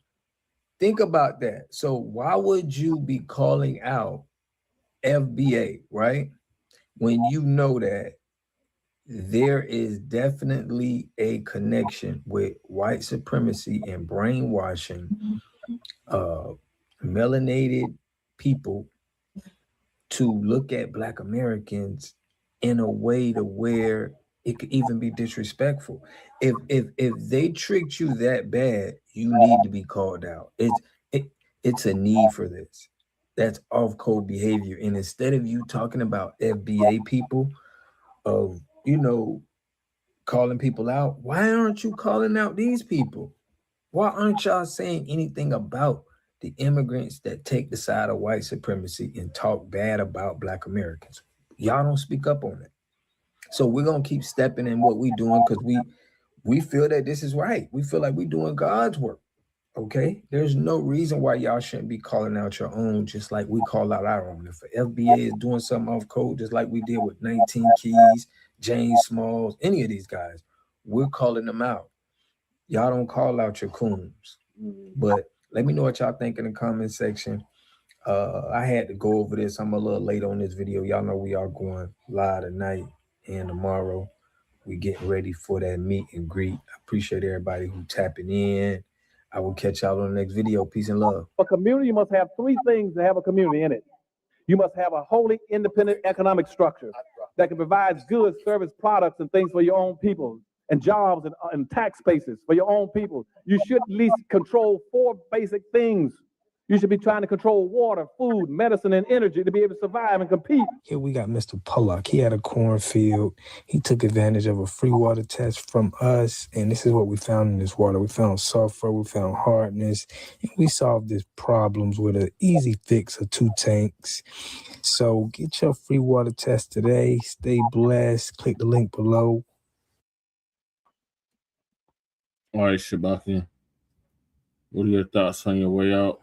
think about that. So why would you be calling out FBA, right? When you know that there is definitely a connection with white supremacy and brainwashing melanated people to look at Black Americans in a way to where it could even be disrespectful. If they tricked you that bad, you need to be called out. It's a need for this. That's off-code behavior. And instead of you talking about FBA people of, you know, calling people out, why aren't you calling out these people? Why aren't y'all saying anything about the immigrants that take the side of white supremacy and talk bad about Black Americans? Y'all don't speak up on it. So we're gonna keep stepping in what we're doing because we feel that this is right. We feel like we're doing God's work. Okay, there's no reason why y'all shouldn't be calling out your own, just like we call out our own. If FBA is doing something off code, just like we did with 19 Keys, James Smalls, any of these guys, we're calling them out. Y'all don't call out your coons. But let me know what y'all think in the comment section. I had to go over this. I'm a little late on this video. Y'all know we are going live tonight and tomorrow. We getting ready for that meet and greet. I appreciate everybody who tapping in. I will catch y'all on the next video. Peace and love. A community must have three things to have a community in it. You must have a wholly independent economic structure that can provide goods, service, products, and things for your own people, and jobs and tax bases for your own people. You should at least control 4 basic things. You should be trying to control water, food, medicine, and energy to be able to survive and compete. Here we got Mr. Pollock. He had a cornfield. He took advantage of a free water test from us, and this is what we found in this water. We found sulfur, we found hardness, and we solved these problems with an easy fix of 2 tanks. So get your free water test today. Stay blessed. Click the link below. All right, Shabaka. What are your thoughts on your way out?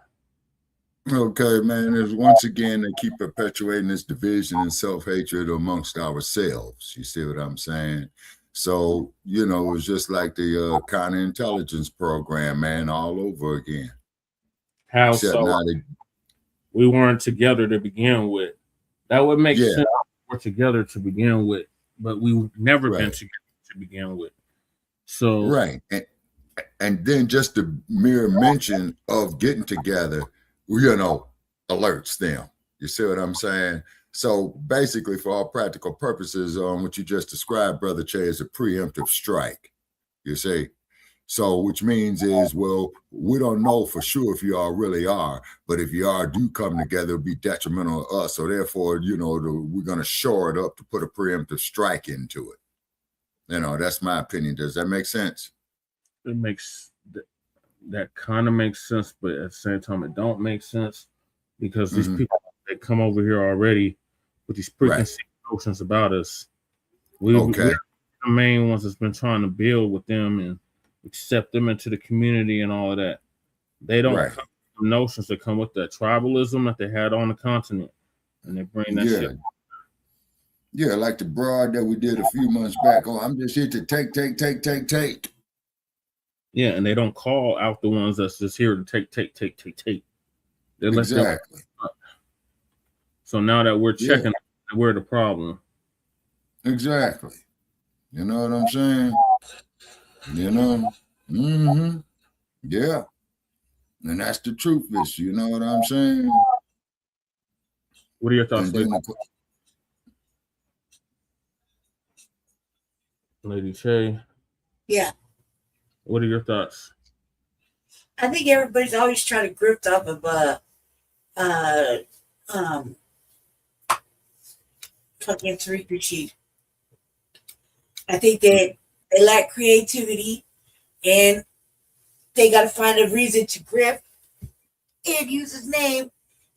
Okay, man, is once again they keep perpetuating this division and self-hatred amongst ourselves. You see what I'm saying? So, you know, it's just like the counterintelligence program, man, all over again. How Except so? now they, We weren't together to begin with. That would make Yeah. sense. We're together to begin with, but we've never been Right. together to begin with. So right. And then just the mere mention of getting together, you know, alerts them. You see what I'm saying? So basically, for all practical purposes, what you just described, Brother Che, is a preemptive strike. You see? So which means is, well, we don't know for sure if you all really are, but if you are, do come together, it'll be detrimental to us. So therefore, you know, we're going to shore it up to put a preemptive strike into it. You know, that's my opinion. Does that make sense? it makes that kind of makes sense, but at the same time, it don't make sense because these people they come over here already with these preconceived notions about us. We're the main ones that's been trying to build with them and accept them into the community and all of that. They don't come with notions that come with that tribalism that they had on the continent, and they bring that shit. Yeah, like the broad that we did a few months back. Oh, I'm just here to take. Yeah, and they don't call out the ones that's just here to take. They let them. So now that we're checking, we're the problem. Exactly. You know what I'm saying? You know? Yeah. And that's the truth, is, you know what I'm saying? What are your thoughts, Lady Che? Yeah. What are your thoughts? I think everybody's always trying to grift off of fucking Tariq Nasheed. I think that they lack creativity and they gotta find a reason to grift and use his name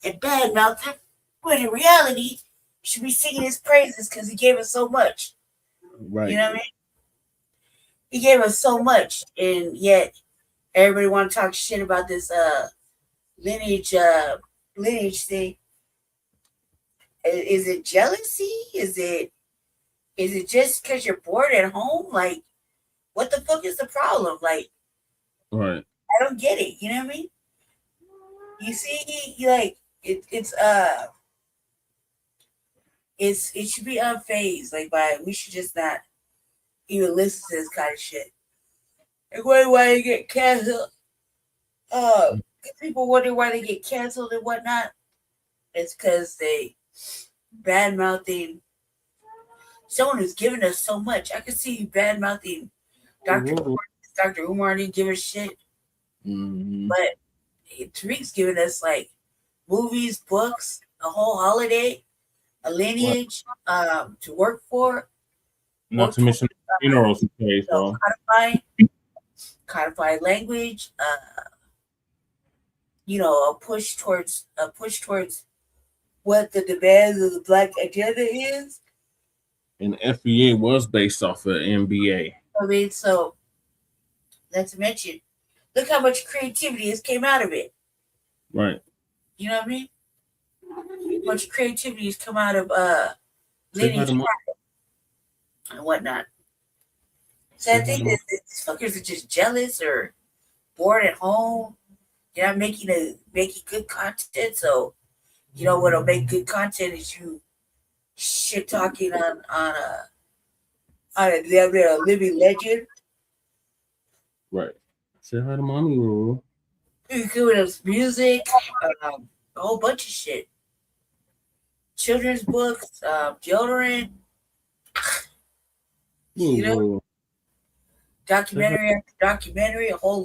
and badmouth him, when in reality you should be singing his praises because he gave us so much. Right. You know what I mean? He gave us so much, and yet everybody want to talk shit about this lineage thing. Is it jealousy? Is it just because you're bored at home? Like, what the fuck is the problem? Like, right. I don't get it. You know what I mean? You see, it should be unfazed. Like, we should just not even listen to this kind of shit. Like, why you get canceled? People wonder why they get canceled and whatnot. It's because they bad mouthing someone who's given us so much. I could see you bad mouthing Dr. Umar didn't give a shit. But Tariq's giving us like movies, books, a whole holiday, a lineage to work for. Not to mention funerals. So codified language, a push towards what the demands of the Black agenda is. And FBA was based off of NBA. I mean, so not to mention, look how much creativity has came out of it. Right. You know what I mean? Much creativity has come out of lineage and whatnot. So I think that these fuckers are just jealous or bored at home. You're not making good content. So, you know what'll make good content is you shit talking on a living legend. Right. Say hi to mommy, Ruru. You doing us music, a whole bunch of shit. Children's books, deodorant. You know, documentary after documentary, a whole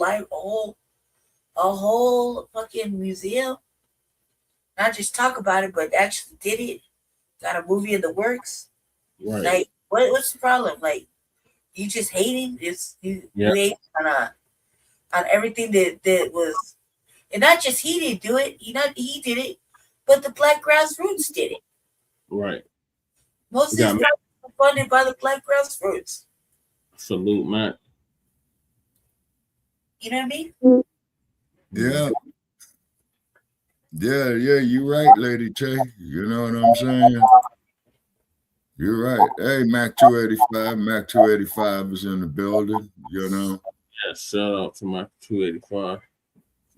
fucking museum. Not just talk about it, but actually did it. Got a movie in the works. Right. Like, what's the problem? Like, you just hating? You hate on everything that was, and not just he didn't do it. He did it, but the Black grassroots did it. Right. Most of these projects were funded by the Black grassroots. Salute, Matt. You know what I mean? Yeah. Yeah, you're right, Lady Che. You know what I'm saying? You're right. Hey, Mac 285. Mac 285 is in the building, you know. Yeah, shout out to Mac 285.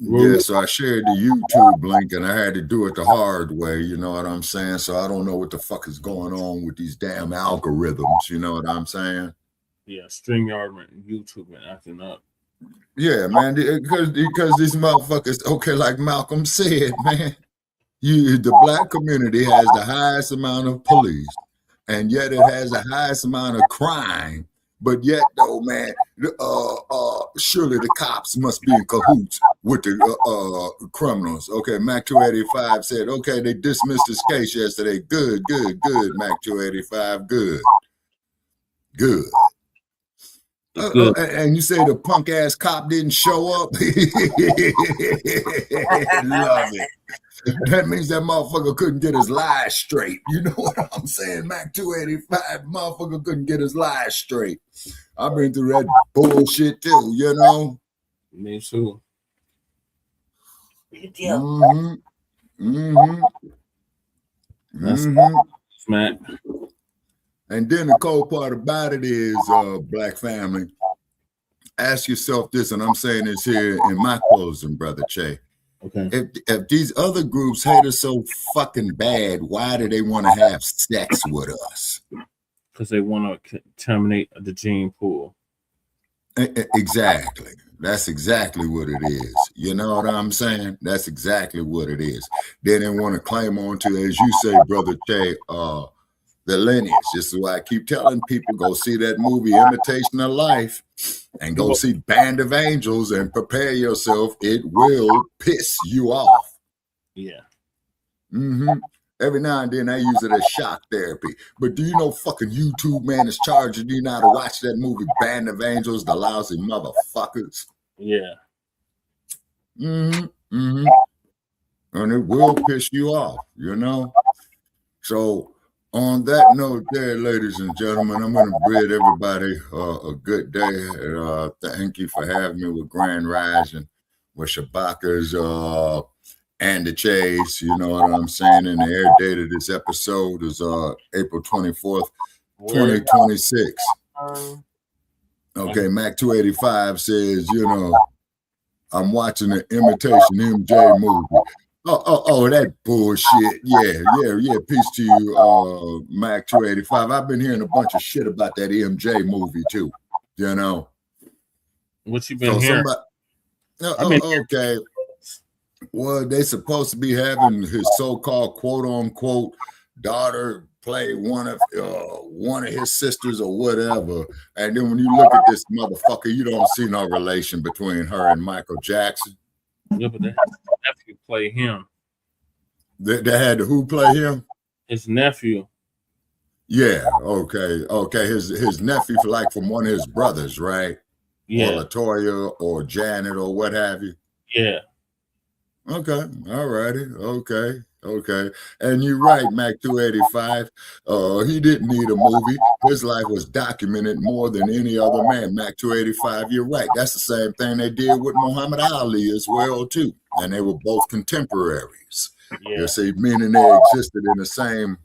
Yeah, so I shared the YouTube link and I had to do it the hard way, you know what I'm saying? So I don't know what the fuck is going on with these damn algorithms, you know what I'm saying? Yeah, Streamyard and YouTube been acting up. Yeah, man, because these motherfuckers, okay, like Malcolm said, man, the black community has the highest amount of police, and yet it has the highest amount of crime. But yet, though, man, surely the cops must be in cahoots with the criminals. Okay, Mac 285 said, okay, they dismissed this case yesterday. Good, Mac 285, good. And you say the punk ass cop didn't show up? Love it. That means that motherfucker couldn't get his lies straight. You know what I'm saying? Mac 285, motherfucker couldn't get his lies straight. I've been through that bullshit too, you know? Me too. Smack. And then the cold part about it is, black family, ask yourself this, and I'm saying this here in my closing, Brother Che. Okay. If these other groups hate us so fucking bad, why do they want to have sex with us? Because they want to contaminate the gene pool. Exactly. That's exactly what it is. You know what I'm saying? That's exactly what it is. Then they want to claim on to, as you say, Brother Che, the lineage. This is why I keep telling people, go see that movie Imitation of Life and go see Band of Angels and prepare yourself. It will piss you off. Yeah. Every now and then I use it as shock therapy. But do you know fucking YouTube, man, is charging you now to watch that movie Band of Angels, the lousy motherfuckers? Yeah. And it will piss you off, you know? So on that note there, ladies and gentlemen, I'm going to bid everybody a good day. Thank you for having me with Grand Rising, with Shabaka's and the Chase. You know what I'm saying? And the air date of this episode is April 24th, 2026. Okay, Mac 285 says, you know, I'm watching an Imitation MJ movie. Oh, that bullshit. Yeah. Peace to you, Mac 285. I've been hearing a bunch of shit about that MJ movie too. You know. What you been hearing? Okay. Well, they supposed to be having his so-called quote-unquote daughter play one of his sisters or whatever. And then when you look at this motherfucker, you don't see no relation between her and Michael Jackson. Yeah, but they had his nephew play him. They had who play him? His nephew. Yeah, okay. His nephew, like from one of his brothers, right? Yeah. Or Latoya or Janet or what have you. Yeah. Okay, all righty. Okay. And you're right, Mac 285. He didn't need a movie. His life was documented more than any other man. Mac 285, you're right. That's the same thing they did with Muhammad Ali as well, too. And they were both contemporaries. Yeah. You see, meaning they existed in the same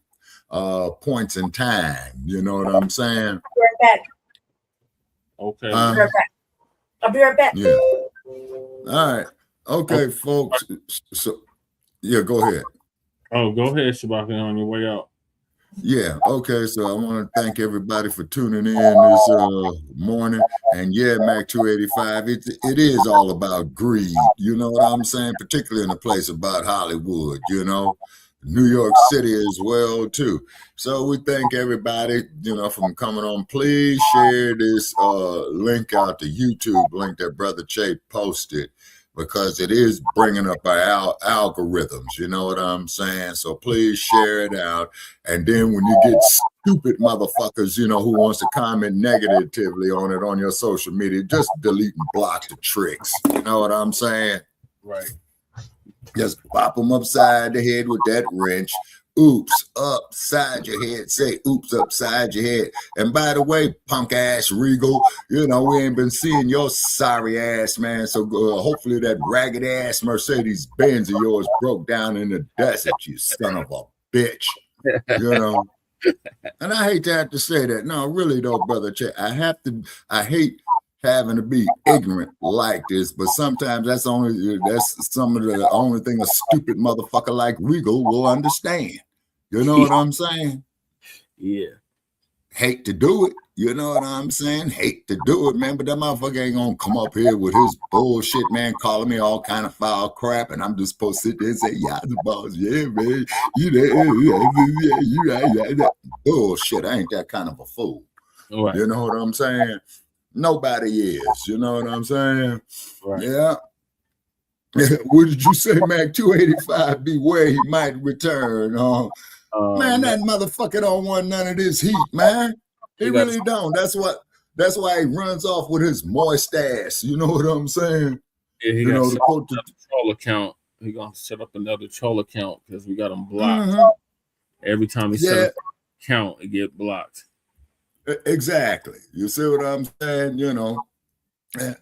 points in time. You know what I'm saying? I'll be right back. Okay. I'll be right back. Yeah. All right. Okay, folks. So, yeah, go ahead. Oh, go ahead, Shabaka, on your way out. Yeah, okay. So I want to thank everybody for tuning in this morning. And yeah, Mac 285, it is all about greed. You know what I'm saying? Particularly in a place about Hollywood, you know, New York City as well, too. So we thank everybody, you know, from coming on. Please share this link out, the YouTube link that Brother Che posted, because it is bringing up our algorithms, you know what I'm saying? So please share it out. And then when you get stupid motherfuckers, you know, who wants to comment negatively on it on your social media, just delete and block the tricks. You know what I'm saying? Right. Just pop them upside the head with that wrench, oops upside your head. Say oops upside your head. And by the way, punk ass Regal, you know, we ain't been seeing your sorry ass, man. So hopefully that ragged ass Mercedes Benz of yours broke down in the desert, you son of a bitch. You know. And I hate to have to say that. No, really though, brother Che, I hate having to be ignorant like this, but sometimes that's some of the only thing a stupid motherfucker like Regal will understand. You know what I'm saying? Yeah. Hate to do it. You know what I'm saying? Hate to do it, man. But that motherfucker ain't gonna come up here with his bullshit, man, calling me all kind of foul crap, and I'm just supposed to sit there and say, yeah, the boss, yeah, man. You right. Bullshit. I ain't that kind of a fool. Right. You know what I'm saying? Nobody is. You know what I'm saying? Right. Yeah. What did you say, Mac? 285, beware, he might return. Man, that motherfucker don't want none of this heat, man. He really don't. That's why he runs off with his moist ass. You know what I'm saying? Yeah, he got set up another troll account. He gonna set up another troll account because we got him blocked. Every time he set up an account, it get blocked. Exactly. You see what I'm saying? You know.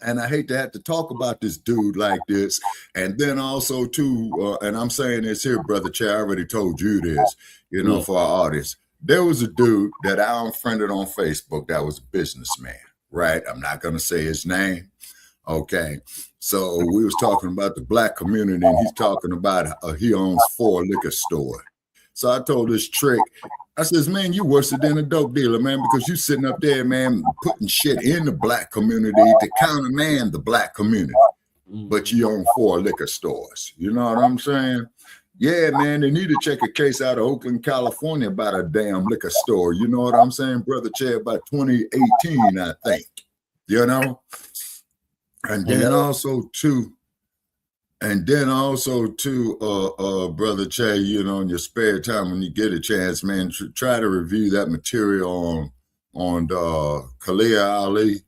And I hate to have to talk about this dude like this. And then also, too, and I'm saying this here, Brother Che, I already told you this, you know, for our audience. There was a dude that I unfriended on Facebook that was a businessman, right? I'm not going to say his name. Okay. So we was talking about the Black community, and he's talking about he owns 4 liquor stores. So I told this Trick, I says, man, you worse than a dope dealer, man, because you sitting up there, man, putting shit in the Black community to countermand the Black community. But you own 4 liquor stores. You know what I'm saying? Yeah, man, they need to check a case out of Oakland, California about a damn liquor store. You know what I'm saying, Brother Che, about 2018, I think. You know? And then also, too, Brother Che, you know, in your spare time when you get a chance, man, try to review that material on Khalil Ali.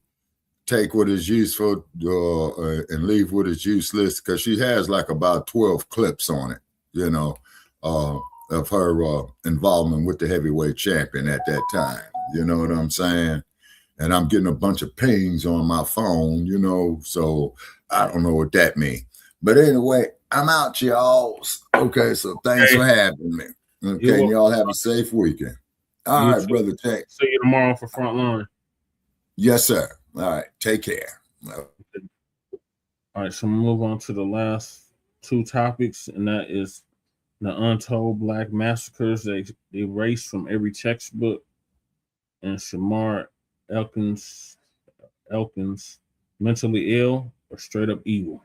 Take what is useful and leave what is useless, because she has like about 12 clips on it, you know, of her involvement with the heavyweight champion at that time. You know what I'm saying? And I'm getting a bunch of pings on my phone, you know, so I don't know what that means. But anyway, I'm out, y'all. Okay, so thanks for having me. Okay, and y'all have a safe weekend. All right, Brother Tech. See you tomorrow for Front Line. Yes, sir. All right, take care. All right, so we'll move on to the last 2 topics, and that is the Untold Black massacres they erased from every textbook, and Shamar, Elkins, mentally ill or straight up evil.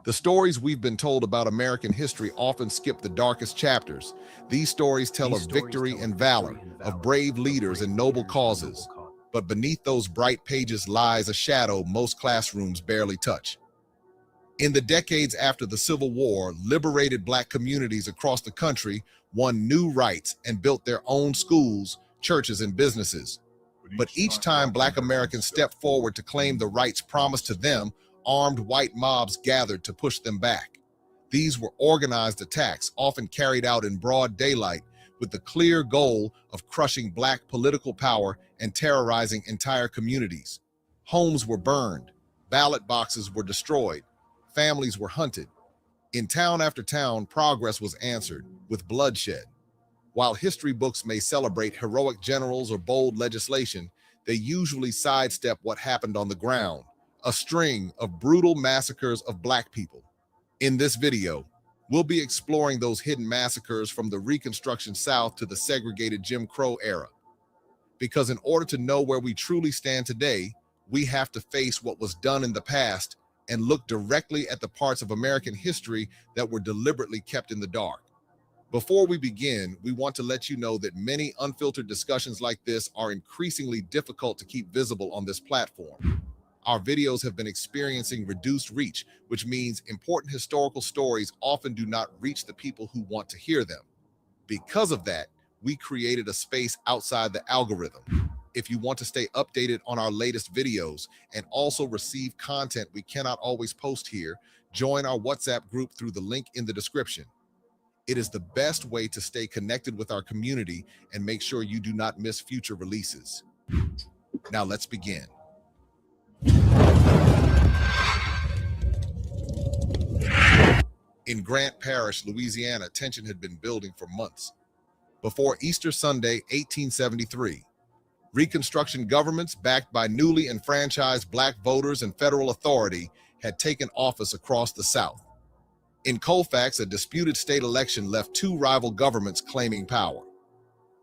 The stories we've been told about American history often skip the darkest chapters. These stories tell of victory and valor, of brave leaders and noble causes. But beneath those bright pages lies a shadow most classrooms barely touch. In the decades after the Civil War, liberated Black communities across the country won new rights and built their own schools, churches, and businesses. But each time Black Americans stepped forward to claim the rights promised to them, armed white mobs gathered to push them back. These were organized attacks, often carried out in broad daylight, with the clear goal of crushing Black political power and terrorizing entire communities. Homes were burned, ballot boxes were destroyed, families were hunted. In town after town, progress was answered with bloodshed. While history books may celebrate heroic generals or bold legislation, they usually sidestep what happened on the ground. A string of brutal massacres of Black people. In this video, we'll be exploring those hidden massacres from the Reconstruction South to the segregated Jim Crow era. Because in order to know where we truly stand today, we have to face what was done in the past and look directly at the parts of American history that were deliberately kept in the dark. Before we begin, we want to let you know that many unfiltered discussions like this are increasingly difficult to keep visible on this platform. Our videos have been experiencing reduced reach, which means important historical stories often do not reach the people who want to hear them. Because of that, we created a space outside the algorithm. If you want to stay updated on our latest videos and also receive content we cannot always post here, Join our WhatsApp group through the link in the description. It is the best way to stay connected with our community and make sure you do not miss future releases. Now let's begin. In Grant Parish, Louisiana, tension had been building for months. Before Easter Sunday, 1873, Reconstruction governments backed by newly enfranchised Black voters and federal authority had taken office across the South. In Colfax, a disputed state election left two rival governments claiming power.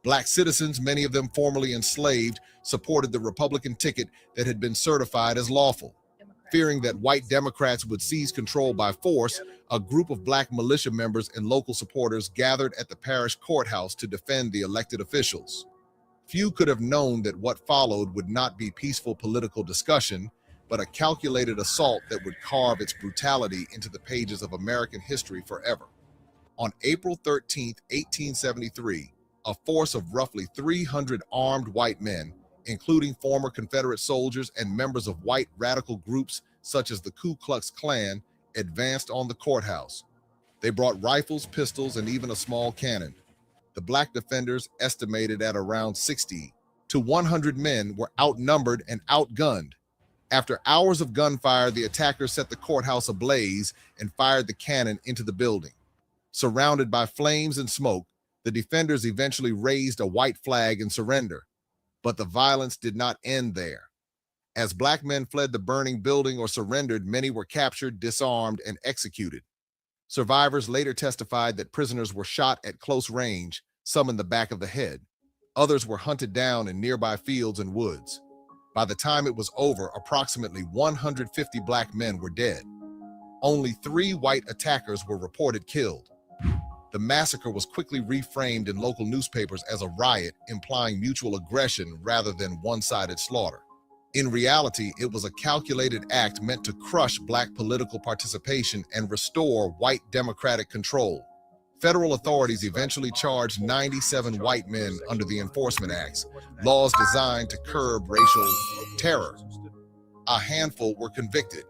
Black citizens, many of them formerly enslaved, supported the Republican ticket that had been certified as lawful. Fearing that white Democrats would seize control by force, a group of Black militia members and local supporters gathered at the parish courthouse to defend the elected officials. Few could have known that what followed would not be peaceful political discussion, but a calculated assault that would carve its brutality into the pages of American history forever. On April 13, 1873, a force of roughly 300 armed white men, including former Confederate soldiers and members of white radical groups such as the Ku Klux Klan, advanced on the courthouse. They brought rifles, pistols, and even a small cannon. The Black defenders, estimated at around 60 to 100 men, were outnumbered and outgunned. After hours of gunfire, the attackers set the courthouse ablaze and fired the cannon into the building. Surrounded by flames and smoke, the defenders eventually raised a white flag in surrender. But the violence did not end there. As Black men fled the burning building or surrendered, many were captured, disarmed, and executed. Survivors later testified that prisoners were shot at close range, some in the back of the head. Others were hunted down in nearby fields and woods. By the time it was over, approximately 150 Black men were dead. Only 3 white attackers were reported killed. The massacre was quickly reframed in local newspapers as a riot, implying mutual aggression rather than one-sided slaughter. In reality, it was a calculated act meant to crush Black political participation and restore white democratic control. Federal authorities eventually charged 97 white men under the Enforcement Acts, laws designed to curb racial terror. A handful were convicted.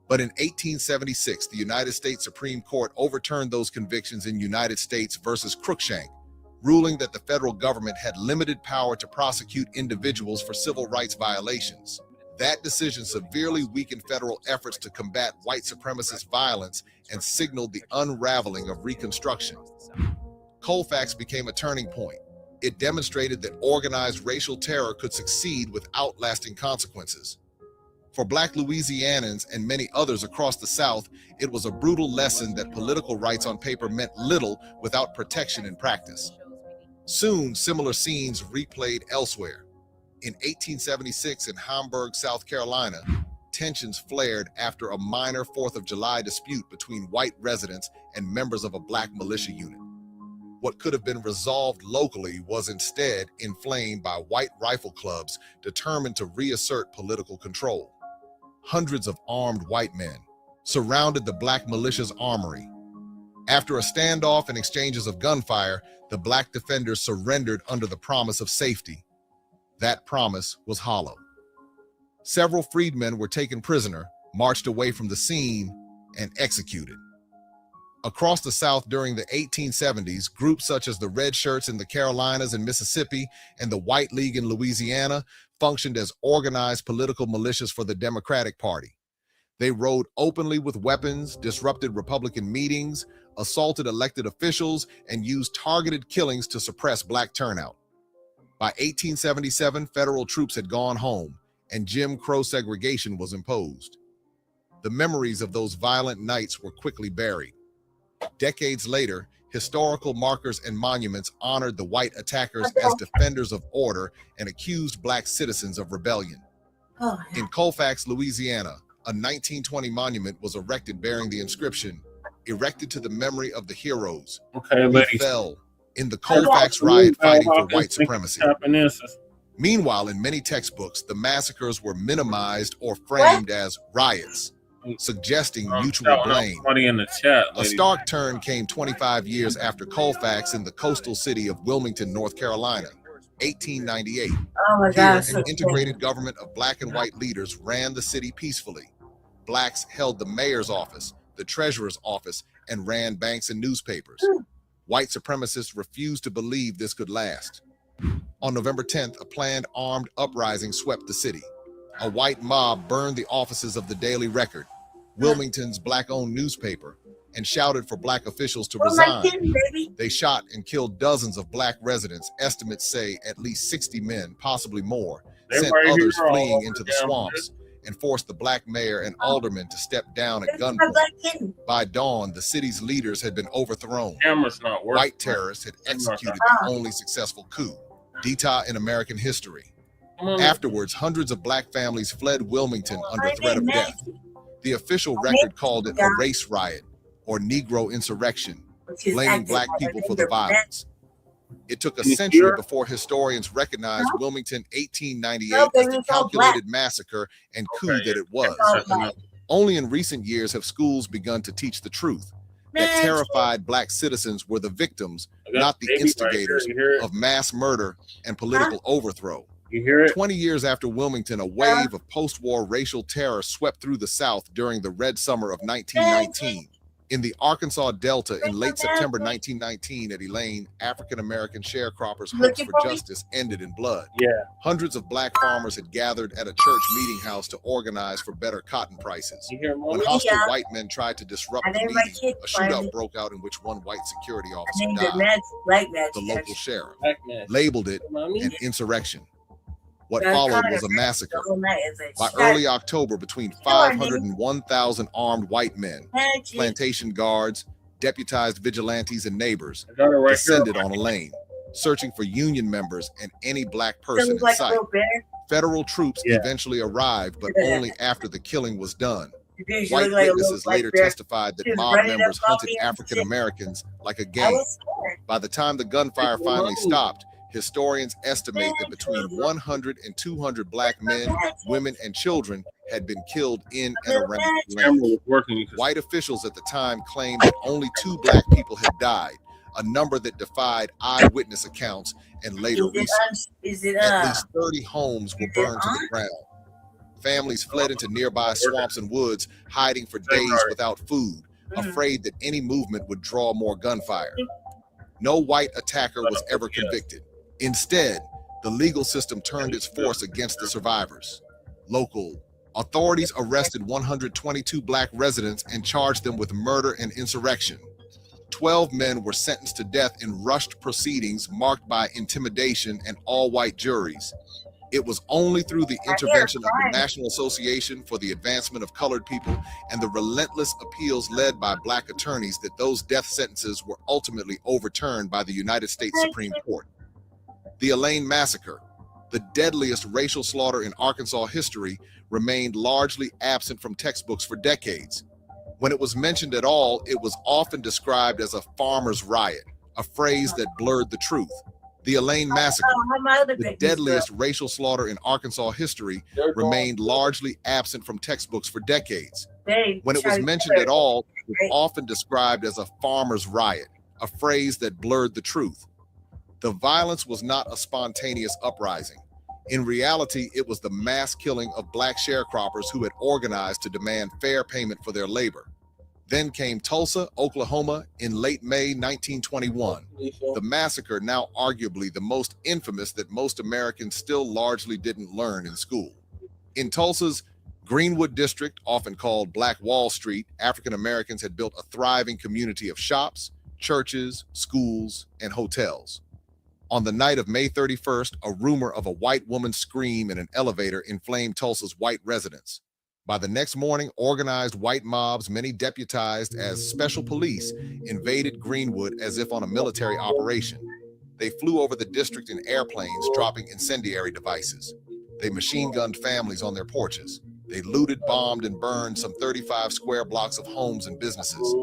But in 1876, the United States Supreme Court overturned those convictions in United States versus Cruikshank, ruling that the federal government had limited power to prosecute individuals for civil rights violations. That decision severely weakened federal efforts to combat white supremacist violence and signaled the unraveling of Reconstruction. Colfax became a turning point. It demonstrated that organized racial terror could succeed without lasting consequences. For Black Louisianans and many others across the South, it was a brutal lesson that political rights on paper meant little without protection in practice. Soon, similar scenes replayed elsewhere. In 1876 in Hamburg, South Carolina, tensions flared after a minor 4th of July dispute between white residents and members of a Black militia unit. What could have been resolved locally was instead inflamed by white rifle clubs determined to reassert political control. Hundreds of armed white men surrounded the Black militia's armory. After a standoff and exchanges of gunfire, the Black defenders surrendered under the promise of safety. That promise was hollow. Several freedmen were taken prisoner, marched away from the scene, and executed. Across the South during the 1870s, groups such as the Red Shirts in the Carolinas and Mississippi and the White League in Louisiana functioned as organized political militias for the Democratic Party. They rode openly with weapons, disrupted Republican meetings, assaulted elected officials, and used targeted killings to suppress Black turnout. By 1877, federal troops had gone home, and Jim Crow segregation was imposed. The memories of those violent nights were quickly buried. Decades later, historical markers and monuments honored the white attackers as defenders of order and accused Black citizens of rebellion. In Colfax, Louisiana, a 1920 monument was erected bearing the inscription, "Erected to the memory of the heroes who fell in the Colfax riot fighting for white supremacy." Meanwhile, in many textbooks, the massacres were minimized or framed as riots, suggesting mutual blame. A stark turn came 25 years after Colfax in the coastal city of Wilmington, North Carolina, 1898. Oh my Here, gosh. an integrated government of Black and white leaders ran the city peacefully. blacks held the mayor's office, the treasurer's office, and ran banks and newspapers. White supremacists refused to believe this could last. On November 10th, a planned armed uprising swept the city. A white mob burned the offices of the Daily Record, Wilmington's black-owned newspaper, and shouted for black officials to resign. They shot and killed dozens of black residents. Estimates say at least 60 men, possibly more, sent others fleeing into the swamps, and forced the black mayor and aldermen to step down at gunpoint. By dawn, the city's leaders had been overthrown. White terrorists had executed the only successful coup, d'état in American history. Afterwards, hundreds of black families fled Wilmington under threat of death. The official record called it a race riot or Negro insurrection, blaming black people for the violence. It took a century before historians recognized Wilmington 1898 as the calculated massacre and coup that it was. Only in recent years have schools begun to teach the truth, that terrified black citizens were the victims, not the instigators of mass murder and political overthrow. 20 years after Wilmington, a wave of post-war racial terror swept through the South during the Red Summer of 1919. In the Arkansas Delta in late September 1919 at Elaine, African-American sharecroppers' hopes for justice ended in blood. Hundreds of black farmers had gathered at a church meeting house to organize for better cotton prices. When hostile white men tried to disrupt the meeting, a shootout broke out in which one white security officer died. The local sheriff labeled it an insurrection. What followed was a massacre. By early October, between 500 and 1,000 armed white men, plantation guards, deputized vigilantes, and neighbors descended on Elaine, searching for Union members and any black person in sight. Federal troops eventually arrived, but only after the killing was done. White witnesses later testified that mob members hunted African Americans like a game. By the time the gunfire finally stopped, historians estimate that between 100 and 200 black men, women, and children had been killed in and around Elaine. White officials at the time claimed that only 2 black people had died, a number that defied eyewitness accounts and later research. At least 30 homes were burned to the ground. Families fled into nearby swamps and woods, hiding for days without food, afraid that any movement would draw more gunfire. No white attacker was ever convicted. Instead, the legal system turned its force against the survivors. Local authorities arrested 122 black residents and charged them with murder and insurrection. 12 men were sentenced to death in rushed proceedings marked by intimidation and all-white juries. It was only through the intervention of the National Association for the Advancement of Colored People and the relentless appeals led by black attorneys that those death sentences were ultimately overturned by the United States Supreme Court. The Elaine Massacre, the deadliest racial slaughter in Arkansas history, remained largely absent from textbooks for decades. When it was mentioned at all, it was often described as a farmer's riot, a phrase that blurred the truth. The Elaine Massacre, the deadliest racial slaughter in Arkansas history, remained largely absent from textbooks for decades. When it was mentioned at all, it was often described as a farmer's riot, a phrase that blurred the truth. The violence was not a spontaneous uprising. In reality, it was the mass killing of black sharecroppers who had organized to demand fair payment for their labor. Then came Tulsa, Oklahoma in late May 1921. The massacre, now arguably the most infamous that most Americans still largely didn't learn in school. In Tulsa's Greenwood district, often called Black Wall Street, African Americans had built a thriving community of shops, churches, schools, and hotels. On the night of May 31st, a rumor of a white woman's scream in an elevator inflamed Tulsa's white residents. By the next morning, organized white mobs, many deputized as special police, invaded Greenwood as if on a military operation. They flew over the district in airplanes, dropping incendiary devices. They machine-gunned families on their porches. They looted, bombed, and burned some 35 square blocks of homes and businesses.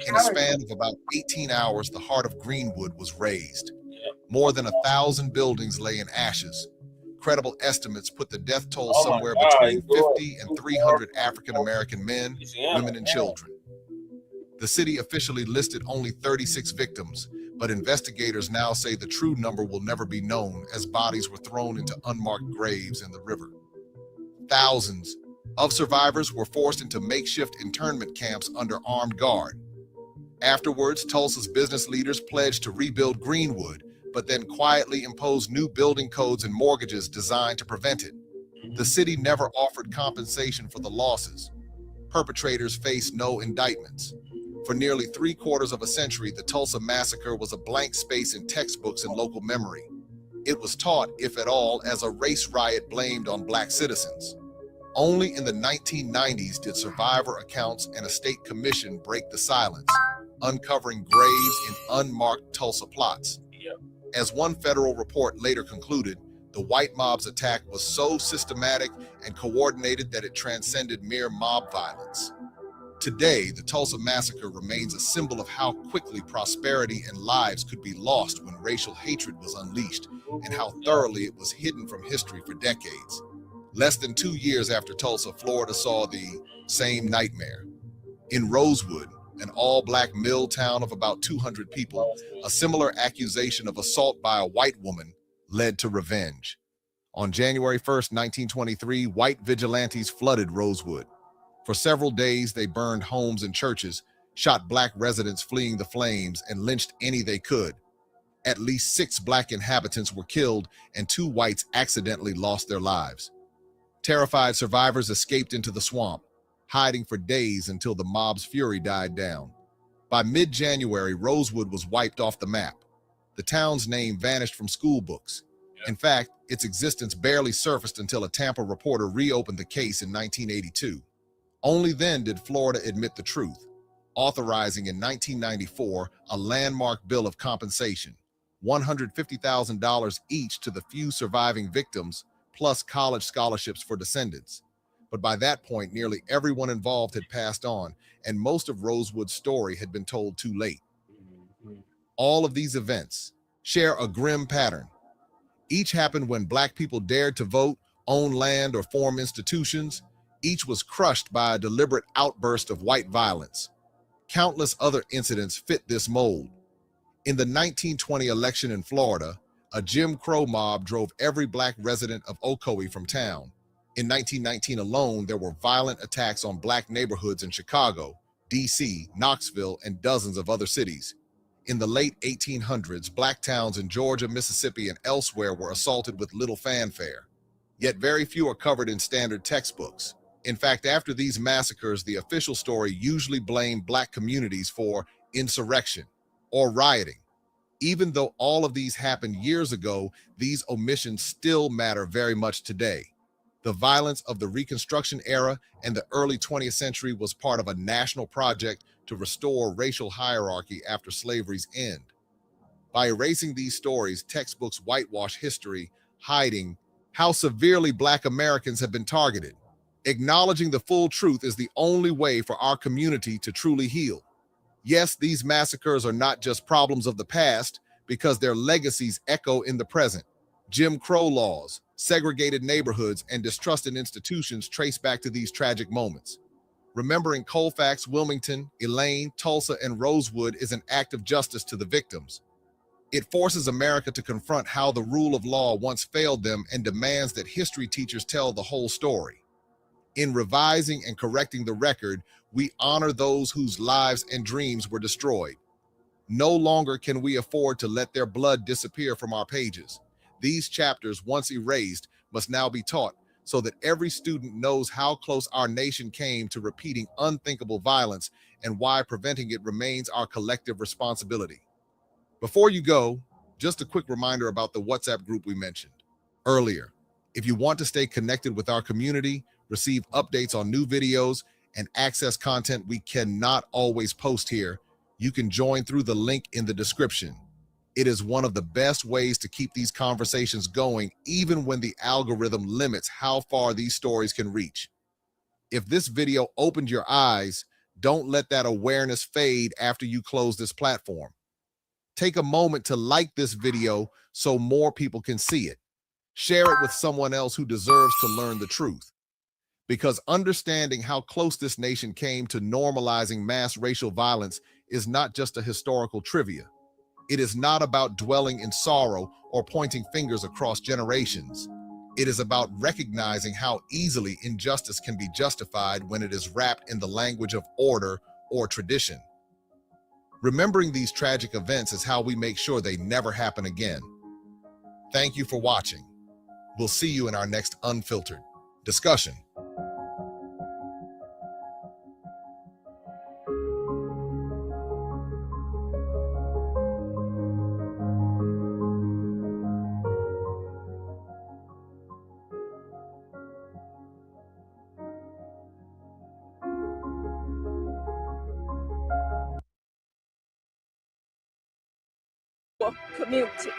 In a span of about 18 hours, the heart of Greenwood was razed. More than 1,000 buildings lay in ashes. Credible estimates put the death toll somewhere between 50 and 300 African-American men, women, and children. The city officially listed only 36 victims, but investigators now say the true number will never be known as bodies were thrown into unmarked graves in the river. Thousands Of survivors were forced into makeshift internment camps under armed guard. Afterwards, Tulsa's business leaders pledged to rebuild Greenwood, but then quietly imposed new building codes and mortgages designed to prevent it. The city never offered compensation for the losses. Perpetrators faced no indictments. For nearly 3/4 of a century, the Tulsa Massacre was a blank space in textbooks and local memory. It was taught, if at all, as a race riot blamed on Black citizens. Only in the 1990s did survivor accounts and a state commission break the silence, uncovering graves in unmarked Tulsa plots. As one federal report later concluded, the white mob's attack was so systematic and coordinated that it transcended mere mob violence. Today, the Tulsa Massacre remains a symbol of how quickly prosperity and lives could be lost when racial hatred was unleashed, and how thoroughly it was hidden from history for decades. Less than 2 years after Tulsa, Florida saw the same nightmare. In Rosewood, an all-Black mill town of about 200 people, a similar accusation of assault by a white woman led to revenge. On January 1st, 1923, white vigilantes flooded Rosewood. For several days, they burned homes and churches, shot Black residents fleeing the flames, and lynched any they could. At least 6 Black inhabitants were killed, and 2 whites accidentally lost their lives. Terrified survivors escaped into the swamp, hiding for days until the mob's fury died down. By mid-January, Rosewood was wiped off the map. The town's name vanished from school books. In fact, its existence barely surfaced until a Tampa reporter reopened the case in 1982. Only then did Florida admit the truth, authorizing in 1994 a landmark bill of compensation, $150,000 each to the few surviving victims, plus college scholarships for descendants. But by that point, nearly everyone involved had passed on, and most of Rosewood's story had been told too late. All of these events share a grim pattern. Each happened when Black people dared to vote, own land, or form institutions. Each was crushed by a deliberate outburst of white violence. Countless other incidents fit this mold. In the 1920 election in Florida, a Jim Crow mob drove every Black resident of Ocoee from town. In 1919 alone, there were violent attacks on Black neighborhoods in Chicago, D.C., Knoxville, and dozens of other cities. In the late 1800s, Black towns in Georgia, Mississippi, and elsewhere were assaulted with little fanfare. Yet very few are covered in standard textbooks. In fact, after these massacres, the official story usually blamed Black communities for insurrection or rioting. Even though all of these happened years ago, these omissions still matter very much today. The violence of the Reconstruction era and the early 20th century was part of a national project to restore racial hierarchy after slavery's end. By erasing these stories, textbooks whitewash history, hiding how severely Black Americans have been targeted. Acknowledging the full truth is the only way for our community to truly heal. Yes, these massacres are not just problems of the past, because their legacies echo in the present. Jim Crow laws, segregated neighborhoods, and distrust in institutions trace back to these tragic moments. Remembering Colfax, Wilmington, Elaine, Tulsa, and Rosewood is an act of justice to the victims. It forces America to confront how the rule of law once failed them and demands that history teachers tell the whole story. In revising and correcting the record, we honor those whose lives and dreams were destroyed. No longer can we afford to let their blood disappear from our pages. These chapters, once erased, must now be taught so that every student knows how close our nation came to repeating unthinkable violence and why preventing it remains our collective responsibility. Before you go, just a quick reminder about the WhatsApp group we mentioned earlier. If you want to stay connected with our community, receive updates on new videos, and access content we cannot always post here, you can join through the link in the description. It is one of the best ways to keep these conversations going, even when the algorithm limits how far these stories can reach. If this video opened your eyes, don't let that awareness fade after you close this platform. Take a moment to like this video so more people can see it. Share it with someone else who deserves to learn the truth. Because understanding how close this nation came to normalizing mass racial violence is not just a historical trivia. It is not about dwelling in sorrow or pointing fingers across generations. It is about recognizing how easily injustice can be justified when it is wrapped in the language of order or tradition. Remembering these tragic events is how we make sure they never happen again. Thank you for watching. We'll see you in our next Unfiltered discussion. Community.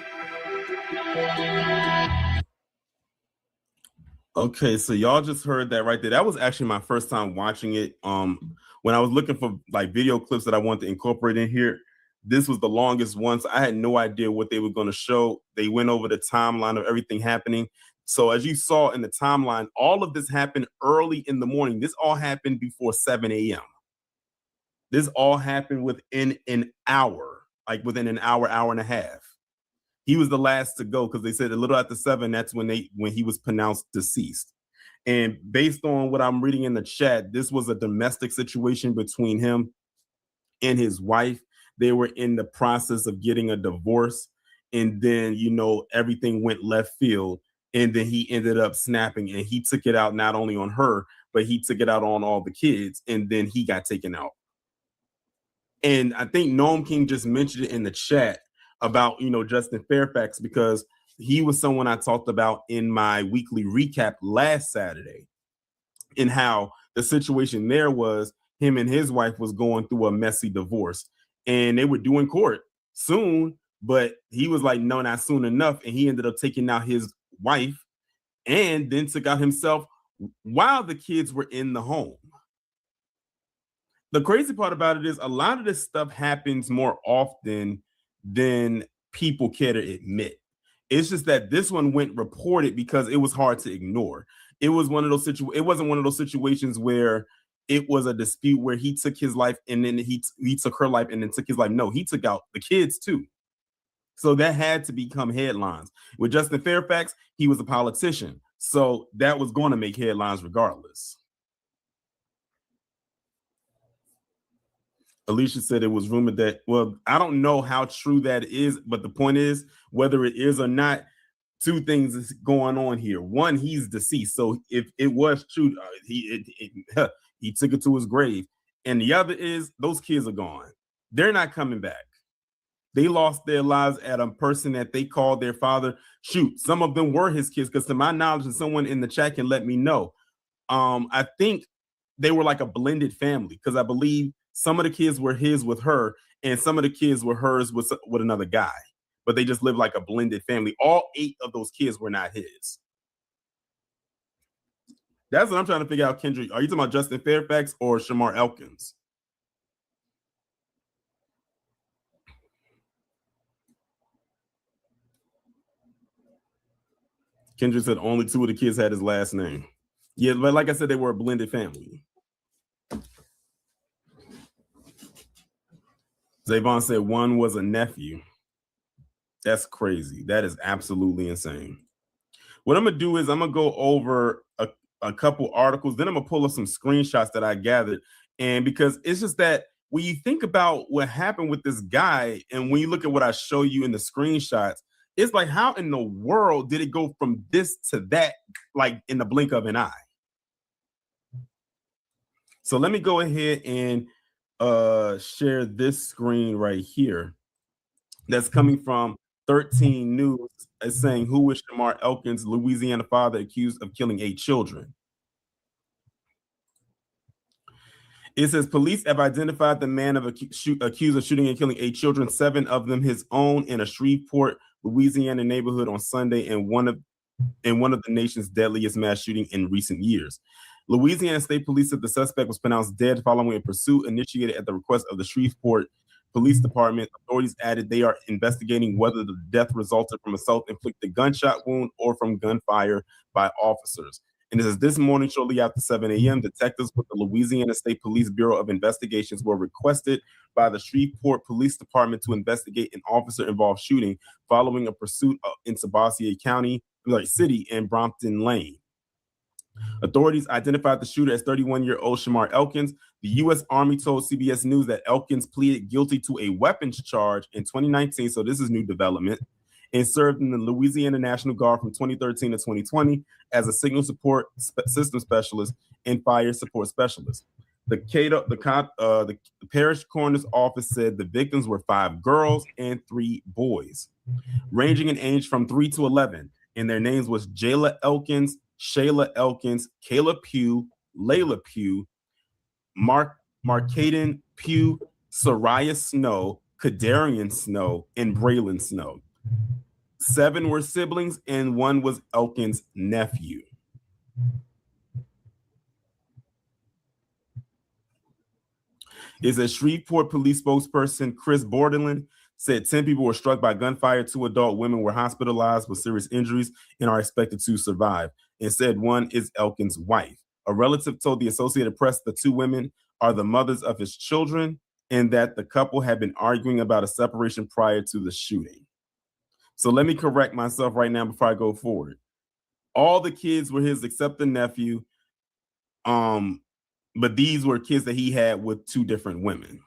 Okay, so y'all just heard that right there. That was actually my first time watching it. When I was looking for like video clips that I wanted to incorporate in here, this was the longest one. So I had no idea what they were going to show. They went over the timeline of everything happening. So as you saw in the timeline, all of this happened early in the morning. This all happened before 7 a.m. This all happened within an hour, like within an hour, hour and a half. He was the last to go because they said a little after 7, that's when he was pronounced deceased. And based on what I'm reading in the chat, this was a domestic situation between him and his wife. They were in the process of getting a divorce. And then, everything went left field. And then he ended up snapping, and he took it out not only on her, but he took it out on all the kids. And then he got taken out. And I think Gnome King just mentioned it in the chat about, Justin Fairfax, because he was someone I talked about in my weekly recap last Saturday, and how the situation there was him and his wife was going through a messy divorce, and they were due in court soon, but he was like, no, not soon enough. And he ended up taking out his wife and then took out himself while the kids were in the home. The crazy part about it is a lot of this stuff happens more often than people care to admit. It's just that this one went reported because it was hard to ignore. It was one of those it wasn't one of those situations where it was a dispute where he took his life and then he took her life and then took his life. No, he took out the kids too. So that had to become headlines. With Justin Fairfax, he was a politician, so that was going to make headlines regardless. Alicia said it was rumored that, well, I don't know how true that is, but the point is, whether it is or not, two things is going on here. One, he's deceased. So if it was true, he took it to his grave. And the other is those kids are gone. They're not coming back. They lost their lives at a person that they called their father. Shoot, some of them were his kids, because to my knowledge, and someone in the chat can let me know, I think they were like a blended family, because I believe some of the kids were his with her, and some of the kids were hers with another guy. But they just lived like a blended family. All 8 of those kids were not his. That's what I'm trying to figure out, Kendrick. Are you talking about Justin Fairfax or Shamar Elkins? Kendrick said only 2 of the kids had his last name. Yeah, but like I said, they were a blended family. Zavon said 1 was a nephew. That's crazy. That is absolutely insane. What I'm going to do is I'm going to go over a couple articles. Then I'm going to pull up some screenshots that I gathered. And because it's just that when you think about what happened with this guy, and when you look at what I show you in the screenshots, it's like, how in the world did it go from this to that, like in the blink of an eye? So let me go ahead and share this screen right here. That's coming from 13 News. It's saying, who is Shamar Elkins, Louisiana father accused of killing 8 children? It says police have identified the man accused of shooting and killing 8 children, 7 of them his own, in a Shreveport, Louisiana neighborhood on Sunday, and one of the nation's deadliest mass shooting in recent years. Louisiana State Police said the suspect was pronounced dead following a pursuit initiated at the request of the Shreveport Police Department. Authorities added they are investigating whether the death resulted from a self-inflicted gunshot wound or from gunfire by officers. And it says this morning, shortly after 7 a.m., detectives with the Louisiana State Police Bureau of Investigations were requested by the Shreveport Police Department to investigate an officer-involved shooting following a pursuit in Sebastian County, city in Brompton Lane. Authorities identified the shooter as 31-year-old Shamar Elkins. The U.S. Army told CBS News that Elkins pleaded guilty to a weapons charge in 2019, so this is new development, and served in the Louisiana National Guard from 2013 to 2020 as a signal support system specialist and fire support specialist. The parish coroner's office said the victims were 5 girls and 3 boys, ranging in age from 3 to 11, and their names was Jayla Elkins, Shayla Elkins, Kayla Pugh, Layla Pugh, Marcaden Pugh, Soraya Snow, Kadarian Snow, and Braylon Snow. 7 were siblings, and 1 was Elkins' nephew. Is a Shreveport police spokesperson, Chris Borderland, said 10 people were struck by gunfire. 2 adult women were hospitalized with serious injuries and are expected to survive, and said 1 is Elkins' wife. A relative told the Associated Press the 2 women are the mothers of his children and that the couple had been arguing about a separation prior to the shooting. So let me correct myself right now before I go forward. All the kids were his except the nephew. But these were kids that he had with 2 different women.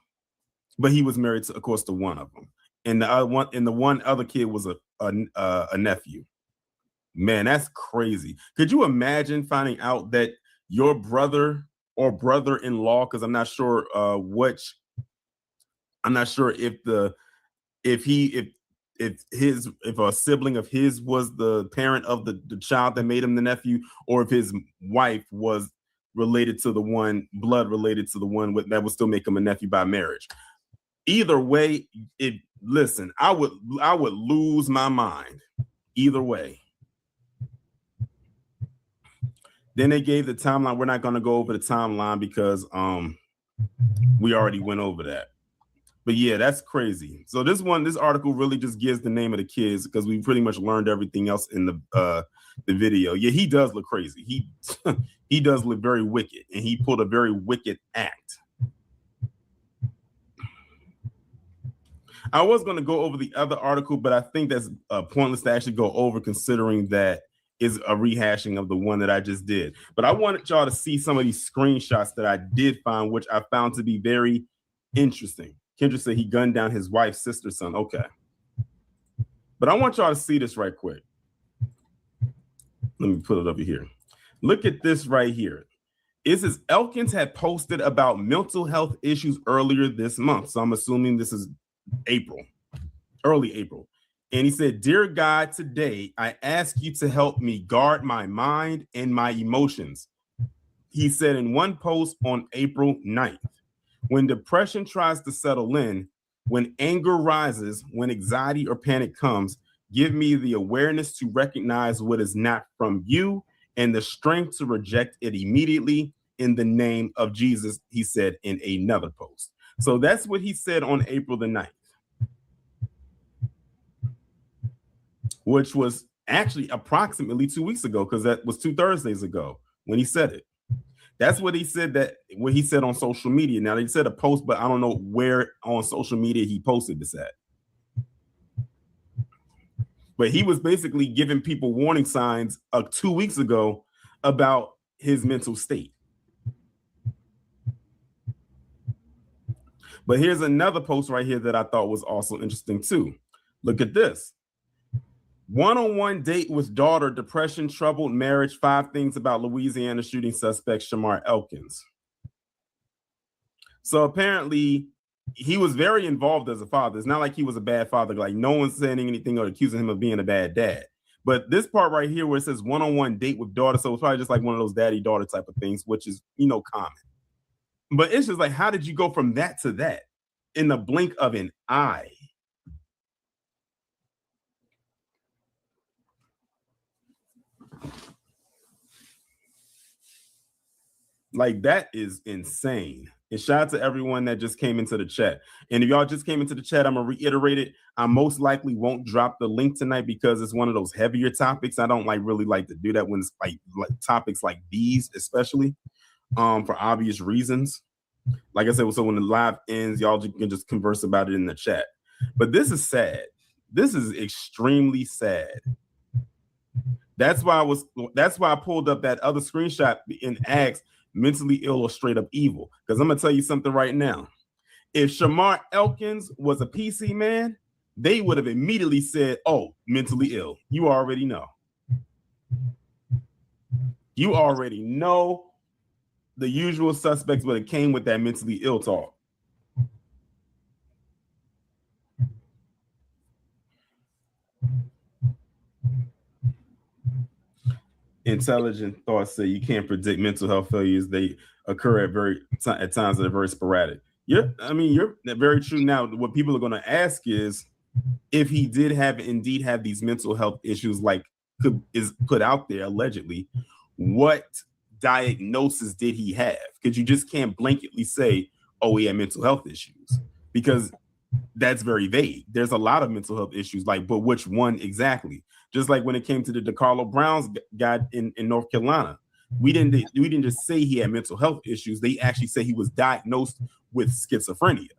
But he was married to, of course, to one of them. And the one other kid was a nephew. Man, that's crazy. Could you imagine finding out that your brother or brother-in-law, because I'm not sure if a sibling of his was the parent of the child that made him the nephew, or if his wife was related to the one that would still make him a nephew by marriage. Either way, I would lose my mind. Either way. Then they gave the timeline. We're not going to go over the timeline because we already went over that. But yeah, that's crazy. So this article really just gives the name of the kids because we pretty much learned everything else in the video. Yeah, he does look crazy. He does look very wicked, and he pulled a very wicked act. I was going to go over the other article, but I think that's pointless to actually go over considering that is a rehashing of the one that I just did. But I wanted y'all to see some of these screenshots that I did find, which I found to be very interesting. Kendra said he gunned down his wife's sister's son. Okay. But I want y'all to see this right quick. Let me put it over here. Look at this right here. It says Elkins had posted about mental health issues earlier this month. So I'm assuming this is early April. And he said, "Dear God, today I ask you to help me guard my mind and my emotions." He said in one post on April 9th, "When depression tries to settle in, when anger rises, when anxiety or panic comes, give me the awareness to recognize what is not from you and the strength to reject it immediately in the name of Jesus," he said in another post. So that's what he said on April the 9th, which was actually approximately 2 weeks ago, because that was 2 Thursdays ago when he said it. That's what he said on social media. Now, they said a post, but I don't know where on social media he posted this at. But he was basically giving people warning signs 2 weeks ago about his mental state. But here's another post right here that I thought was also interesting too. Look at this. One-on-one date with daughter, depression, troubled marriage, 5 things about Louisiana shooting suspect Shamar Elkins. So apparently he was very involved as a father. It's not like he was a bad father. Like no one's saying anything or accusing him of being a bad dad. But this part right here where it says one-on-one date with daughter, so it's probably just like one of those daddy-daughter type of things, which is, common. But it's just like, how did you go from that to that in the blink of an eye? Like, that is insane. And shout out to everyone that just came into the chat. And if y'all just came into the chat, I'm going to reiterate it. I most likely won't drop the link tonight because it's one of those heavier topics. I don't really like to do that when it's like topics like these, especially for obvious reasons. Like I said, so when the live ends, y'all can just converse about it in the chat. But this is sad. This is extremely sad That's why I pulled up that other screenshot and asked mentally ill or straight up evil. Because I'm gonna tell you something right now. If Shamar Elkins was a PC man, they would have immediately said, "Oh, mentally ill." You already know. You already know the usual suspects, but it came with that mentally ill talk. Intelligent thoughts say you can't predict mental health failures. They occur at times that are very sporadic. You're very true. Now, what people are going to ask is if he did indeed have these mental health issues, like is put out there allegedly, what diagnosis did he have? Because you just can't blanketly say, "Oh, he had mental health issues," because that's very vague. There's a lot of mental health issues, but which one exactly? Just like when it came to the DeCarlo Browns guy in North Carolina, we didn't just say he had mental health issues. They actually say he was diagnosed with schizophrenia.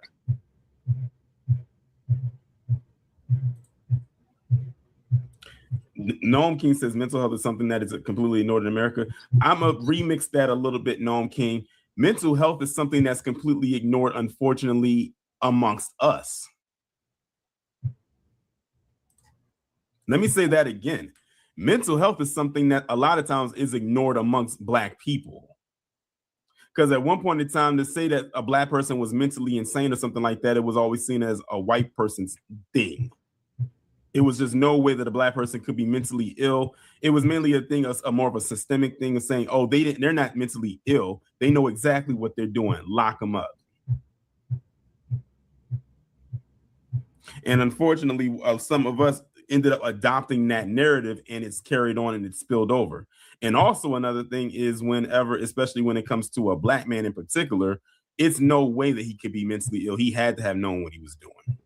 Noam King says mental health is something that is completely ignored in America. I'm gonna remix that a little bit, Noam King. Mental health is something that's completely ignored, unfortunately, amongst us. Let me say that again. Mental health is something that a lot of times is ignored amongst Black people. Because at one point in time, to say that a Black person was mentally insane or something like that, it was always seen as a white person's thing. It was just no way that a Black person could be mentally ill. It was mainly a thing, a more of a systemic thing of saying, "Oh, they're not mentally ill. They know exactly what they're doing. Lock them up." And unfortunately, some of us ended up adopting that narrative, and it's carried on and it's spilled over. And also another thing is especially when it comes to a Black man in particular, it's no way that he could be mentally ill. He had to have known what he was doing.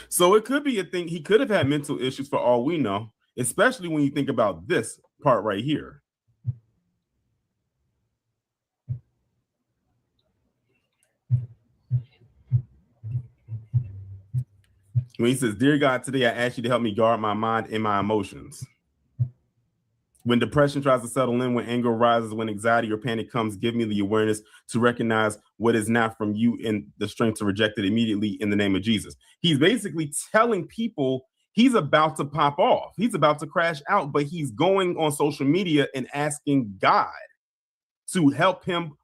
So it could be a thing. He could have had mental issues for all we know, especially when you think about this part right here. When he says, "Dear God, today I ask you to help me guard my mind and my emotions. When depression tries to settle in, when anger rises, when anxiety or panic comes, give me the awareness to recognize what is not from you and the strength to reject it immediately in the name of Jesus." He's basically telling people he's about to pop off. He's about to crash out, but he's going on social media and asking God to help him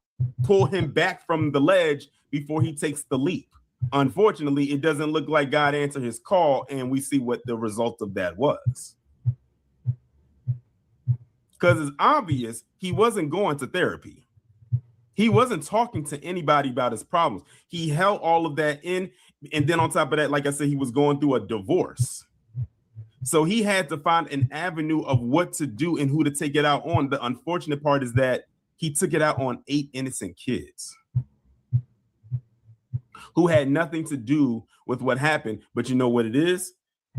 pull him back from the ledge before he takes the leap. Unfortunately, it doesn't look like God answered his call, and we see what the result of that was. Because it's obvious he wasn't going to therapy. He wasn't talking to anybody about his problems. He held all of that in, and then on top of that, like I said, he was going through a divorce. So he had to find an avenue of what to do and who to take it out on. The unfortunate part is that he took it out on 8 innocent kids who had nothing to do with what happened. But you know what it is?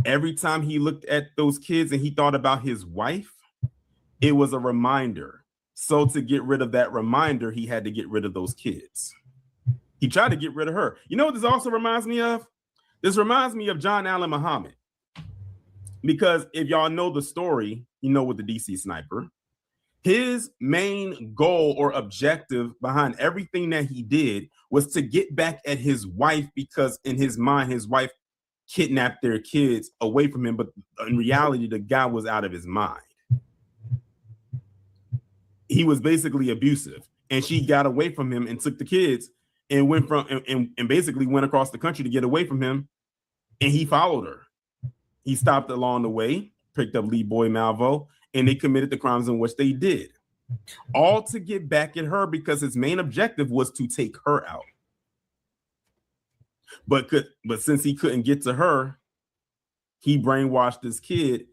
Every time he looked at those kids and he thought about his wife, it was a reminder. So to get rid of that reminder, he had to get rid of those kids. He tried to get rid of her. You know what this also reminds me of? This reminds me of John Allen Muhammad. Because if y'all know the story, you know, with the DC sniper, his main goal or objective behind everything that he did was to get back at his wife, because in his mind, his wife kidnapped their kids away from him. But in reality, the guy was out of his mind. He was basically abusive, and she got away from him and took the kids and went and basically went across the country to get away from him. And he followed her. He stopped along the way, picked up Lee Boy Malvo, and they committed the crimes in which they did, all to get back at her, because his main objective was to take her out. But since he couldn't get to her, he brainwashed this kid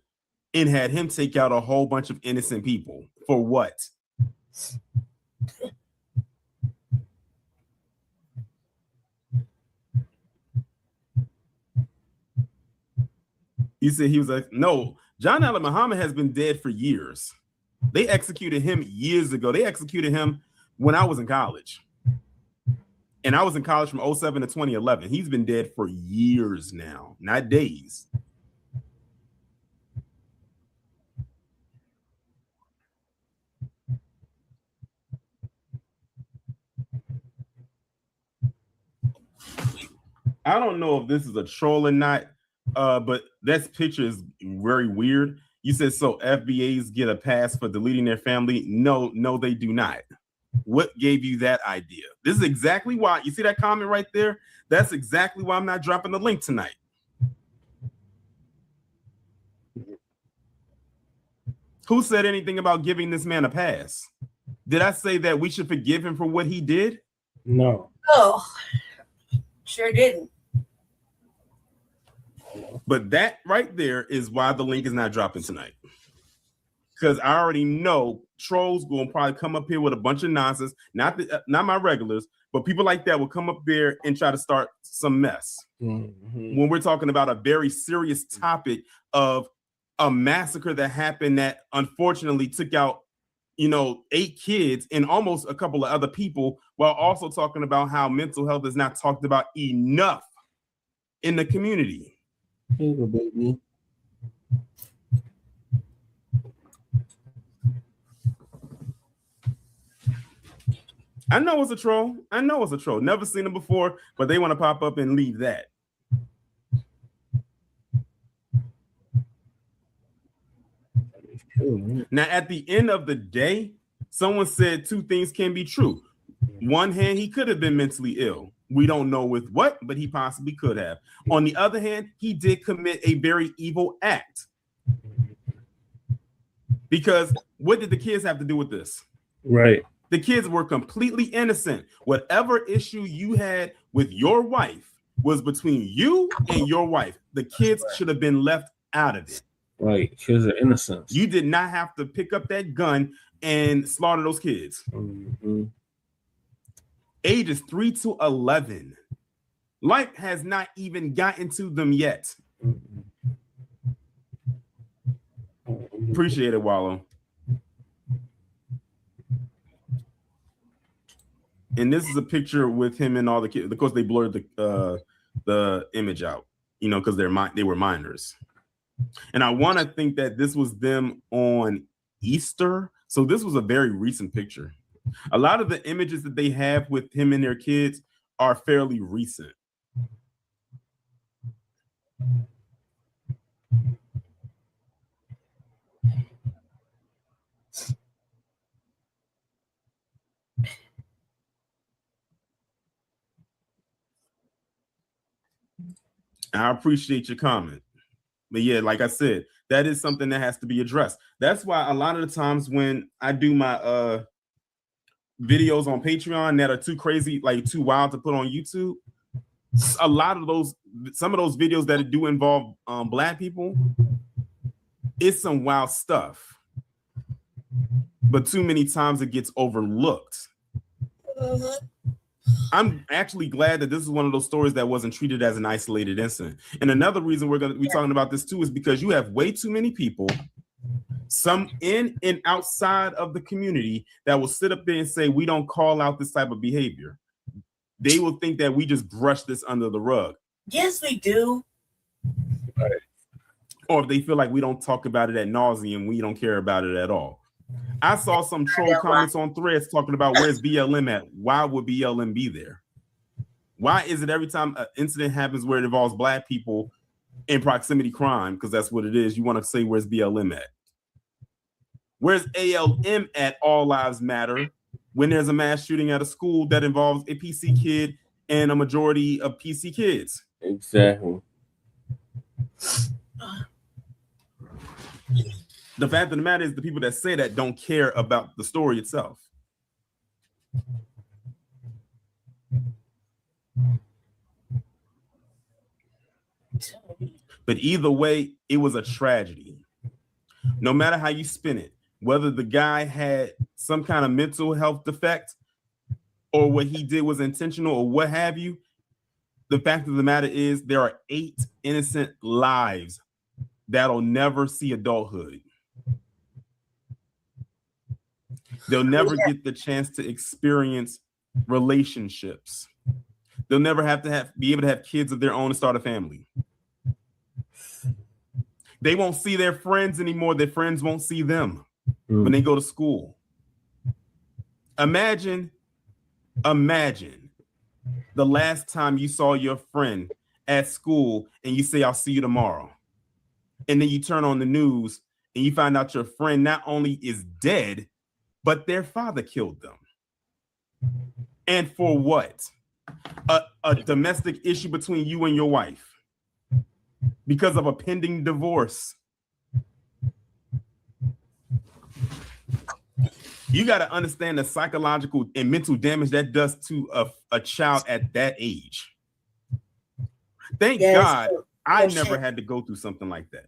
and had him take out a whole bunch of innocent people. For what? He said he was like, no, John Allen Muhammad has been dead for years. They executed him years ago. They executed him when I was in college. And I was in college from 07 to 2011. He's been dead for years now, not days. I don't know if this is a troll or not, but that picture is very weird. You said, so FBAs get a pass for deleting their family? No, they do not. What gave you that idea? This is exactly why. You see that comment right there? That's exactly why I'm not dropping the link tonight. Who said anything about giving this man a pass? Did I say that we should forgive him for what he did? No. Oh, sure didn't. But that right there is why the link is not dropping tonight. Because I already know trolls will probably come up here with a bunch of nonsense. Not my regulars, but people like that will come up there and try to start some mess. Mm-hmm. When we're talking about a very serious topic of a massacre that happened that unfortunately took out, 8 kids and almost a couple of other people, while also talking about how mental health is not talked about enough in the community. Here you go, baby. I know it's a troll. Never seen them before, but they want to pop up and leave that. Now, at the end of the day, someone said 2 things can be true. One hand, he could have been mentally ill. We don't know with what, but he possibly could have. On the other hand, he did commit a very evil act. Because what did the kids have to do with this? Right. The kids were completely innocent. Whatever issue you had with your wife was between you and your wife. The kids should have been left out of it. Right. Kids are innocent. You did not have to pick up that gun and slaughter those kids. Mm-hmm. Ages 3 to 11. Life has not even gotten to them yet. Appreciate it, Wallow. And this is a picture with him and all the kids. Of course, they blurred the image out, because they were minors. And I want to think that this was them on Easter. So this was a very recent picture. A lot of the images that they have with him and their kids are fairly recent. I appreciate your comment. But yeah, like I said, that is something that has to be addressed. That's why a lot of the times when I do my videos on Patreon that are too crazy, like too wild to put on YouTube, some of those videos that do involve Black people, it's some wild stuff. But too many times it gets overlooked. I'm actually glad that this is one of those stories that wasn't treated as an isolated incident. And another reason we're going to be talking about this too is because you have way too many people, some in and outside of the community, that will sit up there and say, we don't call out this type of behavior. They will think that we just brush this under the rug. Yes, we do. Right. Or if they feel like we don't talk about it ad nauseum, we don't care about it at all. I saw some troll comments on Threads talking about where's BLM at? Why would BLM be there? Why is it every time an incident happens where it involves Black people in proximity crime, because that's what it is, you want to say where's BLM at? Where's ALM at All Lives Matter when there's a mass shooting at a school that involves a PC kid and a majority of PC kids? Exactly. The fact of the matter is the people that say that don't care about the story itself. But either way, it was a tragedy. No matter how you spin it, whether the guy had some kind of mental health defect or what he did was intentional or what have you, the fact of the matter is there are 8 innocent lives that'll never see adulthood. They'll never get the chance to experience relationships. They'll never have to be able to have kids of their own and start a family. They won't see their friends anymore. Their friends won't see them when they go to school. Imagine the last time you saw your friend at school and you say, I'll see you tomorrow. And then you turn on the news and you find out your friend not only is dead, but their father killed them. And for what? A domestic issue between you and your wife because of a pending divorce. You got to understand the psychological and mental damage that does to a child at that age. Thank God I never had to go through something like that.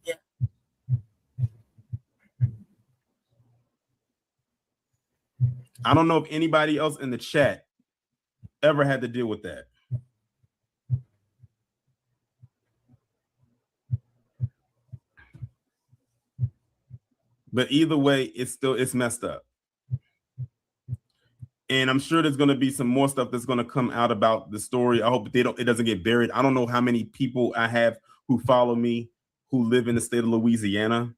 Yeah. I don't know if anybody else in the chat ever had to deal with that. But either way, it's messed up. And I'm sure there's going to be some more stuff that's going to come out about the story. I hope it doesn't get buried. I don't know how many people I have who follow me who live in the state of Louisiana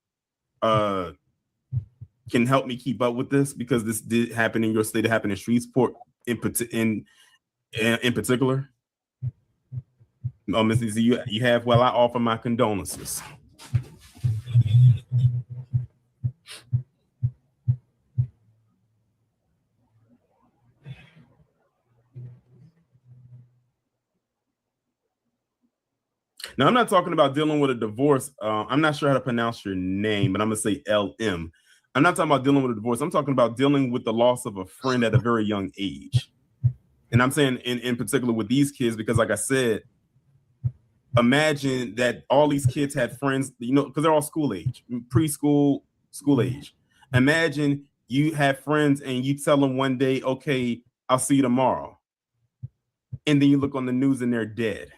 can help me keep up with this, because this did happen in your state. It happened in Shreveport in particular. Oh, Mrs. Z, you have, well, I offer my condolences. Now, I'm not talking about dealing with a divorce. I'm not sure how to pronounce your name, but I'm going to say LM. I'm not talking about dealing with a divorce. I'm talking about dealing with the loss of a friend at a very young age. And I'm saying in particular with these kids, because like I said, imagine that all these kids had friends, because they're all school age, preschool, school age. Imagine you have friends and you tell them one day, okay, I'll see you tomorrow. And then you look on the news and they're dead.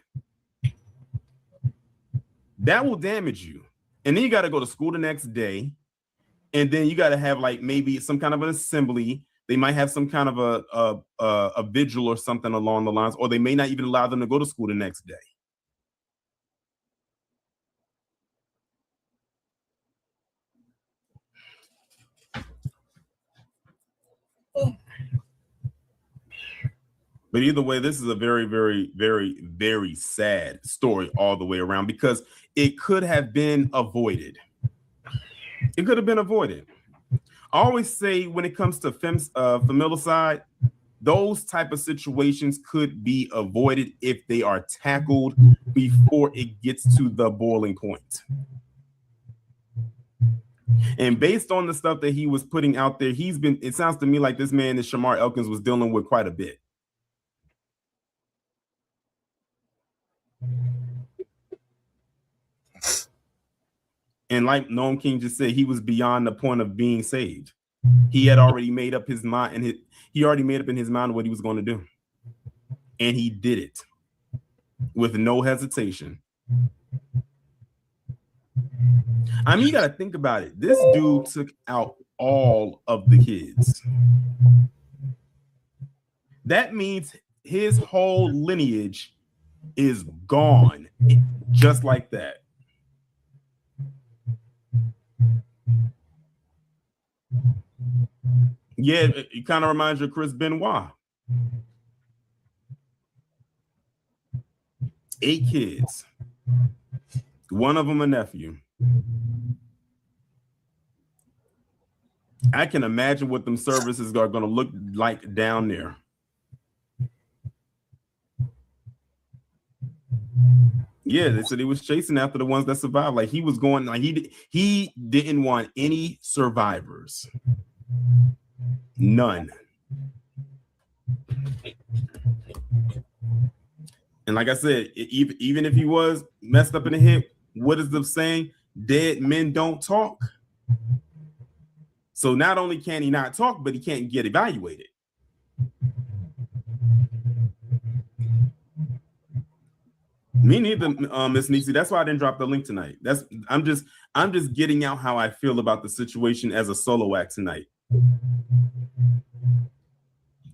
That will damage you. And then you got to go to school the next day. And then you got to have like maybe some kind of an assembly. They might have some kind of a vigil or something along the lines, or they may not even allow them to go to school the next day. But either way, this is a very, very, very, very sad story all the way around, because it could have been avoided. It could have been avoided. I always say when it comes to familicide, those type of situations could be avoided if they are tackled before it gets to the boiling point. And based on the stuff that he was putting out there, it sounds to me like this man, this Shamar Elkins, was dealing with quite a bit. And like Noam King just said, he was beyond the point of being saved. He had already made up his mind, and he already made up in his mind what he was going to do. And he did it with no hesitation. I mean, you got to think about it. This dude took out all of the kids. That means his whole lineage is gone just like that. Yeah, it kind of reminds you of Chris Benoit. 8 kids. One of them a nephew. I can imagine what them services are going to look like down there. Yeah, they said he was chasing after the ones that survived. Like he was going, like he didn't want any survivors. None. And like I said, even if he was messed up in the head, what is the saying? Dead men don't talk. So not only can he not talk, but he can't get evaluated. Me neither, Miss Nisi. That's why I didn't drop the link tonight. I'm just getting out how I feel about the situation as a solo act tonight.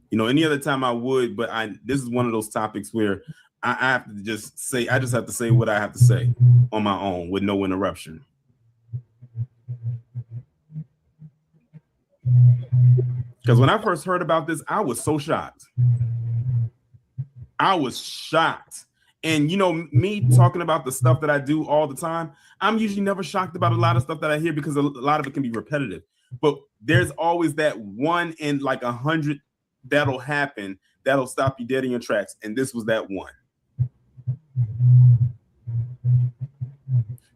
You know, any other time I would, but this is one of those topics where I have to just say, I just have to say what I have to say on my own with no interruption. Because when I first heard about this, I was so shocked. I was shocked. And, you know, me talking about the stuff that I do all the time, I'm usually never shocked about a lot of stuff that I hear because a lot of it can be repetitive. But there's always that 1 in like 100 that'll happen that'll stop you dead in your tracks. And this was that one.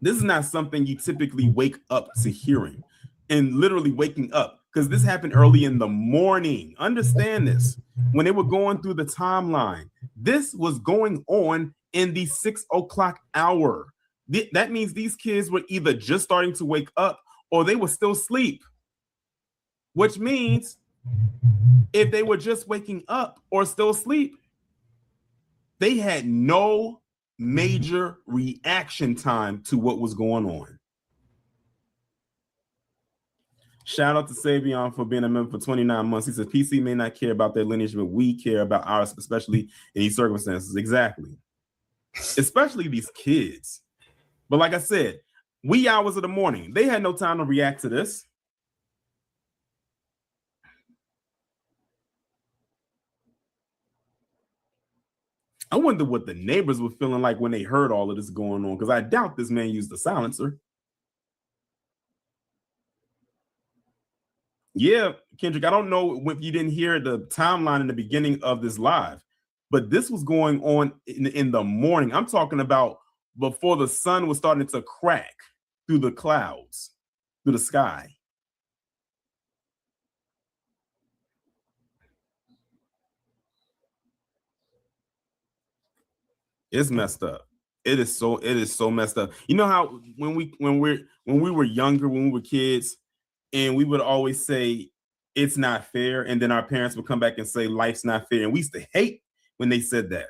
This is not something you typically wake up to hearing, and literally waking up, because this happened early in the morning. Understand this. When they were going through the timeline, this was going on in the 6 o'clock hour. That means these kids were either just starting to wake up or they were still asleep, which means if they were just waking up or still asleep, they had no major reaction time to what was going on. Shout out to Savion for being a member for 29 months. He says PC may not care about their lineage, but we care about ours, especially in these circumstances. Exactly. Especially these kids. But like I said, wee hours of the morning, they had no time to react to this. I wonder what the neighbors were feeling like when they heard all of this going on, because I doubt this man used a silencer. Yeah, Kendrick, I don't know if you didn't hear the timeline in the beginning of this live, but this was going on in the morning. I'm talking about before the sun was starting to crack through the clouds, through the sky. It's messed up. It is so messed up. You know how when we were younger, when we were kids, and we would always say it's not fair, and then our parents would come back and say life's not fair, and we used to hate when they said that.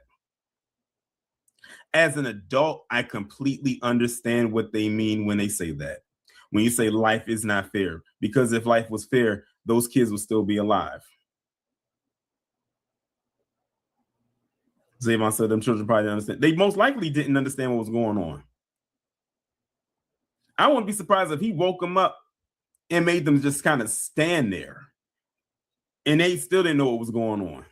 As an adult, I completely understand what they mean when they say that. When you say life is not fair, because if life was fair, those kids would still be alive. Zavon said them children probably didn't understand. They most likely didn't understand what was going on. I wouldn't be surprised if he woke them up and made them just kind of stand there, and they still didn't know what was going on.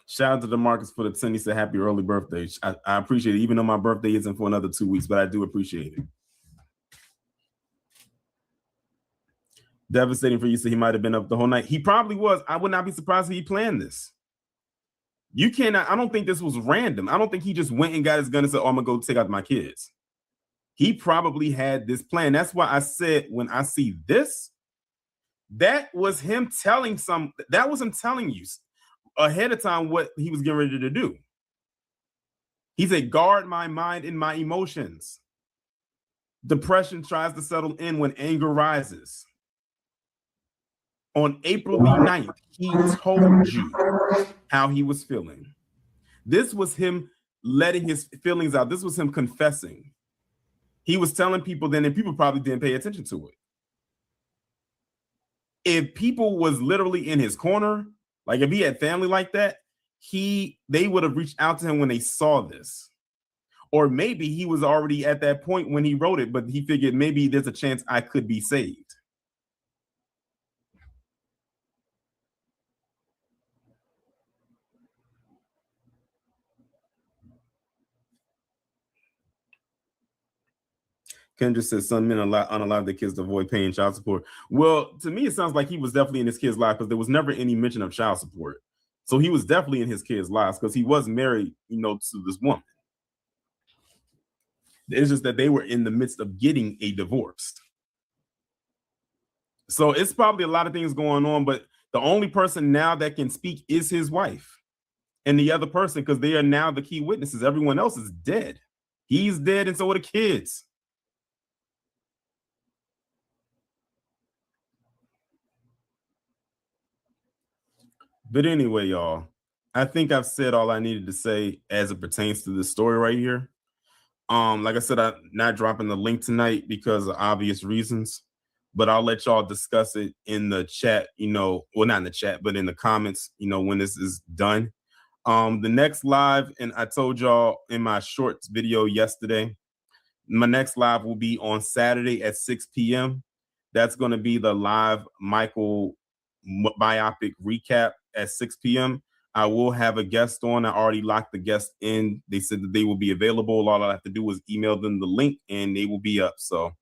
Shout out to DeMarcus for the 10. He said, happy early birthday. I appreciate it, even though my birthday isn't for another 2 weeks, but I do appreciate it. Devastating for you, so he might have been up the whole night. He probably was. I would not be surprised if he planned this. You cannot, I don't think this was random. I don't think he just went and got his gun and said, oh, I'm gonna go take out my kids. He probably had this plan. That's why I said when I see this, that was him telling you ahead of time what he was getting ready to do. He said, guard my mind and my emotions. Depression tries to settle in when anger rises. On April the 9th, he told you how he was feeling. This was him letting his feelings out. This was him confessing. He was telling people then, and people probably didn't pay attention to it. If people was literally in his corner, like if he had family like that, they would have reached out to him when they saw this. Or maybe he was already at that point when he wrote it, but he figured maybe there's a chance I could be saved. Kendra says some men unallow their kids to avoid paying child support. Well, to me, it sounds like he was definitely in his kid's life because there was never any mention of child support. So he was definitely in his kid's lives because he was married, to this woman. It's just that they were in the midst of getting a divorce. So it's probably a lot of things going on, but the only person now that can speak is his wife and the other person, because they are now the key witnesses. Everyone else is dead. He's dead, and so are the kids. But anyway, y'all, I think I've said all I needed to say as it pertains to this story right here. Like I said, I'm not dropping the link tonight because of obvious reasons. but I'll let y'all discuss it in the chat, well, not in the chat, but in the comments, when this is done. The next live, and I told y'all in my shorts video yesterday, my next live will be on Saturday at 6 p.m. That's going to be the live Michael biopic recap at 6 p.m. I will have a guest on. I already locked the guest in. They said that they will be available. All I have to do is email them the link and they will be up. So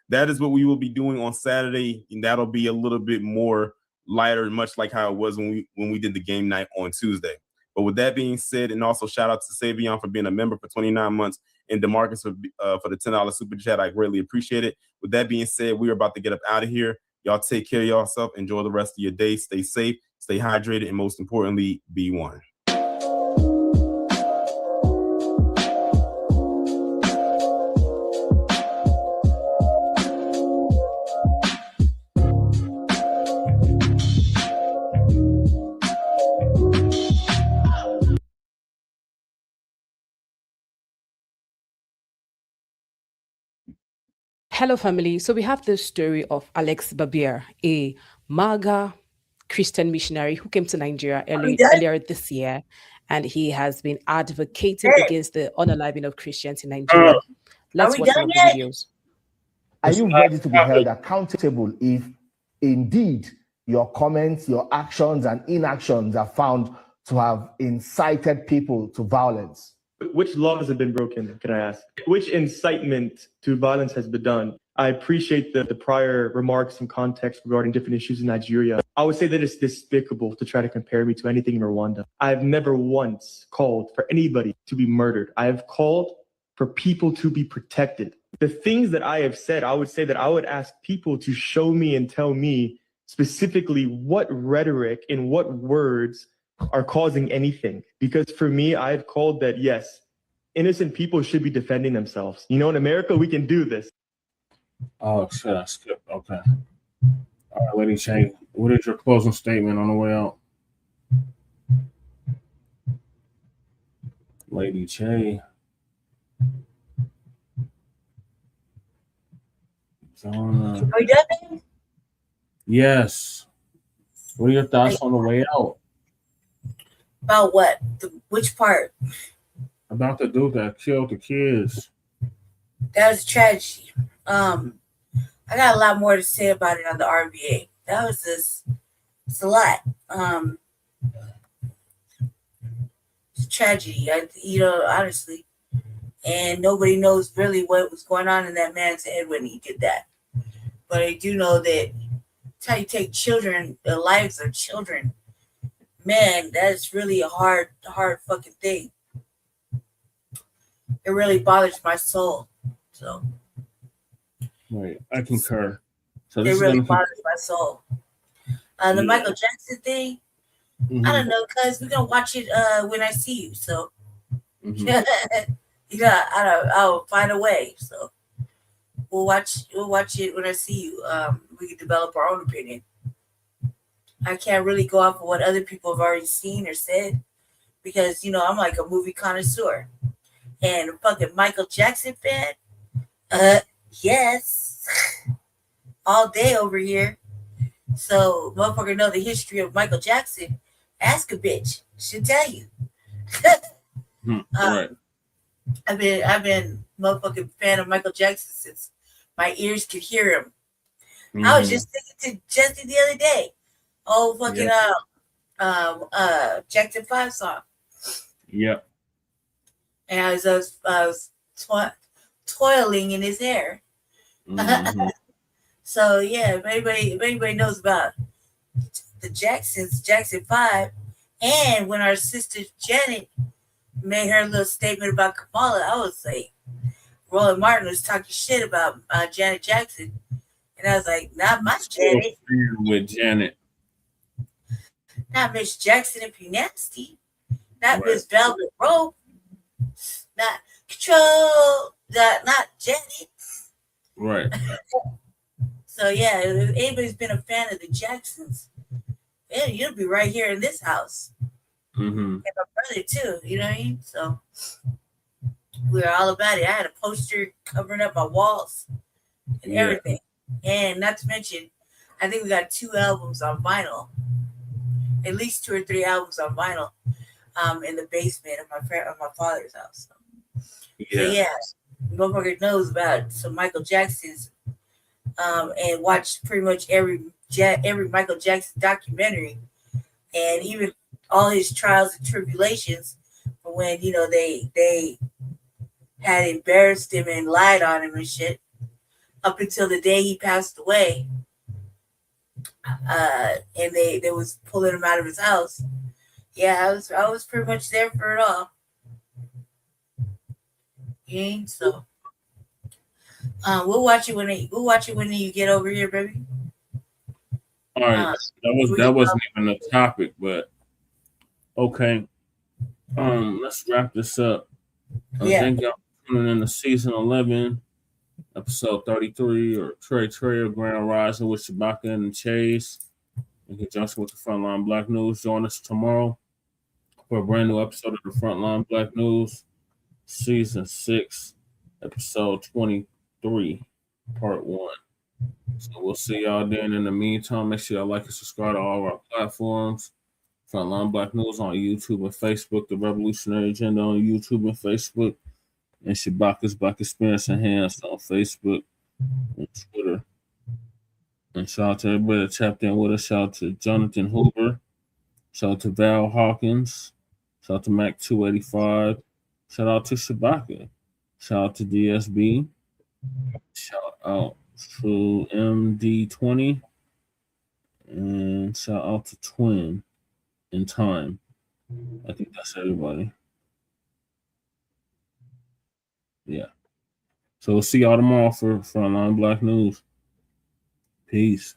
that is what we will be doing on Saturday. And that'll be a little bit more lighter, much like how it was when we did the game night on Tuesday. But with that being said, and also shout out to Savion for being a member for 29 months and DeMarcus for the $10 super chat. I greatly appreciate it. With that being said, we are about to get up out of here. Y'all take care of yourself. Enjoy the rest of your day. Stay safe, stay hydrated, and most importantly, be one. Hello, family. So we have the story of Alex Barbier, a MAGA Christian missionary who came to Nigeria earlier this year, and he has been advocating against the unaliving of Christians in Nigeria. Let's watch some of the videos. Are you ready to be held accountable if indeed your comments, your actions, and inactions are found to have incited people to violence? Which laws have been broken, can I ask? Which incitement to violence has been done? I appreciate the prior remarks and context regarding different issues in Nigeria. I would say that it's despicable to try to compare me to anything in Rwanda. I've never once called for anybody to be murdered. I have called for people to be protected. The things that I have said, I would say that I would ask people to show me and tell me specifically what rhetoric and what words are causing anything. Because for me, I've called that, yes, innocent people should be defending themselves. In America, we can do this. Oh, shit, I skipped. Okay. All right, Lady Shay, what is your closing statement on the way out? Lady Shay. Are we done? Yes. What are your thoughts on the way out? About what? Which part? About the dude that killed the kids. That was a tragedy. I got a lot more to say about it on the RBA. That was it's a lot. It's a tragedy, honestly. And nobody knows really what was going on in that man's head when he did that. But I do know that it's how you take children, the lives of children. Man, that's really a hard fucking thing. It really bothers my soul. So. Right, I concur. So It really bothers my soul. The Michael Jackson thing, I don't know, cuz we're gonna watch it when I see you. So I'll find a way. So we'll watch it when I see you. We can develop our own opinion. I can't really go off of what other people have already seen or said because I'm like a movie connoisseur and a fucking Michael Jackson fan. Yes, all day over here. So motherfucker know the history of Michael Jackson. Ask a bitch, she'll tell you. Right. I've been motherfucking fan of Michael Jackson since my ears could hear him. I was just thinking to Jesse the other day. Oh fucking Jackson 5 song. Yep. And I was toiling in his hair. So yeah, if anybody knows about the Jacksons, Jackson 5, and when our sister Janet made her little statement about Kamala, I was like, Roland Martin was talking shit about Janet Jackson, and I was like, not my Janet. With Janet. Not Miss Jackson if you nasty. Not Miss Velvet Rope. Not Control. Not Janet. Right. So yeah, if anybody's been a fan of the Jacksons, yeah, you'll be right here in this house. And my brother too, you know what I mean? So we're all about it. I had a poster covering up my walls and everything. And not to mention, I think we got 2 albums on vinyl, at least 2 or 3 albums on vinyl, in the basement of my father's house. So yeah, motherfucker knows about some Michael Jackson's, and watched pretty much every Michael Jackson documentary, and even all his trials and tribulations, for when they had embarrassed him and lied on him and shit, up until the day he passed away. And they was pulling him out of his house. Yeah, I was pretty much there for it all. So we'll watch it when you get over here, baby. All right, that wasn't even a topic, but okay. Let's wrap this up. Thank y'all for tuning in to season 11, episode 33, or Trey Grand Rising with Shabaka and the Chase, in conjunction with the Front Line Blacc News. Join us tomorrow for a brand new episode of the Front Line Blacc News, season 6, episode 23, part 1. So we'll see y'all then. In the meantime, make sure y'all like and subscribe to all of our platforms. Frontline Blacc News on YouTube and Facebook, The Revolutionary Agenda on YouTube and Facebook, and Shabaka's Black Experience Enhanced on Facebook and Twitter. And shout out to everybody that tapped in with us. Shout out to Jonathan Hoover. Shout out to Val Hawkins. Shout out to Mac 285. Shout out to Shabaka. Shout out to DSB. Shout out to MD20. And shout out to Twin in Time. I think that's everybody. Yeah. So we'll see y'all tomorrow for Frontline Blacc News. Peace.